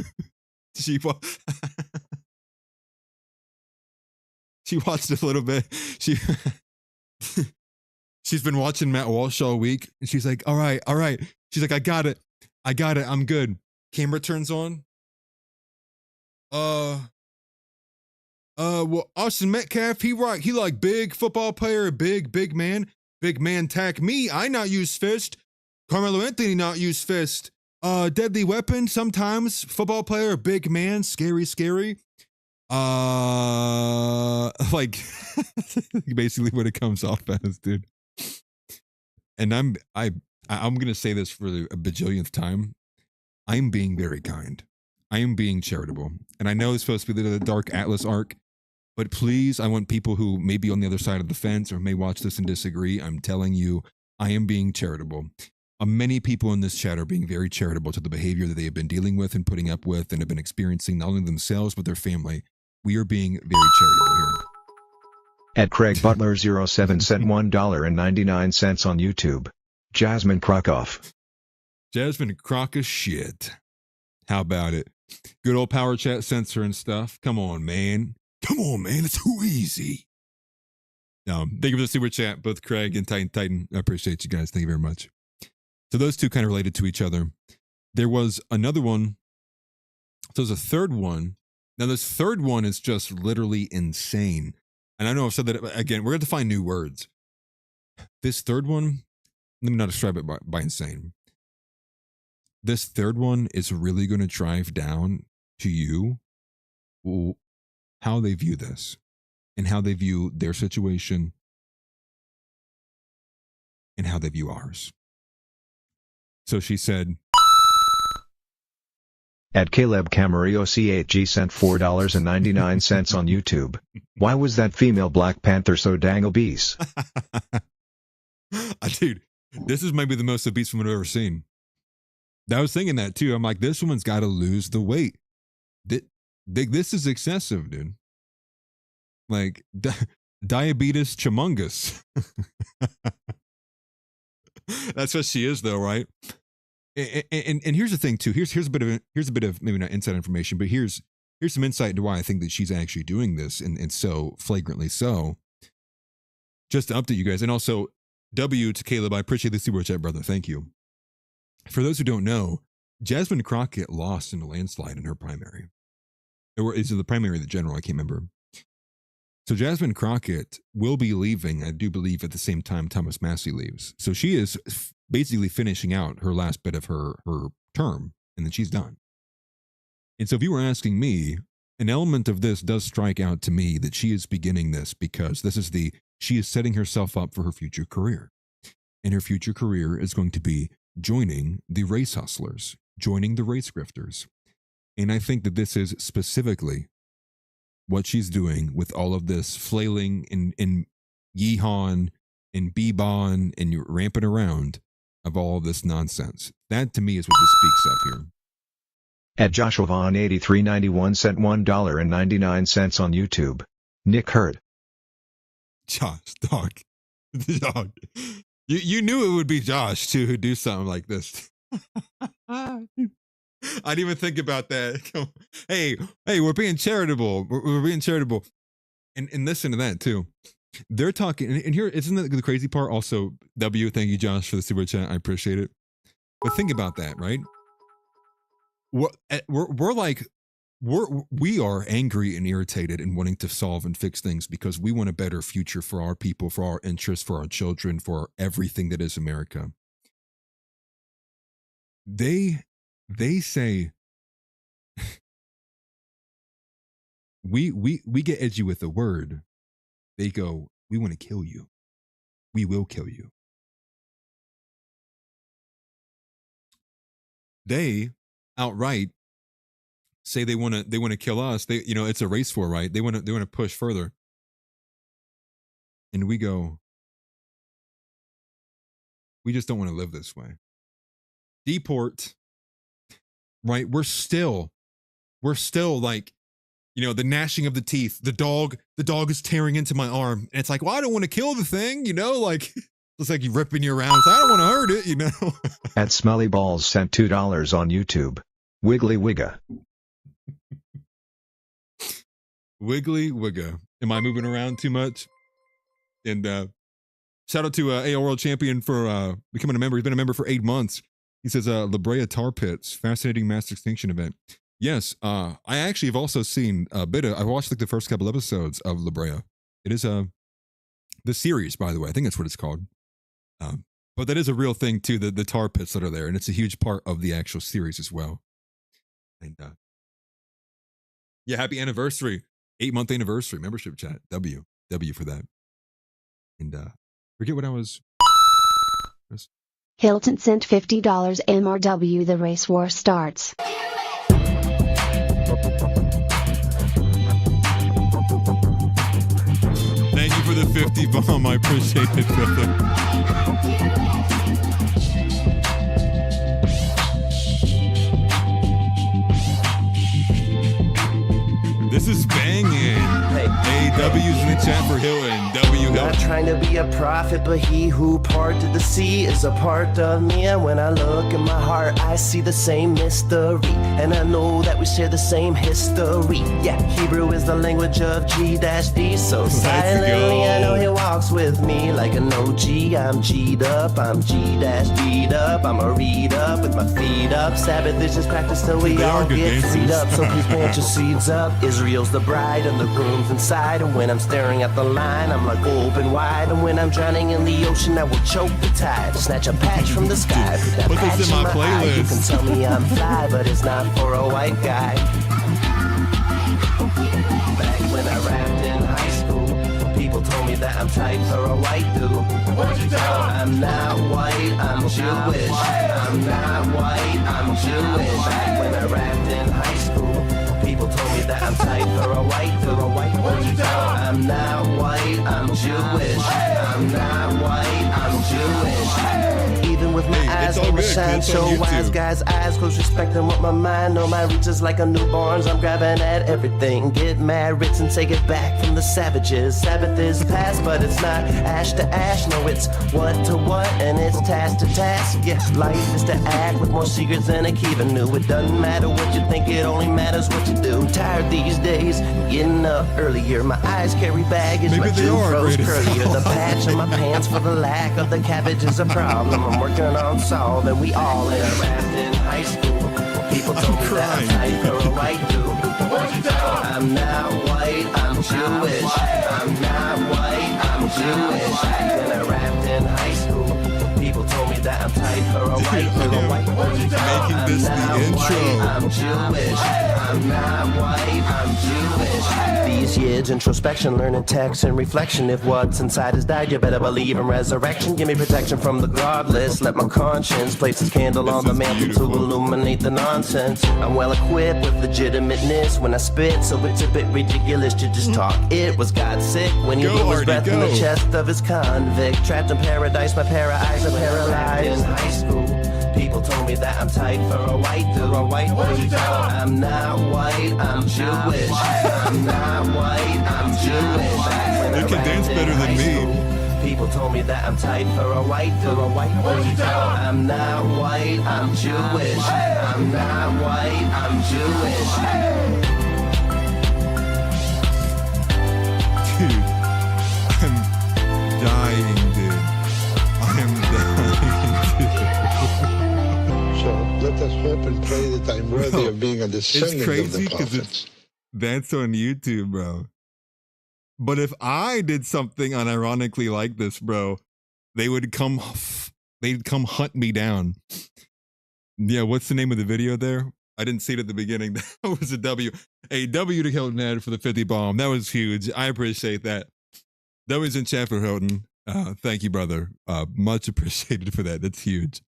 Speaker 3: She watched a little bit. She's been watching Matt Walsh all week, and she's like, all right. She's like, I got it, I'm good. Camera turns on. Well, Austin Metcalf, he like big football player, big man tack me. I not use fist. Karmelo Anthony not use fist. Deadly weapon sometimes. Football player, big man, scary. Like basically what it comes off as, dude. And I'm gonna say this for a bajillionth time. I'm being very kind. I am being charitable. And I know it's supposed to be the Dark Atlas arc, but please, I want people who may be on the other side of the fence or may watch this and disagree. I'm telling you, I am being charitable. Many people in this chat are being very charitable to the behavior that they have been dealing with and putting up with and have been experiencing, not only themselves, but their family. We are being very charitable here.
Speaker 14: At Craig Butler 07 sent $1.99 on YouTube. Jasmine Krakoff.
Speaker 3: Jasmine Krakoff shit. How about it? Good old power chat censor and stuff. Come on, man. Come on, man. It's too easy. Thank you for the super chat, both Craig and Titan. I appreciate you guys. Thank you very much. So those two kind of related to each other. There was another one. So there's a third one. Now this third one is just literally insane. And I know I've said that again. We're going to find new words. This third one, let me not describe it by insane. This third one is really going to drive down to you how they view this and how they view their situation and how they view ours. So she said,
Speaker 14: At Caleb Camarillo CHG sent $4.99 on YouTube. Why was that female Black Panther so dang obese?
Speaker 3: Dude, this is maybe the most obese woman I've ever seen. I was thinking that too. I'm like, this woman's got to lose the weight. This is excessive, dude. Like, diabetes chumungus. That's what she is, though, right? And here's the thing too. Here's a bit of maybe not inside information, but here's some insight into why I think that she's actually doing this and so flagrantly so. Just to update you guys, and also W to Caleb. I appreciate the super chat, brother. Thank you. For those who don't know, Jasmine Crockett lost in a landslide in her primary. Or is it the primary or the general? I can't remember. So Jasmine Crockett will be leaving, I do believe, at the same time Thomas Massey leaves. So she is basically finishing out her last bit of her term, and then she's done. And so if you were asking me, an element of this does strike out to me that she is beginning this because she is setting herself up for her future career. And her future career is going to be joining the race hustlers, joining the race grifters. And I think that this is specifically what she's doing with all of this flailing and yeehawing and bebon and you're ramping around of all of this nonsense. That to me is what this speaks of here.
Speaker 14: At Joshua Vaughn 8391 sent $1.99 on YouTube. Nick Hurt.
Speaker 3: Josh, dog. You knew it would be Josh too who'd do something like this. I didn't even think about that. Hey, we're being charitable. We're being charitable. And listen to that too. They're talking, and here, isn't that the crazy part? Also, W, thank you, Josh, for the super chat. I appreciate it. But think about that, right? We are angry and irritated and wanting to solve and fix things because we want a better future for our people, for our interests, for our children, for everything that is America. They say we get edgy with the word. They go, we want to kill you. We will kill you. They outright say they want to kill us. It's a race war, right? They want to push further. And we go, we just don't want to live this way. Deport, right? We're still like, the gnashing of the teeth. The dog is tearing into my arm. And it's like, well, I don't want to kill the thing, like it's like you ripping you around. So I don't want to hurt it,
Speaker 14: At Smelly Balls sent $2 on YouTube. Wiggly Wigga.
Speaker 3: Wiggly Wigga. Am I moving around too much? And shout out to AL World Champion for becoming a member. He's been a member for 8 months. He says, La Brea Tar Pits, fascinating mass extinction event. Yes, I actually have also seen a bit of, I watched like the first couple episodes of La Brea. It is the series, by the way. I think that's what it's called. But that is a real thing too, the tar pits that are there. And it's a huge part of the actual series as well. And yeah, happy anniversary. 8-month anniversary membership chat. W for that. And forget what I was.
Speaker 19: Hilton sent $50 MRW. The race war starts.
Speaker 3: Thank you for the 50 bomb. I appreciate it, brother. This is banging. W's in the chat for Hilton. W
Speaker 20: Not trying to be a prophet, but he who parted the sea is a part of me. And when I look in my heart, I see the same mystery. And I know that we share the same history. Yeah, Hebrew is the language of G-D. So silently, I know he walks with me like an OG. I'm G'd up, I'm G-D'd up. I'm a read up with my feet up. Sabbath is just practice till we all get freed up. So please plant your seeds up. Israel's the bride and the groom's inside. And when I'm staring at the line, I'm like open wide. And when I'm drowning in the ocean, I will choke the tide. Snatch a patch from the sky. Put that patch in my eye. You can tell me I'm fly, but it's not for a white guy. Back when I rapped in high school, people told me that I'm tight for a white dude. What'd you tell? I'm not white, I'm Jewish. I'm not white, I'm Jewish. Back when I rapped in high school, people told me that I'm tight for a white dude. What'd you tell? I'm not white, I'm Jewish. I'm not white, I'm Jewish. Even with my eyes, they will shine so wise. Guys' eyes close, respecting what my mind know. My reach is like a newborn's. I'm grabbing at everything. Get mad, Ritz, and take it back from the savages. Sabbath is past, but it's not ash to ash. No, it's what to what, and it's task to task. Yes, life is to act with more secrets than a key knew. It doesn't matter what you think, it only matters what you do. Tired these days, getting up earlier. My eyes carry baggage, my Jew froze curlier. The patch on my pants for the lack of the cabbage is a problem I'm working on solving. We all interact in high school. People told me that I'm tight for a white dude. I'm not white, I'm Jewish. I'm not white, I'm Jewish. When I rapped in high school, people told me that I'm tight for a white dude.
Speaker 3: Making this the intro.
Speaker 20: I'm Jewish. I'm not white, I'm Jewish. These years introspection, learning text and reflection. If what's inside has died, you better believe in resurrection. Give me protection from the godless. Let my conscience place its candle on the mantle to illuminate the nonsense. I'm well equipped with legitimateness when I spit, so it's a bit ridiculous to just talk. It was God sick when he blew his breath in the chest of his convict. Trapped in paradise, my pair of eyes are paralyzed. In high school, people told me that I'm tight for a white dude. I'm not white, I'm Jewish. I'm not white, I'm Jewish.
Speaker 3: You can dance better than me.
Speaker 20: People told me that I'm tight for a white dude. I'm not white, I'm Jewish. I'm not white, I'm Jewish.
Speaker 3: Dude, I'm dying, dude. I am dying, dude.
Speaker 21: So let us hope and pray that I'm worthy of being a descendant
Speaker 3: it's crazy
Speaker 21: of the prophets.
Speaker 3: That's on YouTube, bro. But if I did something unironically like this, bro, they'd come hunt me down. Yeah, what's the name of the video there? I didn't see it at the beginning. That was a W. A W to Hilton Head for the 50 bomb. That was huge. I appreciate that. That was in chat for Hilton. Thank you, brother. Much appreciated for that. That's huge.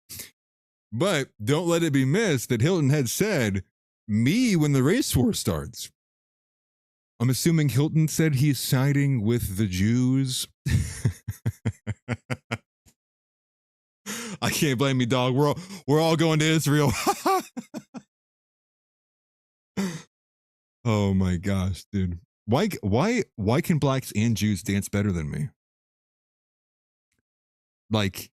Speaker 3: But don't let it be missed that Hilton had said, me when the race war starts. I'm assuming Hilton said he's siding with the Jews. I can't blame you, dog. We're all going to Israel. Oh my gosh, dude. Why can blacks and Jews dance better than me? Like,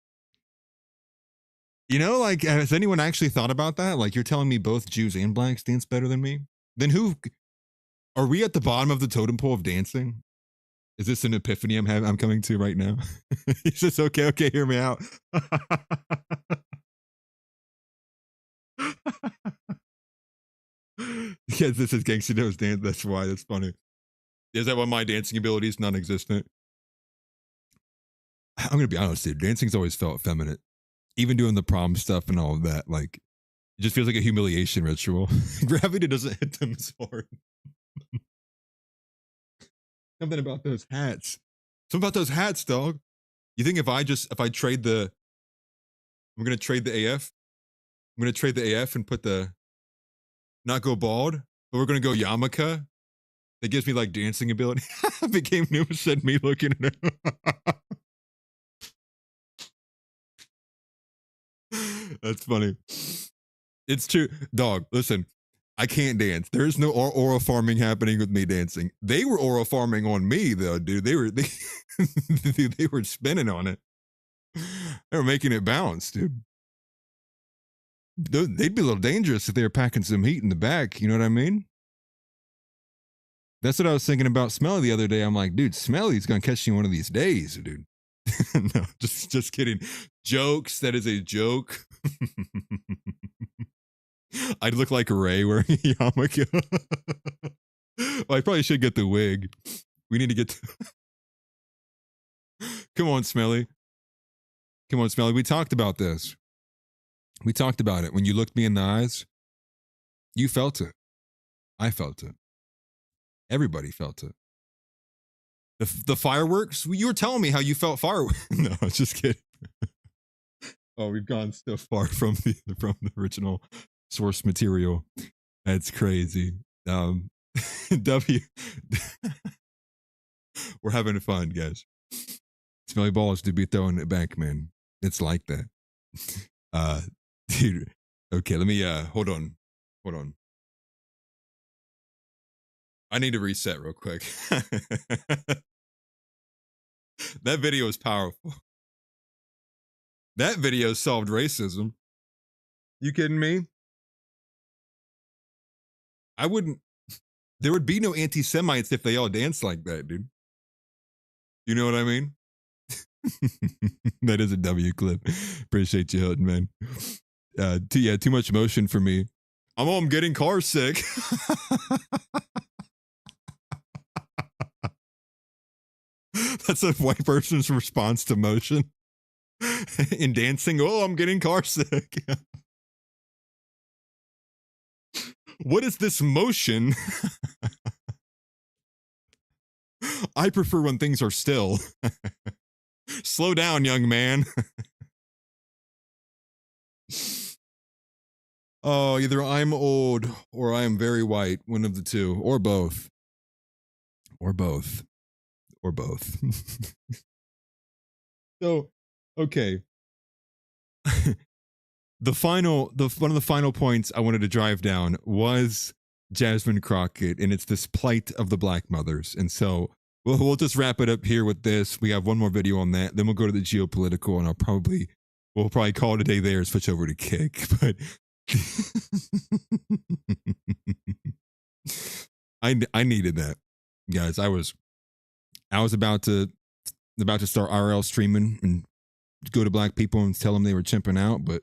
Speaker 3: you know, like, has anyone actually thought about that? Like, you're telling me both Jews and blacks dance better than me? Then who? Are we at the bottom of the totem pole of dancing? Is this an epiphany I'm coming to right now? He says, okay, hear me out. Yes, this is Gangsta Knows Dance. That's why. That's funny. Is that why my dancing ability is non-existent? I'm going to be honest, dude. Dancing's always felt effeminate. Even doing the prom stuff and all of that. Like, it just feels like a humiliation ritual. Gravity doesn't hit them as hard. Something about those hats. Something about those hats, dog. You think if I trade the, I'm going to trade the AF. I'm going to trade the AF and put the, not go bald, but we're going to go yarmulke. That gives me like dancing ability. Became new, said me looking at it. That's funny. It's true. Dog, listen. I can't dance. There's no aura farming happening with me dancing. They were aura farming on me though, dude. They they were spinning on it. They were making it bounce, dude. They'd be a little dangerous if they were packing some heat in the back. You know what I mean? That's what I was thinking about Smelly the other day. I'm like, dude, Smelly's gonna catch you one of these days, dude. No, just kidding. Jokes. That is a joke. I'd look like Ray wearing a yarmulke. Well, I probably should get the wig. We need to get. Come on, Smelly. Come on, Smelly. We talked about this. We talked about it. When you looked me in the eyes, you felt it. I felt it. Everybody felt it. The fireworks? You were telling me how you felt fireworks. No, I was just kidding. Oh, we've gone so far from the original source material. That's crazy. W. We're having fun, guys. Smelly balls to be throwing it back, man. It's like that. Dude. Okay, let me hold on. I need to reset real quick. That video is powerful. That video solved racism. You kidding me? There would be no anti-Semites if they all danced like that, dude. You know what I mean? That is a W clip. Appreciate you, Hilton, man. Too much emotion for me. I'm getting car sick. That's a white person's response to motion. In dancing, oh, I'm getting car sick. What is this motion? I prefer when things are still. Slow down, young man. Oh, either I'm old or I am very white. One of the two. Or both. Or both. Or both. So, okay. One of the final points I wanted to drive down was Jasmine Crockett, and it's this plight of the black mothers. And so we'll just wrap it up here with this. We have one more video on that. Then we'll go to the geopolitical, and we'll probably call it a day there and switch over to Kick. But I needed that, guys. I was about to start IRL streaming and go to black people and tell them they were chimping out, but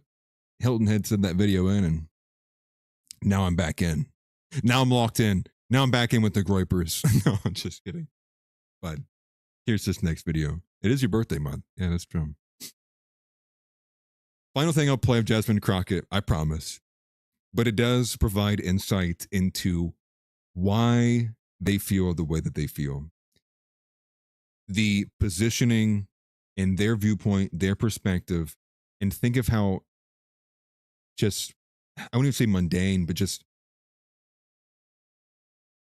Speaker 3: Hilton had sent that video in, and now I'm back in. Now I'm locked in. Now I'm back in with the Groypers. No, I'm just kidding. But here's this next video. It is your birthday month. Yeah, that's true. Final thing I'll play of Jasmine Crockett, I promise. But it does provide insight into why they feel the way that they feel. The positioning and their viewpoint, their perspective, and think of how just, I wouldn't even say mundane, but just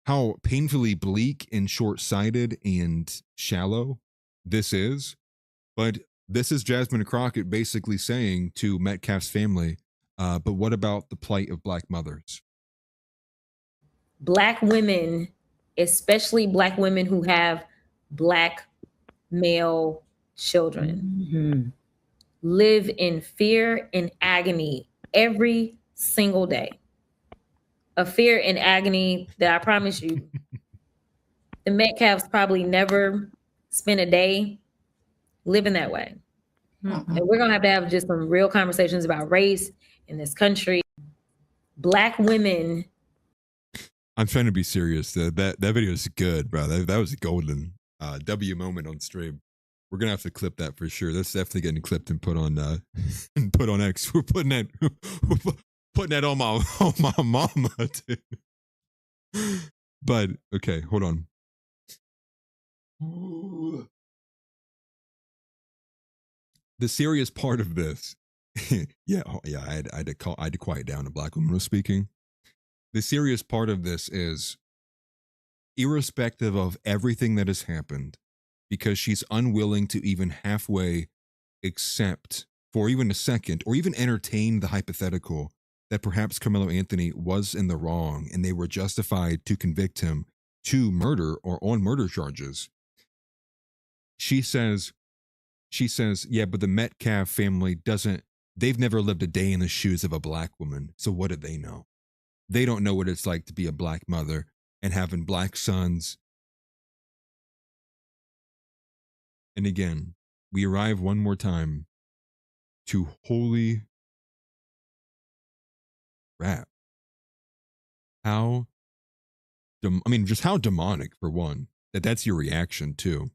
Speaker 3: how painfully bleak and short-sighted and shallow this is. But this is Jasmine Crockett basically saying to Metcalf's family, but what about the plight of black mothers?
Speaker 17: Black women, especially black women who have black male children, live in fear and agony every single day. A fear and agony that I promise you, the Metcalfs probably never spent a day living that way. And we're going to have just some real conversations about race in this country. Black women.
Speaker 3: I'm trying to be serious. That video is good, bro. That was a golden W moment on stream. We're gonna have to clip that for sure. That's definitely getting clipped and put on X. We're putting that on my mama, dude. But okay, hold on. The serious part of this, yeah, I had to quiet down. A black woman was speaking. The serious part of this is, irrespective of everything that has happened, because she's unwilling to even halfway accept for even a second or even entertain the hypothetical that perhaps Carmelo Anthony was in the wrong and they were justified to convict him to murder or on murder charges. She says, yeah, but the Metcalf family they've never lived a day in the shoes of a black woman. So what do they know? They don't know what it's like to be a black mother and having black sons. And again, we arrive one more time to holy crap. Just how demonic, for one, that's your reaction too.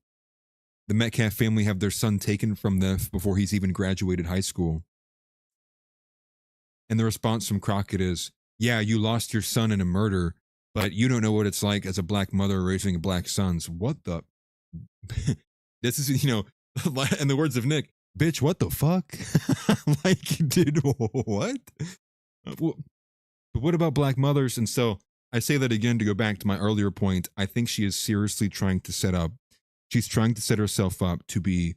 Speaker 3: The Metcalf family have their son taken from them before he's even graduated high school. And the response from Crockett is, yeah, you lost your son in a murder, but you don't know what it's like as a black mother raising black sons. What the? This is, in the words of Nick, bitch, what the fuck? Like, dude, what? But what about black mothers? And so I say that again to go back to my earlier point. I think she is seriously she's trying to set herself up to be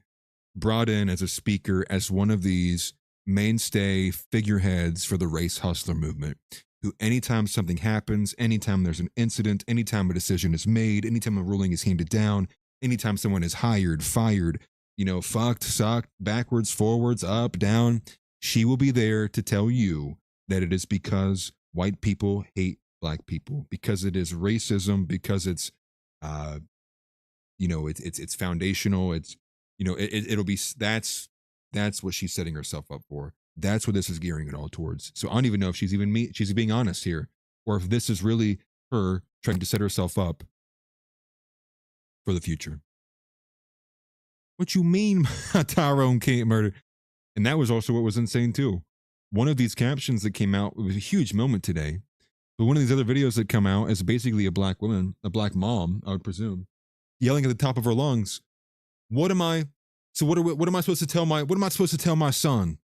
Speaker 3: brought in as a speaker, as one of these mainstay figureheads for the race hustler movement, who anytime something happens, anytime there's an incident, anytime a decision is made, anytime a ruling is handed down, anytime someone is hired, fired, fucked, sucked, backwards, forwards, up, down, she will be there to tell you that it is because white people hate black people, because it is racism, because it's, it's foundational. It's, it'll be, that's what she's setting herself up for. That's what this is gearing it all towards. So I don't even know if she's being honest here, or if this is really her trying to set herself up for the future. What you mean Tyrone can't murder? And that was also what was insane too. One of these captions that came out, it was a huge moment today, but one of these other videos that come out is basically a black woman, a black mom, I would presume, yelling at the top of her lungs, what am I supposed to tell my son?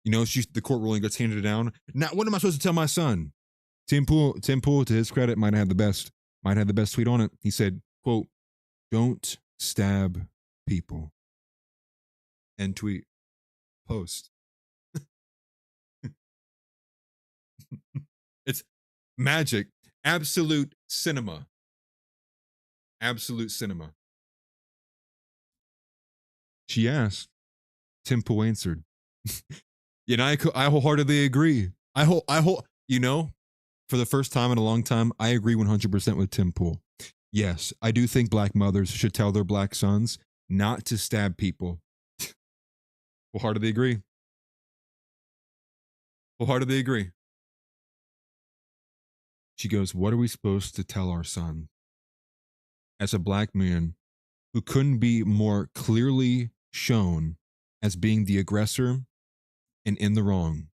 Speaker 3: The court ruling gets handed down. Now, what am I supposed to tell my son? Tim Pool, to his credit, might have the best tweet on it. He said, quote, don't stab people. End tweet. Post. It's magic. Absolute cinema. Absolute cinema. She asked. Tim Pool answered. I wholeheartedly agree. For the first time in a long time, I agree 100% with Tim Pool. Yes, I do think black mothers should tell their black sons not to stab people. Wholeheartedly agree. Wholeheartedly agree. She goes, what are we supposed to tell our son? As a black man who couldn't be more clearly shown as being the aggressor and in the wrong.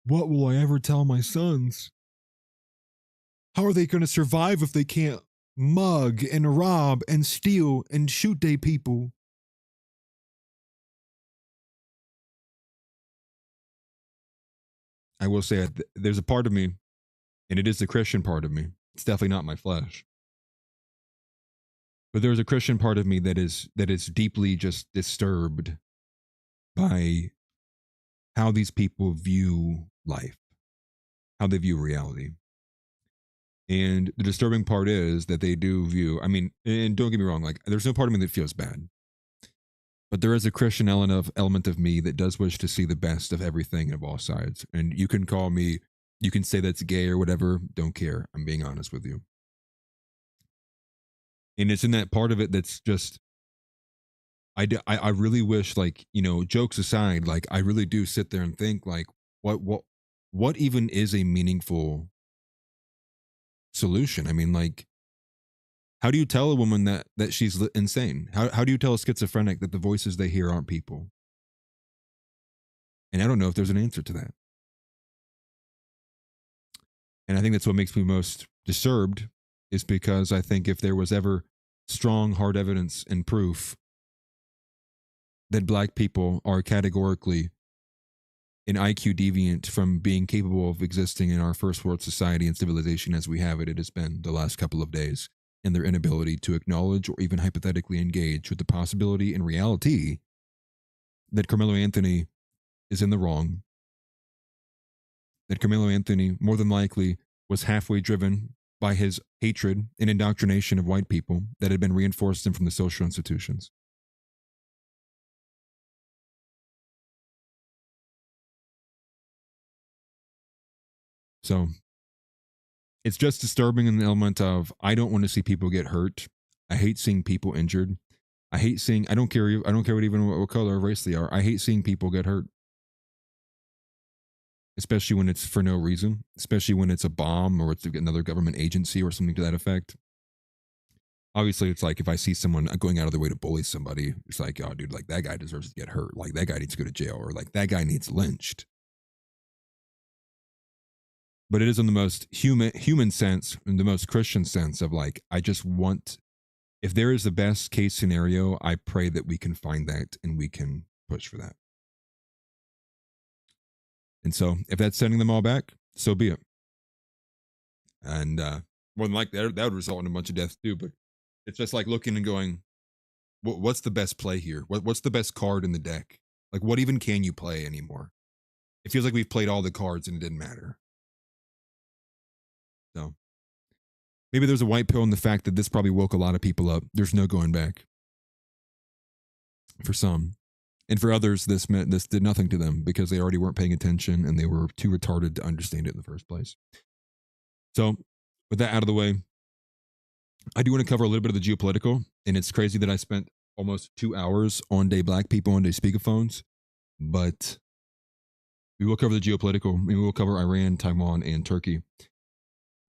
Speaker 3: What will I ever tell my sons? How are they going to survive if they can't mug and rob and steal and shoot they people? I will say there's a part of me, and it is the Christian part of me. It's definitely not my flesh. But there's a Christian part of me that is deeply just disturbed by how these people view life, how they view reality. And the disturbing part is that they do view, and don't get me wrong, like there's no part of me that feels bad. But there is a Christian element of me that does wish to see the best of everything and of all sides. And you can say that's gay or whatever, don't care. I'm being honest with you. And it's in that part of it that's just, I really wish, like, jokes aside, like I really do sit there and think like, what even is a meaningful solution? Like, how do you tell a woman that she's insane? How do you tell a schizophrenic that the voices they hear aren't people? And I don't know if there's an answer to that. And I think that's what makes me most disturbed, is because I think if there was ever strong, hard evidence and proof that black people are categorically an IQ deviant from being capable of existing in our first world society and civilization as we have it has been the last couple of days, and their inability to acknowledge or even hypothetically engage with the possibility and reality that Carmelo Anthony is in the wrong, that Carmelo Anthony more than likely was halfway driven by his hatred and indoctrination of white people that had been reinforced in from the social institutions. So it's just disturbing in the element of, I don't want to see people get hurt. I hate seeing people injured. I don't care what color or race they are. I hate seeing people get hurt. Especially when it's for no reason, especially when it's a bomb or it's another government agency or something to that effect. Obviously, it's like if I see someone going out of their way to bully somebody, it's like, oh, dude, like that guy deserves to get hurt. Like that guy needs to go to jail, or like that guy needs lynched. But it is in the most human sense, in the most Christian sense of like, I just want, if there is the best case scenario, I pray that we can find that and we can push for that. And so if that's sending them all back, so be it. And more than likely, that would result in a bunch of deaths too. But it's just like looking and going, what's the best play here? What's the best card in the deck? Like, what even can you play anymore? It feels like we've played all the cards and it didn't matter. So maybe there's a white pill in the fact that this probably woke a lot of people up. There's no going back. For some. And for others, this did nothing to them because they already weren't paying attention and they were too retarded to understand it in the first place. So with that out of the way, I do want to cover a little bit of the geopolitical. And it's crazy that I spent almost 2 hours on day black people on day speakerphones. But we will cover the geopolitical. We will cover Iran, Taiwan, and Turkey.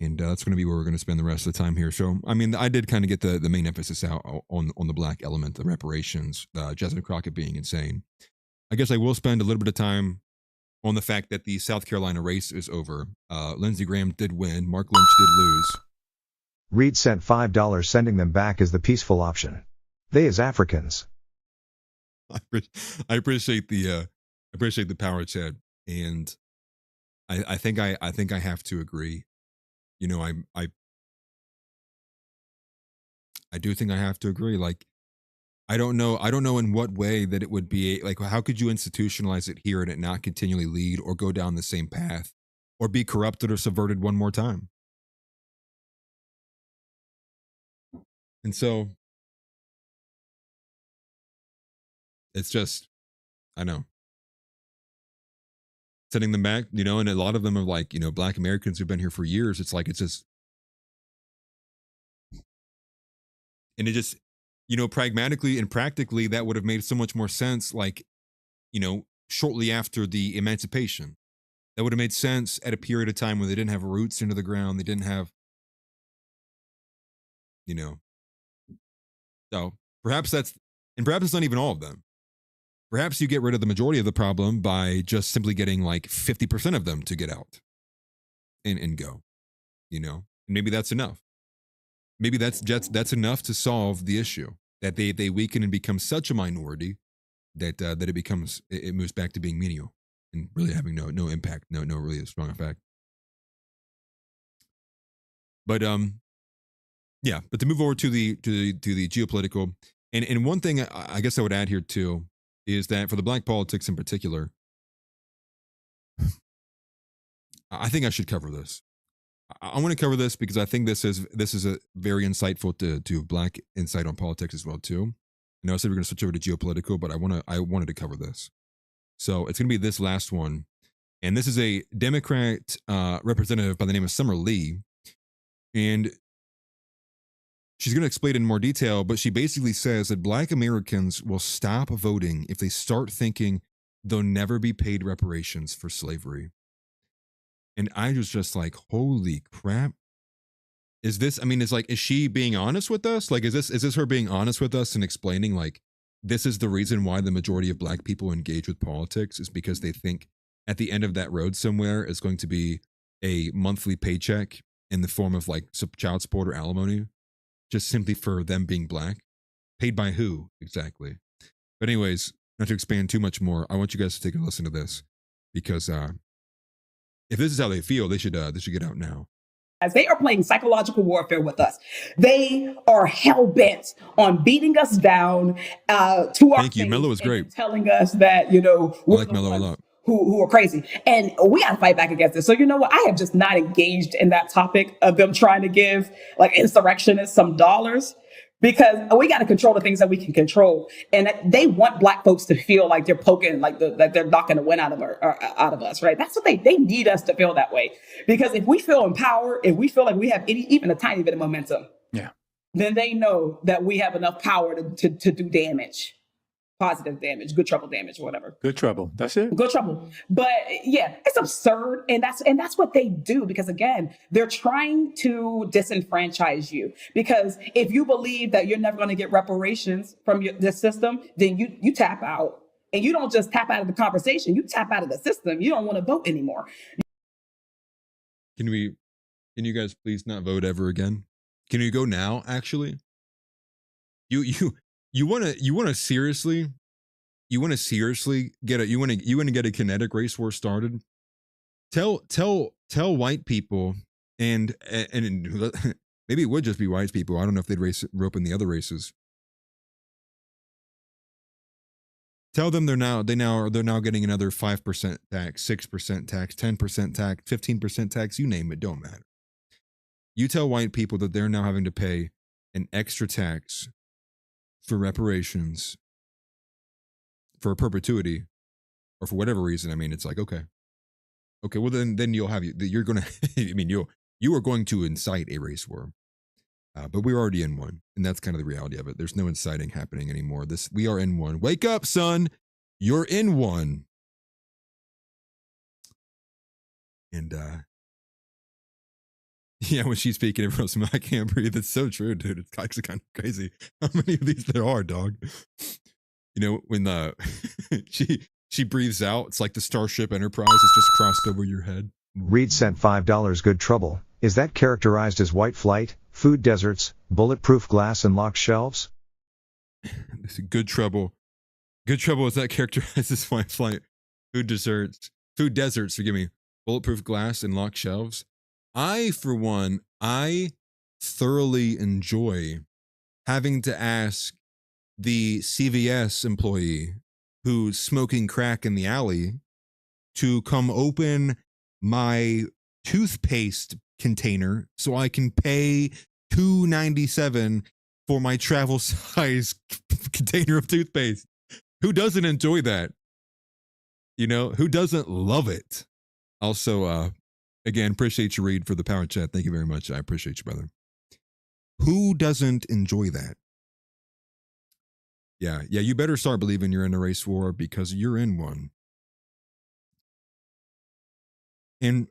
Speaker 3: And that's going to be where we're going to spend the rest of the time here. So, I mean, I did kind of get the main emphasis out on the black element, the reparations, Jasmine Crockett being insane. I guess I will spend a little bit of time on the fact that the South Carolina race is over. Lindsey Graham did win. Mark Lynch did lose.
Speaker 14: Reed sent $5. Sending them back is the peaceful option. They as Africans.
Speaker 3: I appreciate the power chat, and I think I have to agree. You know, I do think I have to agree. Like, I don't know in what way that it would be like, how could you institutionalize it here and it not continually lead or go down the same path or be corrupted or subverted one more time? And so it's just, I know. Sending them back, you know, and a lot of them are like, you know, black Americans who've been here for years. It's like, it's just, and it just, you know, pragmatically and practically, that would have made so much more sense, like, you know, shortly after the emancipation. That would have made sense at a period of time when they didn't have roots into the ground. They didn't have, you know, so perhaps it's not even all of them. Perhaps you get rid of the majority of the problem by just simply getting like 50% of them to get out and go, you know, and maybe that's enough. Maybe that's enough to solve the issue, that they weaken and become such a minority that it moves back to being menial and really having no impact, no really strong effect. But yeah, but to move over to the geopolitical, and one thing I guess I would add here too is that for the black politics in particular, I think I should cover this. I want to cover this because I think this is a very insightful to black insight on politics as well too. I know I said we're going to switch over to geopolitical, but I wanted to cover this. So it's going to be this last one, and this is a Democrat representative by the name of Summer Lee, and she's going to explain it in more detail, but she basically says that black Americans will stop voting if they start thinking they'll never be paid reparations for slavery. And I was just like, holy crap. Is this, I mean, it's like, is she being honest with us? Like, is this her being honest with us and explaining like, this is the reason why the majority of black people engage with politics is because they think at the end of that road somewhere is going to be a monthly paycheck in the form of like child support or alimony, just simply for them being black? Paid by who exactly? But anyways, not to expand too much more, I want you guys to take a listen to this, because if this is how they feel, they should get out now.
Speaker 2: As they are playing psychological warfare with us, they are hell bent on beating us down to our
Speaker 3: Thank you. Mello is great.
Speaker 2: telling us that, you know,
Speaker 3: I like Mello a lot.
Speaker 2: who are crazy. And we got to fight back against this. So you know what? I have just not engaged in that topic of them trying to give like insurrectionists some dollars, because we got to control the things that we can control. And they want Black folks to feel like they're poking, like that they're knocking the wind out of us, right? That's what they need us to feel that way. Because if we feel empowered, if we feel like we have even a tiny bit of momentum, then they know that we have enough power to do damage. Positive damage, good trouble damage, whatever.
Speaker 1: Good trouble. That's it.
Speaker 2: Good trouble. But yeah, it's absurd. And that's what they do, because again, they're trying to disenfranchise you. Because if you believe that you're never going to get reparations from this system, then you tap out. And you don't just tap out of the conversation, you tap out of the system. You don't want to vote anymore.
Speaker 3: Can you guys please not vote ever again? Can you go now, actually? You want to seriously get a kinetic race war started? Tell white people and maybe it would just be white people. I don't know if they'd rope in the other races. Tell them they're now getting another 5% tax, 6% tax, 10% tax, 15% tax, you name it, don't matter. You tell white people that they're now having to pay an extra tax for reparations, for a perpetuity, or for whatever reason. I mean, it's like, okay, well then you're gonna, I mean, you are going to incite a race war, but we're already in one, and that's kind of the reality of it. There's no inciting happening anymore. We are in one. Wake up, son, you're in one. And yeah, when she's speaking, everyone's like, I can't breathe. It's so true, dude. It's actually kind of crazy how many of these there are, dog. You know, when she breathes out, it's like the Starship Enterprise is just crossed over your head.
Speaker 14: Reed sent $5. Good trouble. Is that characterized as white flight, food deserts, bulletproof glass, and locked shelves?
Speaker 3: Good trouble. Good trouble is that characterized as white flight, food deserts, forgive me, bulletproof glass, and locked shelves. For one, I thoroughly enjoy having to ask the CVS employee who's smoking crack in the alley to come open my toothpaste container so I can pay $2.97 for my travel size container of toothpaste. Who doesn't enjoy that? You know, who doesn't love it? Also, again, appreciate you, Reed, for the power chat. Thank you very much. I appreciate you, brother. Who doesn't enjoy that? Yeah, you better start believing you're in a race war, because you're in one. And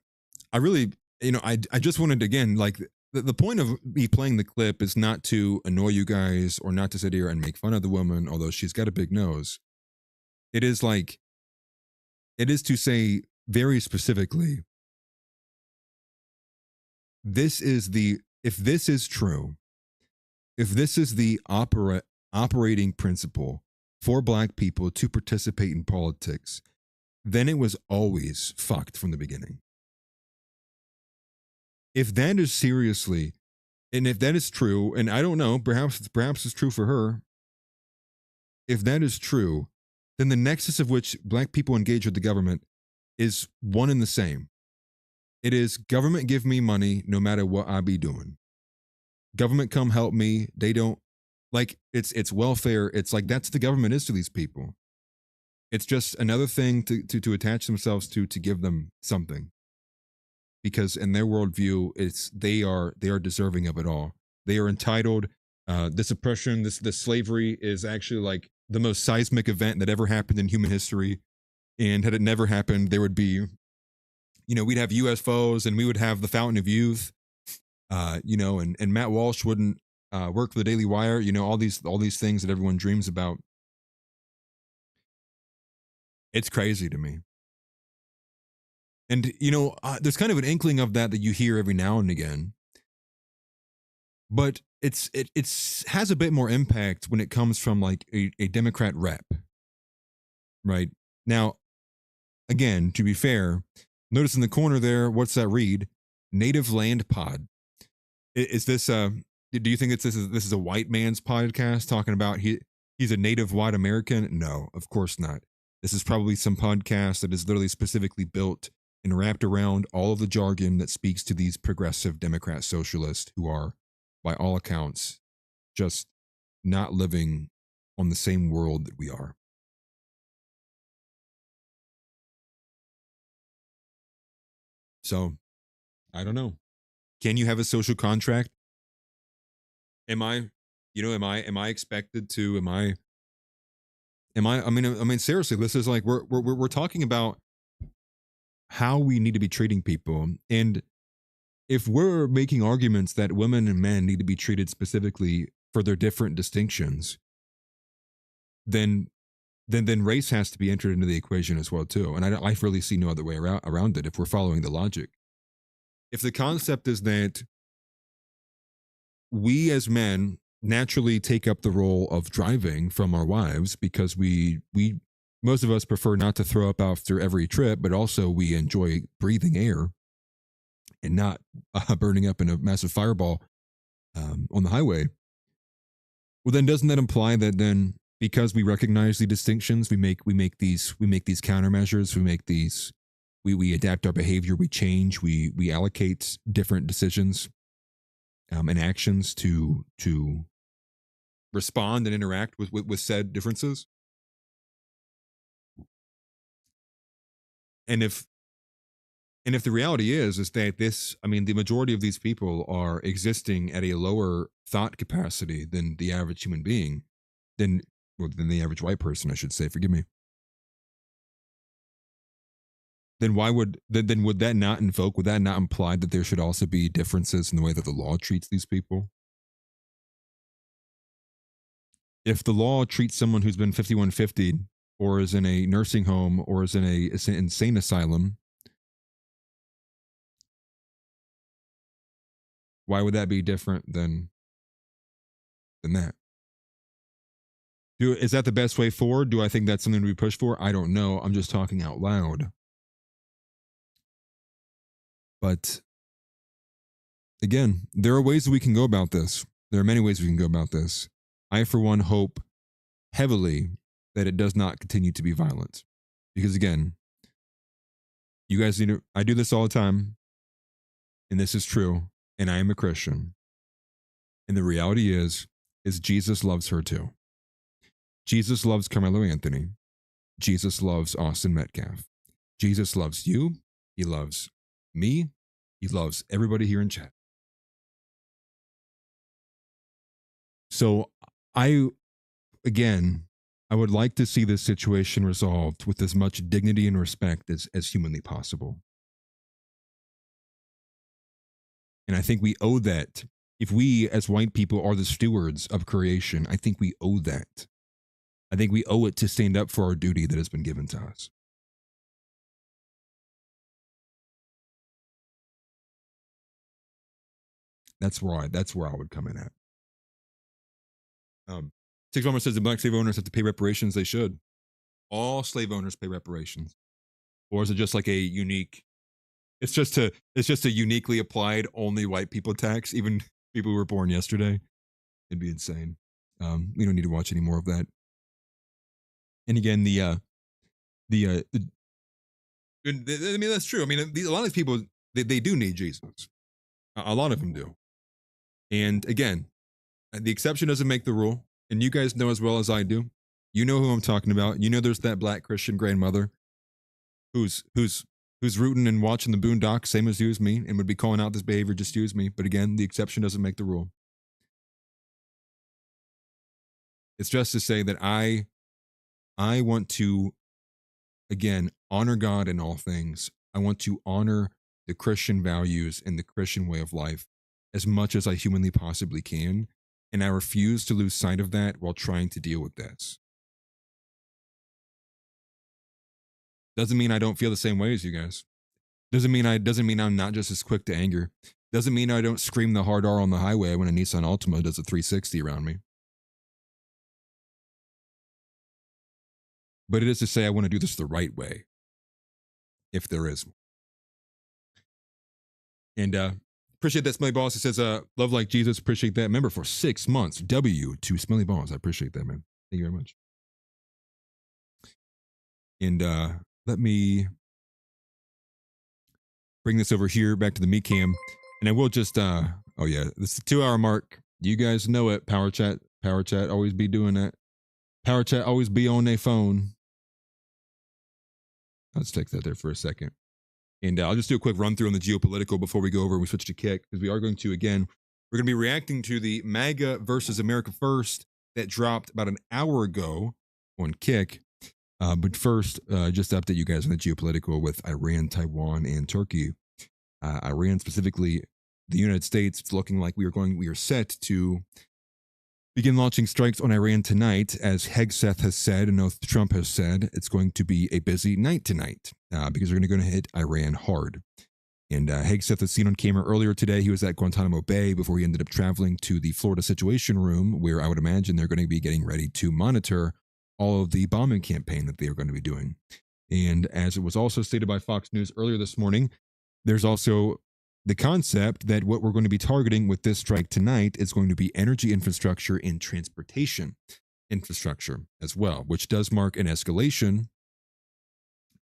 Speaker 3: I really, I just wanted to, again, like, the point of me playing the clip is not to annoy you guys or not to sit here and make fun of the woman, although she's got a big nose. It is to say very specifically, if this is true, if this is the operating principle for Black people to participate in politics, then it was always fucked from the beginning. If that is seriously, and if that is true, and I don't know, perhaps it's true for her. If that is true, then the nexus of which Black people engage with the government is one and the same. It is government give me money no matter what I be doing. Government come help me. They don't, like, it's welfare. It's like, that's the government is to these people. It's just another thing to attach themselves to give them something. Because in their worldview, they are deserving of it all. They are entitled. This oppression, this slavery is actually like the most seismic event that ever happened in human history. And had it never happened, there would be, we'd have UFOs and we would have the Fountain of Youth, and Matt Walsh wouldn't work for the Daily Wire, all these things that everyone dreams about. It's crazy to me. And, there's kind of an inkling of that you hear every now and again. But it has a bit more impact when it comes from like a Democrat rep. Right? Now, again, to be fair, notice in the corner there, what's that read? Native Land Pod. Is this do you think this is a white man's podcast talking about he's a native white American? No, of course not. This is probably some podcast that is literally specifically built and wrapped around all of the jargon that speaks to these progressive Democrat socialists who are, by all accounts, just not living on the same world that we are. So, I don't know. Can you have a social contract? Am I expected to, I mean, seriously, this is like, we're talking about how we need to be treating people. And if we're making arguments that women and men need to be treated specifically for their different distinctions, then race has to be entered into the equation as well too. And I really see no other way around it if we're following the logic. If the concept is that we as men naturally take up the role of driving from our wives because we most of us prefer not to throw up after every trip, but also we enjoy breathing air and not burning up in a massive fireball on the highway. Well, then doesn't that imply that then, because we recognize the distinctions, we make these countermeasures, we adapt our behavior, we change, we allocate different decisions and actions to respond and interact with said differences? And if the reality is that the majority of these people are existing at a lower thought capacity than the average human being, than the average white person, I should say, forgive me. Then would that not invoke, would that not imply that there should also be differences in the way that the law treats these people? If the law treats someone who's been 5150 or is in a nursing home or is in an insane asylum, why would that be different than that? Is that the best way forward? Do I think that's something to be pushed for? I don't know. I'm just talking out loud. But again, there are ways that we can go about this. There are many ways we can go about this. I, for one, hope heavily that it does not continue to be violent. Because again, you guys I do this all the time, and this is true, and I am a Christian. And the reality is Jesus loves her too. Jesus loves Karmelo Anthony. Jesus loves Austin Metcalf. Jesus loves you. He loves me. He loves everybody here in chat. So I would like to see this situation resolved with as much dignity and respect as humanly possible. And I think we owe that. If we as white people are the stewards of creation, I think we owe that. I think we owe it to stand up for our duty that has been given to us. That's where I would come in at. Six Farmer says the black slave owners have to pay reparations. They should. All slave owners pay reparations. Or is it just like a unique? It's just a uniquely applied only white people tax. Even people who were born yesterday. It'd be insane. We don't need to watch any more of that. And again, I mean, that's true. I mean, a lot of these people, they do need Jesus. A lot of them do. And again, the exception doesn't make the rule. And you guys know as well as I do. You know who I'm talking about. You know there's that black Christian grandmother who's rooting and watching the Boondocks, same as you as me, and would be calling out this behavior just you as me. But again, the exception doesn't make the rule. It's just to say that I want to, again, honor God in all things. I want to honor the Christian values and the Christian way of life as much as I humanly possibly can. And I refuse to lose sight of that while trying to deal with this. Doesn't mean I don't feel the same way as you guys. Doesn't mean I'm not just as quick to anger. Doesn't mean I don't scream the hard R on the highway when a Nissan Altima does a 360 around me. But it is to say I want to do this the right way, if there is. And appreciate that, Smelly Balls. It says, love like Jesus. Appreciate that. Member for 6 months. W to Smelly Balls. I appreciate that, man. Thank you very much. And let me bring this over here back to the meat cam. And I will just, oh yeah, this is the 2-hour mark. You guys know it. Power chat always be doing that. Power chat always be on their phone. Let's take that there for a second. And I'll just do a quick run through on the geopolitical before we go over and we switch to Kick, because we are going to, again, we're going to be reacting to the MAGA versus America First that dropped about an hour ago on Kick. But first, just to update you guys on the geopolitical with Iran, Taiwan, and Turkey. Iran specifically, the United States, it's looking like we are set to begin launching strikes on Iran tonight. As Hegseth has said, and Trump has said, it's going to be a busy night tonight because they're going to hit Iran hard. And Hegseth was seen on camera earlier today. He was at Guantanamo Bay before he ended up traveling to the Florida Situation Room, where I would imagine they're going to be getting ready to monitor all of the bombing campaign that they are going to be doing. And as it was also stated by Fox News earlier this morning, there's also the concept that what we're going to be targeting with this strike tonight is going to be energy infrastructure and transportation infrastructure as well, which does mark an escalation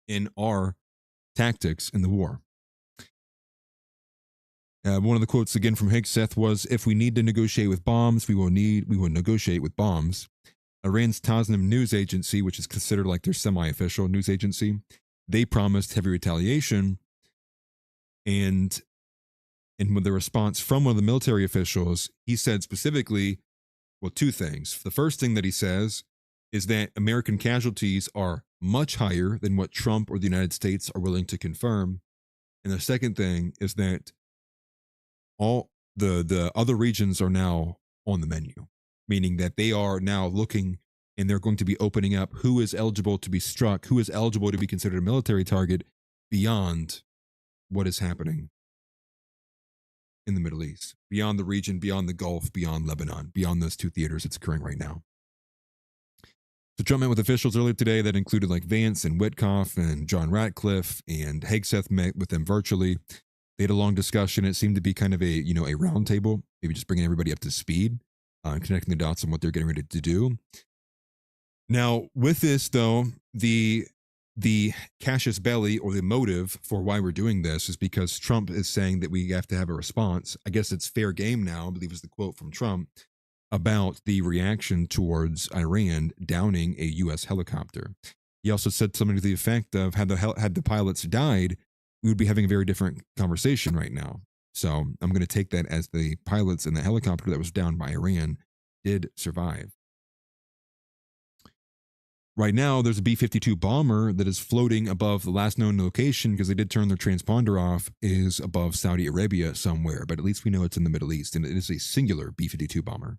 Speaker 3: in our tactics in the war. One of the quotes again from Hegseth was, "If we need to negotiate with bombs, we will negotiate with bombs." Iran's Tasnim news agency, which is considered like their semi-official news agency, they promised heavy retaliation. And with the response from one of the military officials, he said specifically, well, two things. The first thing that he says is that American casualties are much higher than what Trump or the United States are willing to confirm. And the second thing is that all the other regions are now on the menu, meaning that they are now looking and they're going to be opening up who is eligible to be struck, who is eligible to be considered a military target beyond what is happening in the Middle East, beyond the region, beyond the Gulf, beyond Lebanon, beyond those two theaters it's occurring right now. So Trump met with officials earlier today that included like Vance and Witkoff and John Ratcliffe, and Hegseth met with them virtually. They had a long discussion. It seemed to be kind of a round table, maybe just bringing everybody up to speed and connecting the dots on what they're getting ready to do. Now, with this, though, the casus belli, or the motive for why we're doing this, is because Trump is saying that we have to have a response. I guess it's fair game now, I believe is the quote from Trump, about the reaction towards Iran downing a U.S. helicopter. He also said something to the effect of, had the pilots died, we would be having a very different conversation right now. So I'm going to take that as the pilots in the helicopter that was downed by Iran did survive. Right now, there's a B-52 bomber that is floating above the last known location, because they did turn their transponder off, is above Saudi Arabia somewhere, but at least we know it's in the Middle East, and it is a singular B-52 bomber.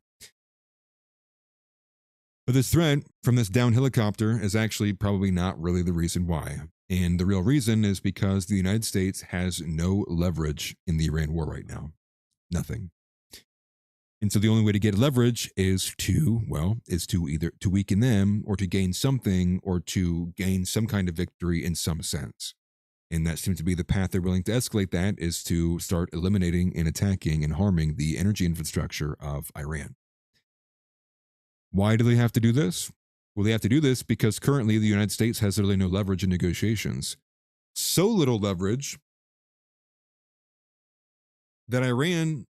Speaker 3: But this threat from this downed helicopter is actually probably not really the reason why. And the real reason is because the United States has no leverage in the Iran war right now. Nothing. And so the only way to get leverage is to either to weaken them, or to gain something, or to gain some kind of victory in some sense. And that seems to be the path they're willing to escalate. That is to start eliminating and attacking and harming the energy infrastructure of Iran. Why do they have to do this? Well, they have to do this because currently the United States has really no leverage in negotiations. So little leverage that Iran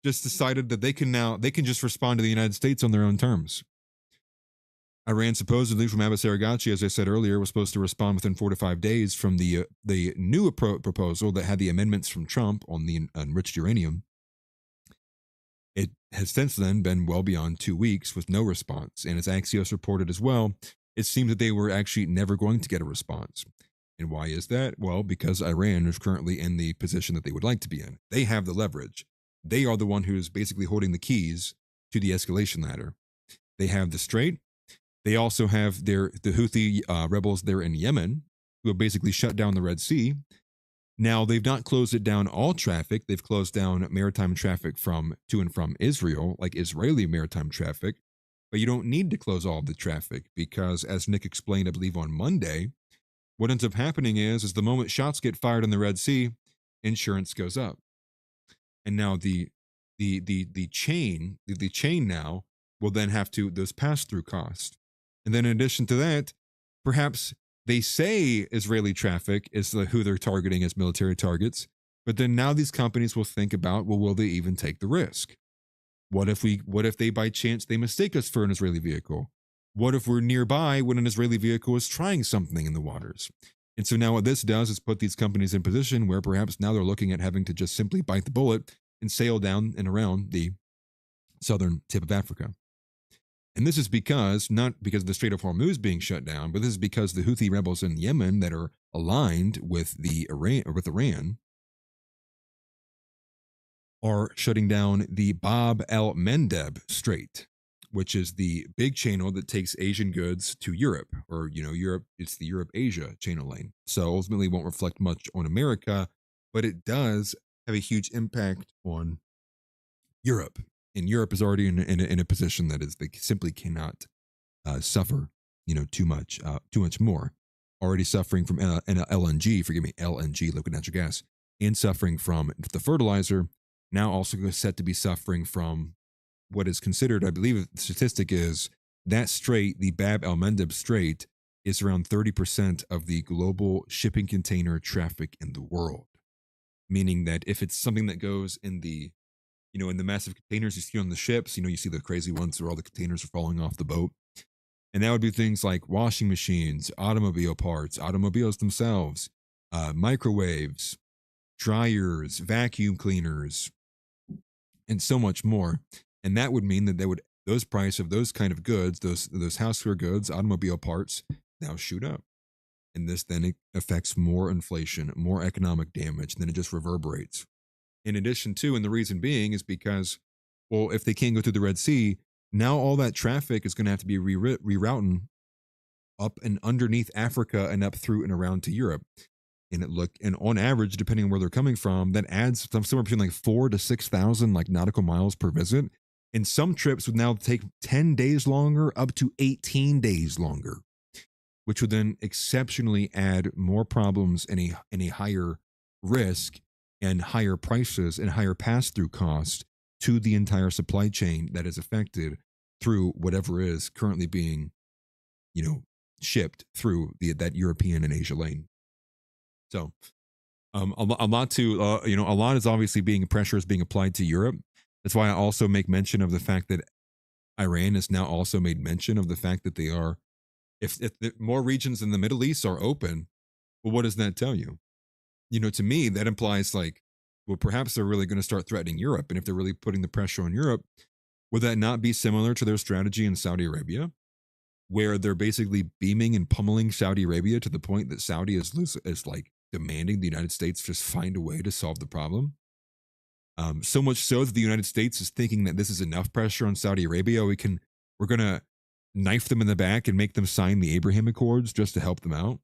Speaker 3: just decided that they can just respond to the United States on their own terms. Iran supposedly, from Abbas Aragachi, as I said earlier, was supposed to respond within 4 to 5 days from the new proposal that had the amendments from Trump on the enriched uranium. It has since then been well beyond 2 weeks with no response. And as Axios reported as well, it seems that they were actually never going to get a response. And why is that? Well, because Iran is currently in the position that they would like to be in. They have the leverage. They are the one who is basically holding the keys to the escalation ladder. They have the Strait. They also have the Houthi rebels there in Yemen, who have basically shut down the Red Sea. Now, they've not closed it down all traffic. They've closed down maritime traffic to and from Israel, like Israeli maritime traffic. But you don't need to close all of the traffic because, as Nick explained, I believe on Monday, what ends up happening is the moment shots get fired in the Red Sea, insurance goes up. And now the chain now will then have to those pass-through costs. And then in addition to that, perhaps they say Israeli traffic is who they're targeting as military targets, but then now these companies will think about, well, will they even take the risk? What if they by chance they mistake us for an Israeli vehicle? What if we're nearby when an Israeli vehicle is trying something in the waters? And so now what this does is put these companies in position where perhaps now they're looking at having to just simply bite the bullet and sail down and around the southern tip of Africa. And this is because, not because the Strait of Hormuz being shut down, but this is because the Houthi rebels in Yemen that are aligned with Iran are shutting down the Bab el-Mandeb Strait, which is the big channel that takes Asian goods to Europe, or, Europe, it's the Europe-Asia channel lane. So ultimately won't reflect much on America, but it does have a huge impact on Europe. And Europe is already in a position that is, they simply cannot suffer, too much more. Already suffering from LNG, liquid natural gas, and suffering from the fertilizer, now also set to be suffering from what is considered, I believe the statistic is, that strait, the Bab el-Mandeb Strait, is around 30% of the global shipping container traffic in the world. Meaning that if it's something that goes in the, in the massive containers you see on the ships, you see the crazy ones where all the containers are falling off the boat. And that would be things like washing machines, automobile parts, automobiles themselves, microwaves, dryers, vacuum cleaners, and so much more. And that would mean that those price of those kind of goods, those houseware goods, automobile parts, now shoot up. And this then affects more inflation, more economic damage, and then it just reverberates. In addition to, and the reason being is because, well, if they can't go through the Red Sea, now all that traffic is going to have to be rerouting up and underneath Africa and up through and around to Europe. And on average, depending on where they're coming from, that adds somewhere between like 4,000 to 6,000 like nautical miles per visit. And some trips would now take 10 days longer, up to 18 days longer, which would then exceptionally add more problems and a higher risk and higher prices and higher pass-through costs to the entire supply chain that is affected through whatever is currently being, shipped through that European and Asia lane. So, a lot is obviously pressure is being applied to Europe. That's why I also make mention of the fact that Iran has now also made mention of the fact that they are, if more regions in the Middle East are open, well, what does that tell you? To me, that implies well, perhaps they're really going to start threatening Europe. And if they're really putting the pressure on Europe, would that not be similar to their strategy in Saudi Arabia, where they're basically beaming and pummeling Saudi Arabia to the point that Saudi is demanding the United States just find a way to solve the problem? So much so that the United States is thinking that this is enough pressure on Saudi Arabia. We're going to knife them in the back and make them sign the Abraham Accords just to help them out.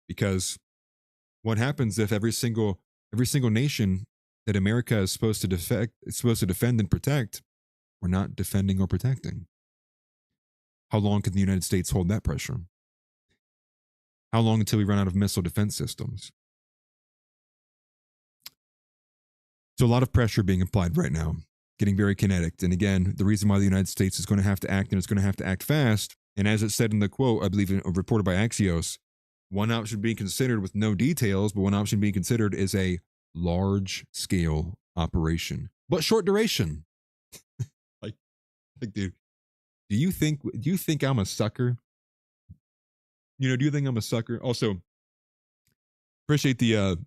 Speaker 3: Because what happens if every single nation that America is supposed to defend and protect, we're not defending or protecting? How long can the United States hold that pressure? How long until we run out of missile defense systems? So a lot of pressure being applied right now, getting very kinetic. And again, the reason why the United States is going to have to act, and it's going to have to act fast, and as it said in the quote, I believe reported by Axios, one option being considered with no details, but one option being considered is a large-scale operation, but short duration. like, dude, do you think I'm a sucker? Do you think I'm a sucker? Also, appreciate the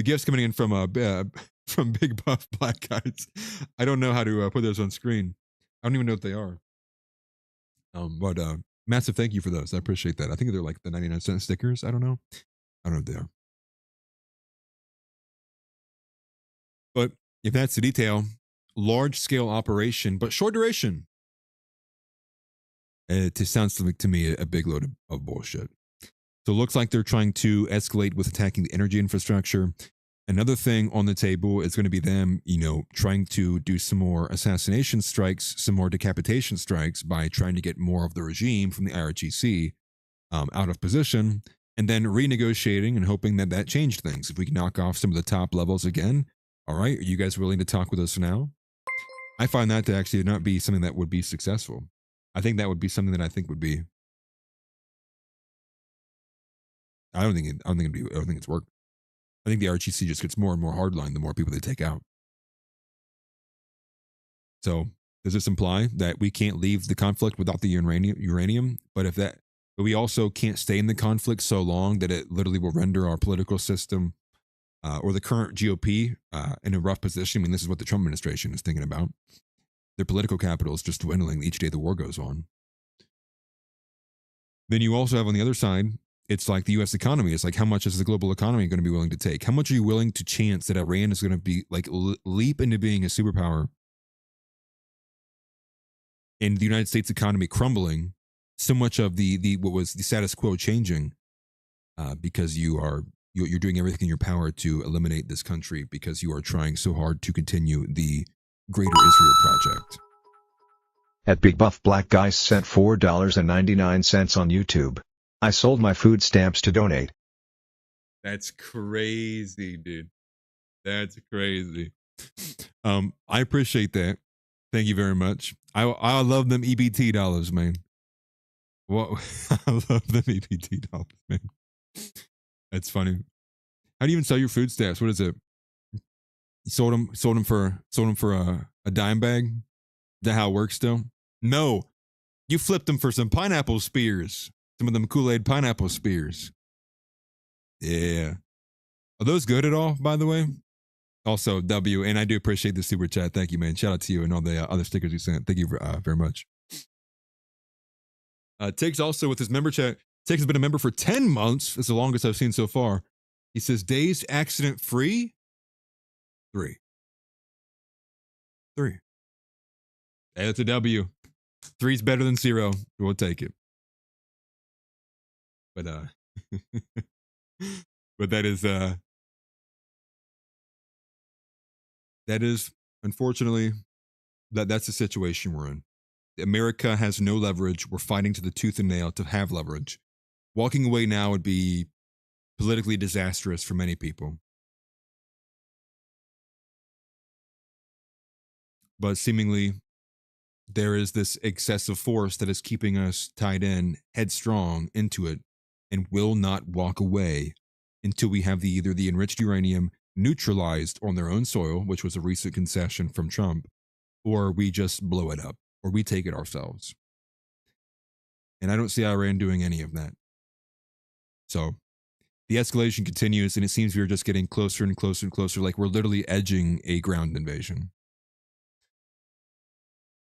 Speaker 3: gifts coming in from Big Buff Black Guys. I don't know how to put those on screen. I don't even know what they are. But massive thank you for those. I appreciate that. I think they're like the 99-cent stickers. I don't know what they are. But if that's the detail, large scale operation, but short duration. It sounds to me a big load of bullshit. So it looks like they're trying to escalate with attacking the energy infrastructure. Another thing on the table is going to be them, trying to do some more assassination strikes, some more decapitation strikes by trying to get more of the regime from the IRGC out of position, and then renegotiating and hoping that changed things. If we can knock off some of the top levels again, all right, are you guys willing to talk with us now? I find that to actually not be something that would be successful. I think that would be something that I think would be I don't think it's worked. I think the RGC just gets more and more hardline the more people they take out. So does this imply that we can't leave the conflict without the uranium? But we also can't stay in the conflict so long that it literally will render our political system or the current GOP in a rough position. I mean, this is what the Trump administration is thinking about. Their political capital is just dwindling each day the war goes on. Then you also have on the other side, it's like the U.S. economy. It's like, how much is the global economy going to be willing to take? How much are you willing to chance that Iran is going to be like leap into being a superpower and the United States economy crumbling, so much of the what was the status quo changing because you're doing everything in your power to eliminate this country because you are trying so hard to continue the Greater Israel Project.
Speaker 14: At Big Buff Black Guy sent $4.99 on YouTube. I sold my food stamps to donate.
Speaker 3: That's crazy, dude. That's crazy. I appreciate that. Thank you very much. I love them EBT dollars, man. What I love them EBT dollars, man. That's funny. How do you even sell your food stamps? What is it? You sold them for a dime bag? Is that how it works still? No. You flipped them for some pineapple spears. Some of them Kool-Aid pineapple spears. Yeah. Are those good at all, by the way? Also, W, and I do appreciate the super chat. Thank you, man. Shout out to you and all the other stickers you sent. Thank you very much. Tiggs also with his member chat. Tiggs has been a member for 10 months. It's the longest I've seen so far. He says, days accident free? 3. Hey, that's a W. 3's better than 0. We'll take it. But but that is unfortunately that's the situation we're in. America has no leverage. We're fighting to the tooth and nail to have leverage. Walking away now would be politically disastrous for many people. But seemingly there is this excessive force that is keeping us tied in headstrong into it and will not walk away until we have either the enriched uranium neutralized on their own soil, which was a recent concession from Trump, or we just blow it up, or we take it ourselves. And I don't see Iran doing any of that. So the escalation continues, and it seems we're just getting closer and closer and closer, like we're literally edging a ground invasion.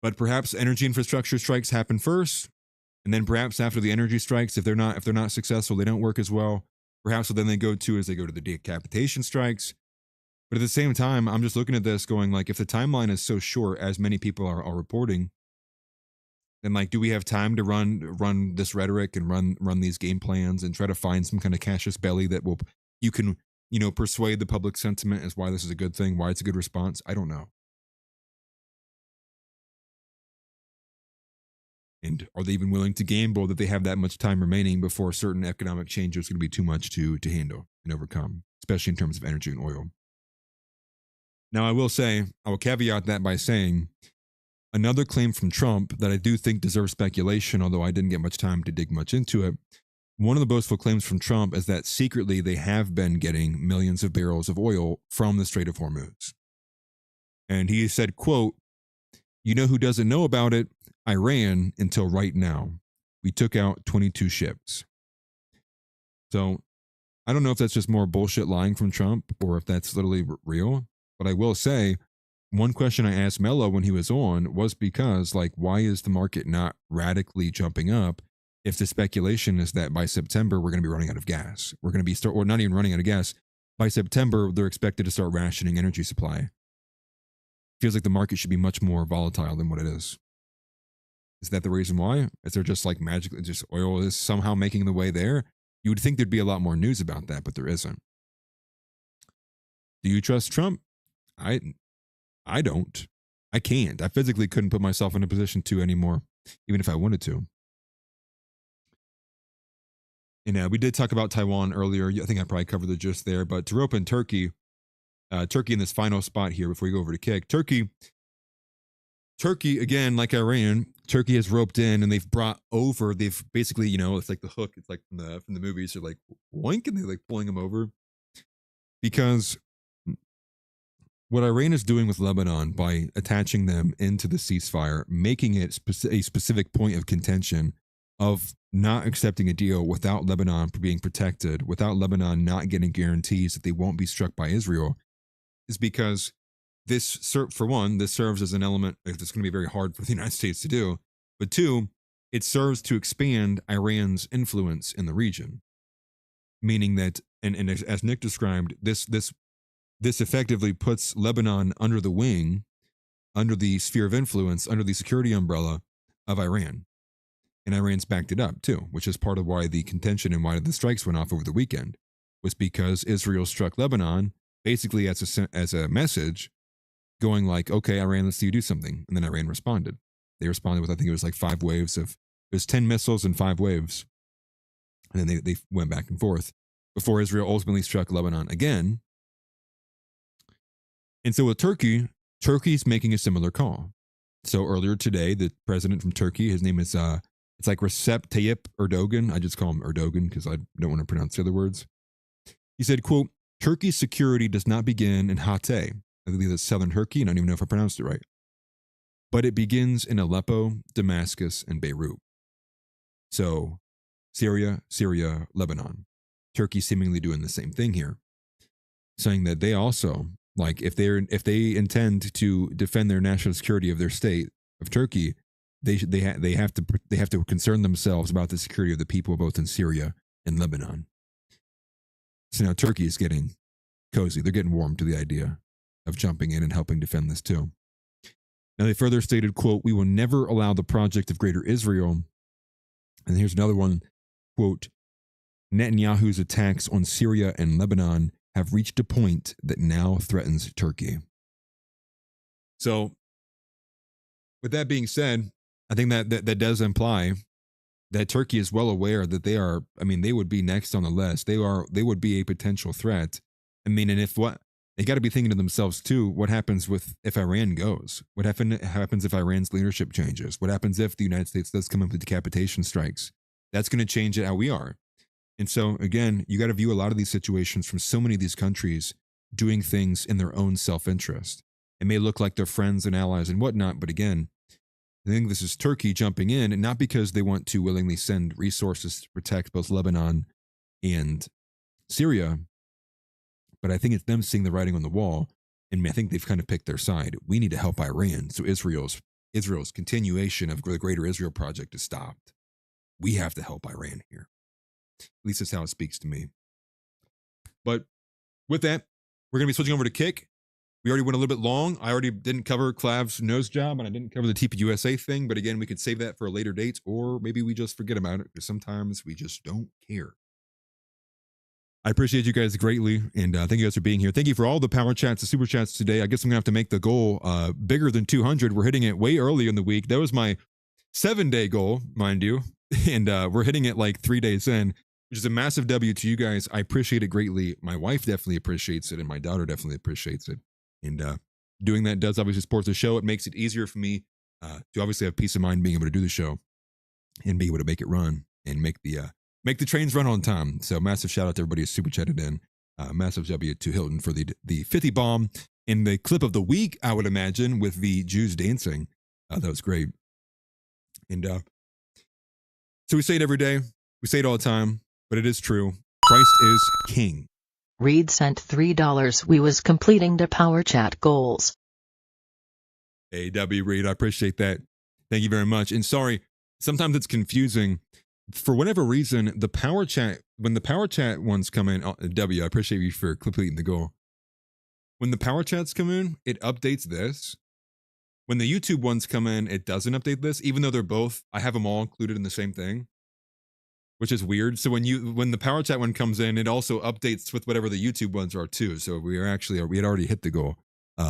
Speaker 3: But perhaps energy infrastructure strikes happen first, and then perhaps after the energy strikes, if they're not successful, they don't work as well. Perhaps what then they go to the decapitation strikes. But at the same time, I'm just looking at this going like, if the timeline is so short, as many people are reporting, then like, do we have time to run this rhetoric and run these game plans and try to find some kind of casus belli that you can persuade the public sentiment as why this is a good thing, why it's a good response? I don't know. And are they even willing to gamble that they have that much time remaining before certain economic change is going to be too much to handle and overcome, especially in terms of energy and oil? Now, I will caveat that by saying another claim from Trump that I do think deserves speculation, although I didn't get much time to dig much into it. One of the boastful claims from Trump is that secretly they have been getting millions of barrels of oil from the Strait of Hormuz. And he said, quote, "You know who doesn't know about it? Iran until right now. We took out 22 ships." So I don't know if that's just more bullshit lying from Trump or if that's literally real. But I will say, one question I asked Mello when he was on was because, like, why is the market not radically jumping up if the speculation is that by September we're going to be running out of gas? We're going to be or not even running out of gas. By September, they're expected to start rationing energy supply. Feels like the market should be much more volatile than what it is. Is that the reason why? Is there just like magically just oil is somehow making the way there? You would think there'd be a lot more news about that, but there isn't. Do you trust Trump? I don't. I can't. I physically couldn't put myself in a position to anymore, even if I wanted to. And we did talk about Taiwan earlier. I think I probably covered the gist there, but to rope in Turkey in this final spot here before we go over to kick. Turkey Turkey, again, like Iran, Turkey has roped in and they've basically, it's like the hook. It's like from the movies. They're like, boink, and they're like pulling them over. Because what Iran is doing with Lebanon by attaching them into the ceasefire, making it a specific point of contention of not accepting a deal without Lebanon being protected, without Lebanon not getting guarantees that they won't be struck by Israel, is because this serves as an element that's going to be very hard for the United States to do. But two, it serves to expand Iran's influence in the region, meaning that, and as Nick described, this effectively puts Lebanon under the wing, under the sphere of influence, under the security umbrella of Iran. And Iran's backed it up too, which is part of why the contention and why the strikes went off over the weekend, was because Israel struck Lebanon basically as a message going like, okay, Iran, let's see you do something. And then Iran responded. They responded with, I think it was like 5 waves it was 10 missiles and 5 waves. And then they went back and forth before Israel ultimately struck Lebanon again. And so with Turkey's making a similar call. So earlier today, the president from Turkey, his name is, it's like Recep Tayyip Erdogan. I just call him Erdogan because I don't want to pronounce the other words. He said, quote, Turkey's security does not begin in Hatay. I believe that's southern Turkey, and I don't even know if I pronounced it right. But it begins in Aleppo, Damascus, and Beirut. So Syria, Lebanon. Turkey seemingly doing the same thing here, saying that they also, like, if they intend to defend their national security of their state of Turkey, they have to concern themselves about the security of the people both in Syria and Lebanon. So now Turkey is getting cozy. They're getting warm to the idea of jumping in and helping defend this too. Now they further stated, quote, we will never allow the project of Greater Israel. And here's another one, quote, Netanyahu's attacks on Syria and Lebanon have reached a point that now threatens Turkey. So with that being said, I think that does imply that Turkey is well aware that they would be next on the list. They would be a potential threat. I mean, and they got to be thinking to themselves too, what happens if Iran goes? What happens if Iran's leadership changes? What happens if the United States does come up with decapitation strikes? That's going to change it how we are. And so again, you got to view a lot of these situations from so many of these countries doing things in their own self-interest. It may look like they're friends and allies and whatnot, but again, I think this is Turkey jumping in, and not because they want to willingly send resources to protect both Lebanon and Syria, but I think it's them seeing the writing on the wall, and I think they've kind of picked their side. We need to help Iran so Israel's continuation of the Greater Israel Project is stopped. We have to help Iran here. At least that's how it speaks to me. But with that, we're going to be switching over to Kick. We already went a little bit long. I already didn't cover Clav's nose job, and I didn't cover the TPUSA thing. But again, we could save that for a later date, or maybe we just forget about it, because sometimes we just don't care. I appreciate you guys greatly, and thank you guys for being here. Thank you for all the power chats, the super chats today. I guess I'm going to have to make the goal bigger than 200. We're hitting it way early in the week. That was my 7-day goal, mind you, and we're hitting it like 3 days in, which is a massive W to you guys. I appreciate it greatly. My wife definitely appreciates it, and my daughter definitely appreciates it. And doing that does obviously support the show. It makes it easier for me to obviously have peace of mind being able to do the show and be able to make it run and make the trains run on time. So massive shout out to everybody who's super chatted in. Massive W to Hilton for the 50 bomb in the clip of the week, I would imagine, with the Jews dancing. That was great. And so we say it every day. We say it all the time, but it is true. Christ is king.
Speaker 1: Reed sent $3. We was completing the power chat goals.
Speaker 3: Hey, W. Reed, I appreciate that. Thank you very much. And sorry, sometimes it's confusing. For whatever reason, when the power chat ones come in, W, I appreciate you for completing the goal. When the power chats come in, it updates this. When the YouTube ones come in, it doesn't update this, even though they're both, I have them all included in the same thing, which is weird. So when the power chat one comes in, it also updates with whatever the YouTube ones are too. So we had already hit the goal,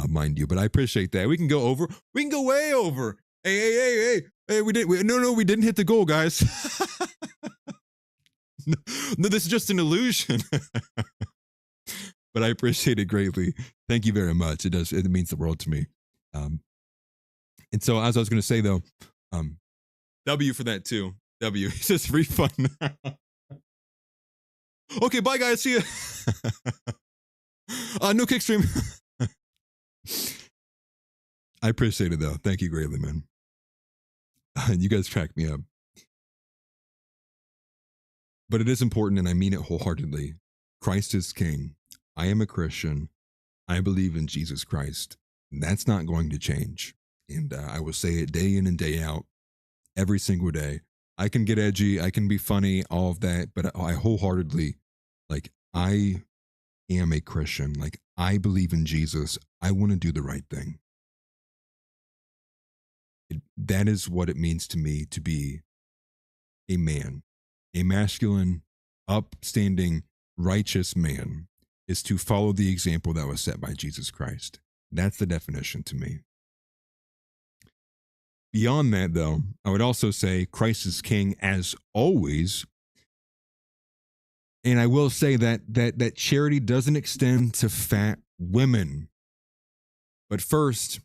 Speaker 3: mind you, but I appreciate that. We can go way over. Hey, we didn't hit the goal, guys. No, this is just an illusion. But I appreciate it greatly. Thank you very much. It means the world to me. And so as I was going to say though, W for that too. W. He says refund. Okay, bye guys. See ya. No kick stream. I appreciate it though. Thank you greatly, man. You guys crack me up. But it is important, and I mean it wholeheartedly. Christ is King. I am a Christian. I believe in Jesus Christ. That's not going to change. And I will say it day in and day out, every single day. I can get edgy, I can be funny, all of that, but I wholeheartedly, like, I am a Christian. Like, I believe in Jesus. I want to do the right thing. That is what it means to me to be a man. A masculine, upstanding, righteous man is to follow the example that was set by Jesus Christ. That's the definition to me. Beyond that, though, I would also say Christ is King as always. And I will say that charity doesn't extend to fat women. But first,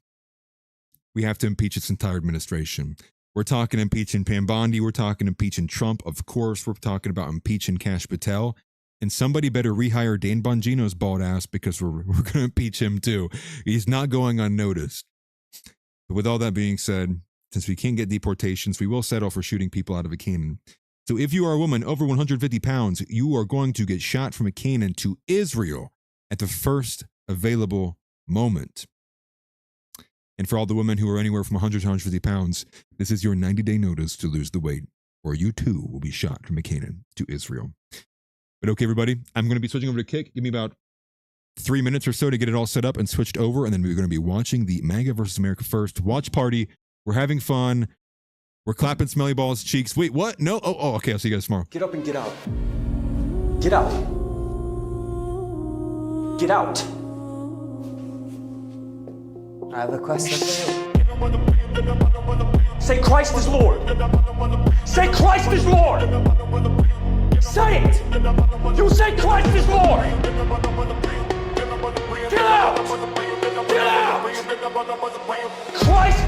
Speaker 3: we have to impeach its entire administration. We're talking impeaching Pam Bondi. We're talking impeaching Trump. Of course, we're talking about impeaching Kash Patel. And somebody better rehire Dan Bongino's bald ass, because we're going to impeach him too. He's not going unnoticed. But with all that being said, since we can't get deportations, we will settle for shooting people out of a cannon. So if you are a woman over 150 pounds, you are going to get shot from a cannon to Israel at the first available moment. And for all the women who are anywhere from 100 to 150 pounds, this is your 90-day notice to lose the weight, or you too will be shot from a cannon to Israel. But okay, everybody, I'm going to be switching over to Kick. Give me about 3 minutes or so to get it all set up and switched over, and then we're going to be watching the MAGA versus America First watch party. We're having fun. We're clapping smelly balls cheeks. Wait, what? No? Oh, okay. I'll see you guys tomorrow.
Speaker 6: Get up and get out. Get out. Get out.
Speaker 22: I have a question for you.
Speaker 6: Say Christ is Lord. Say Christ is Lord. Say it. You say Christ is Lord. Get out. Get out. Christ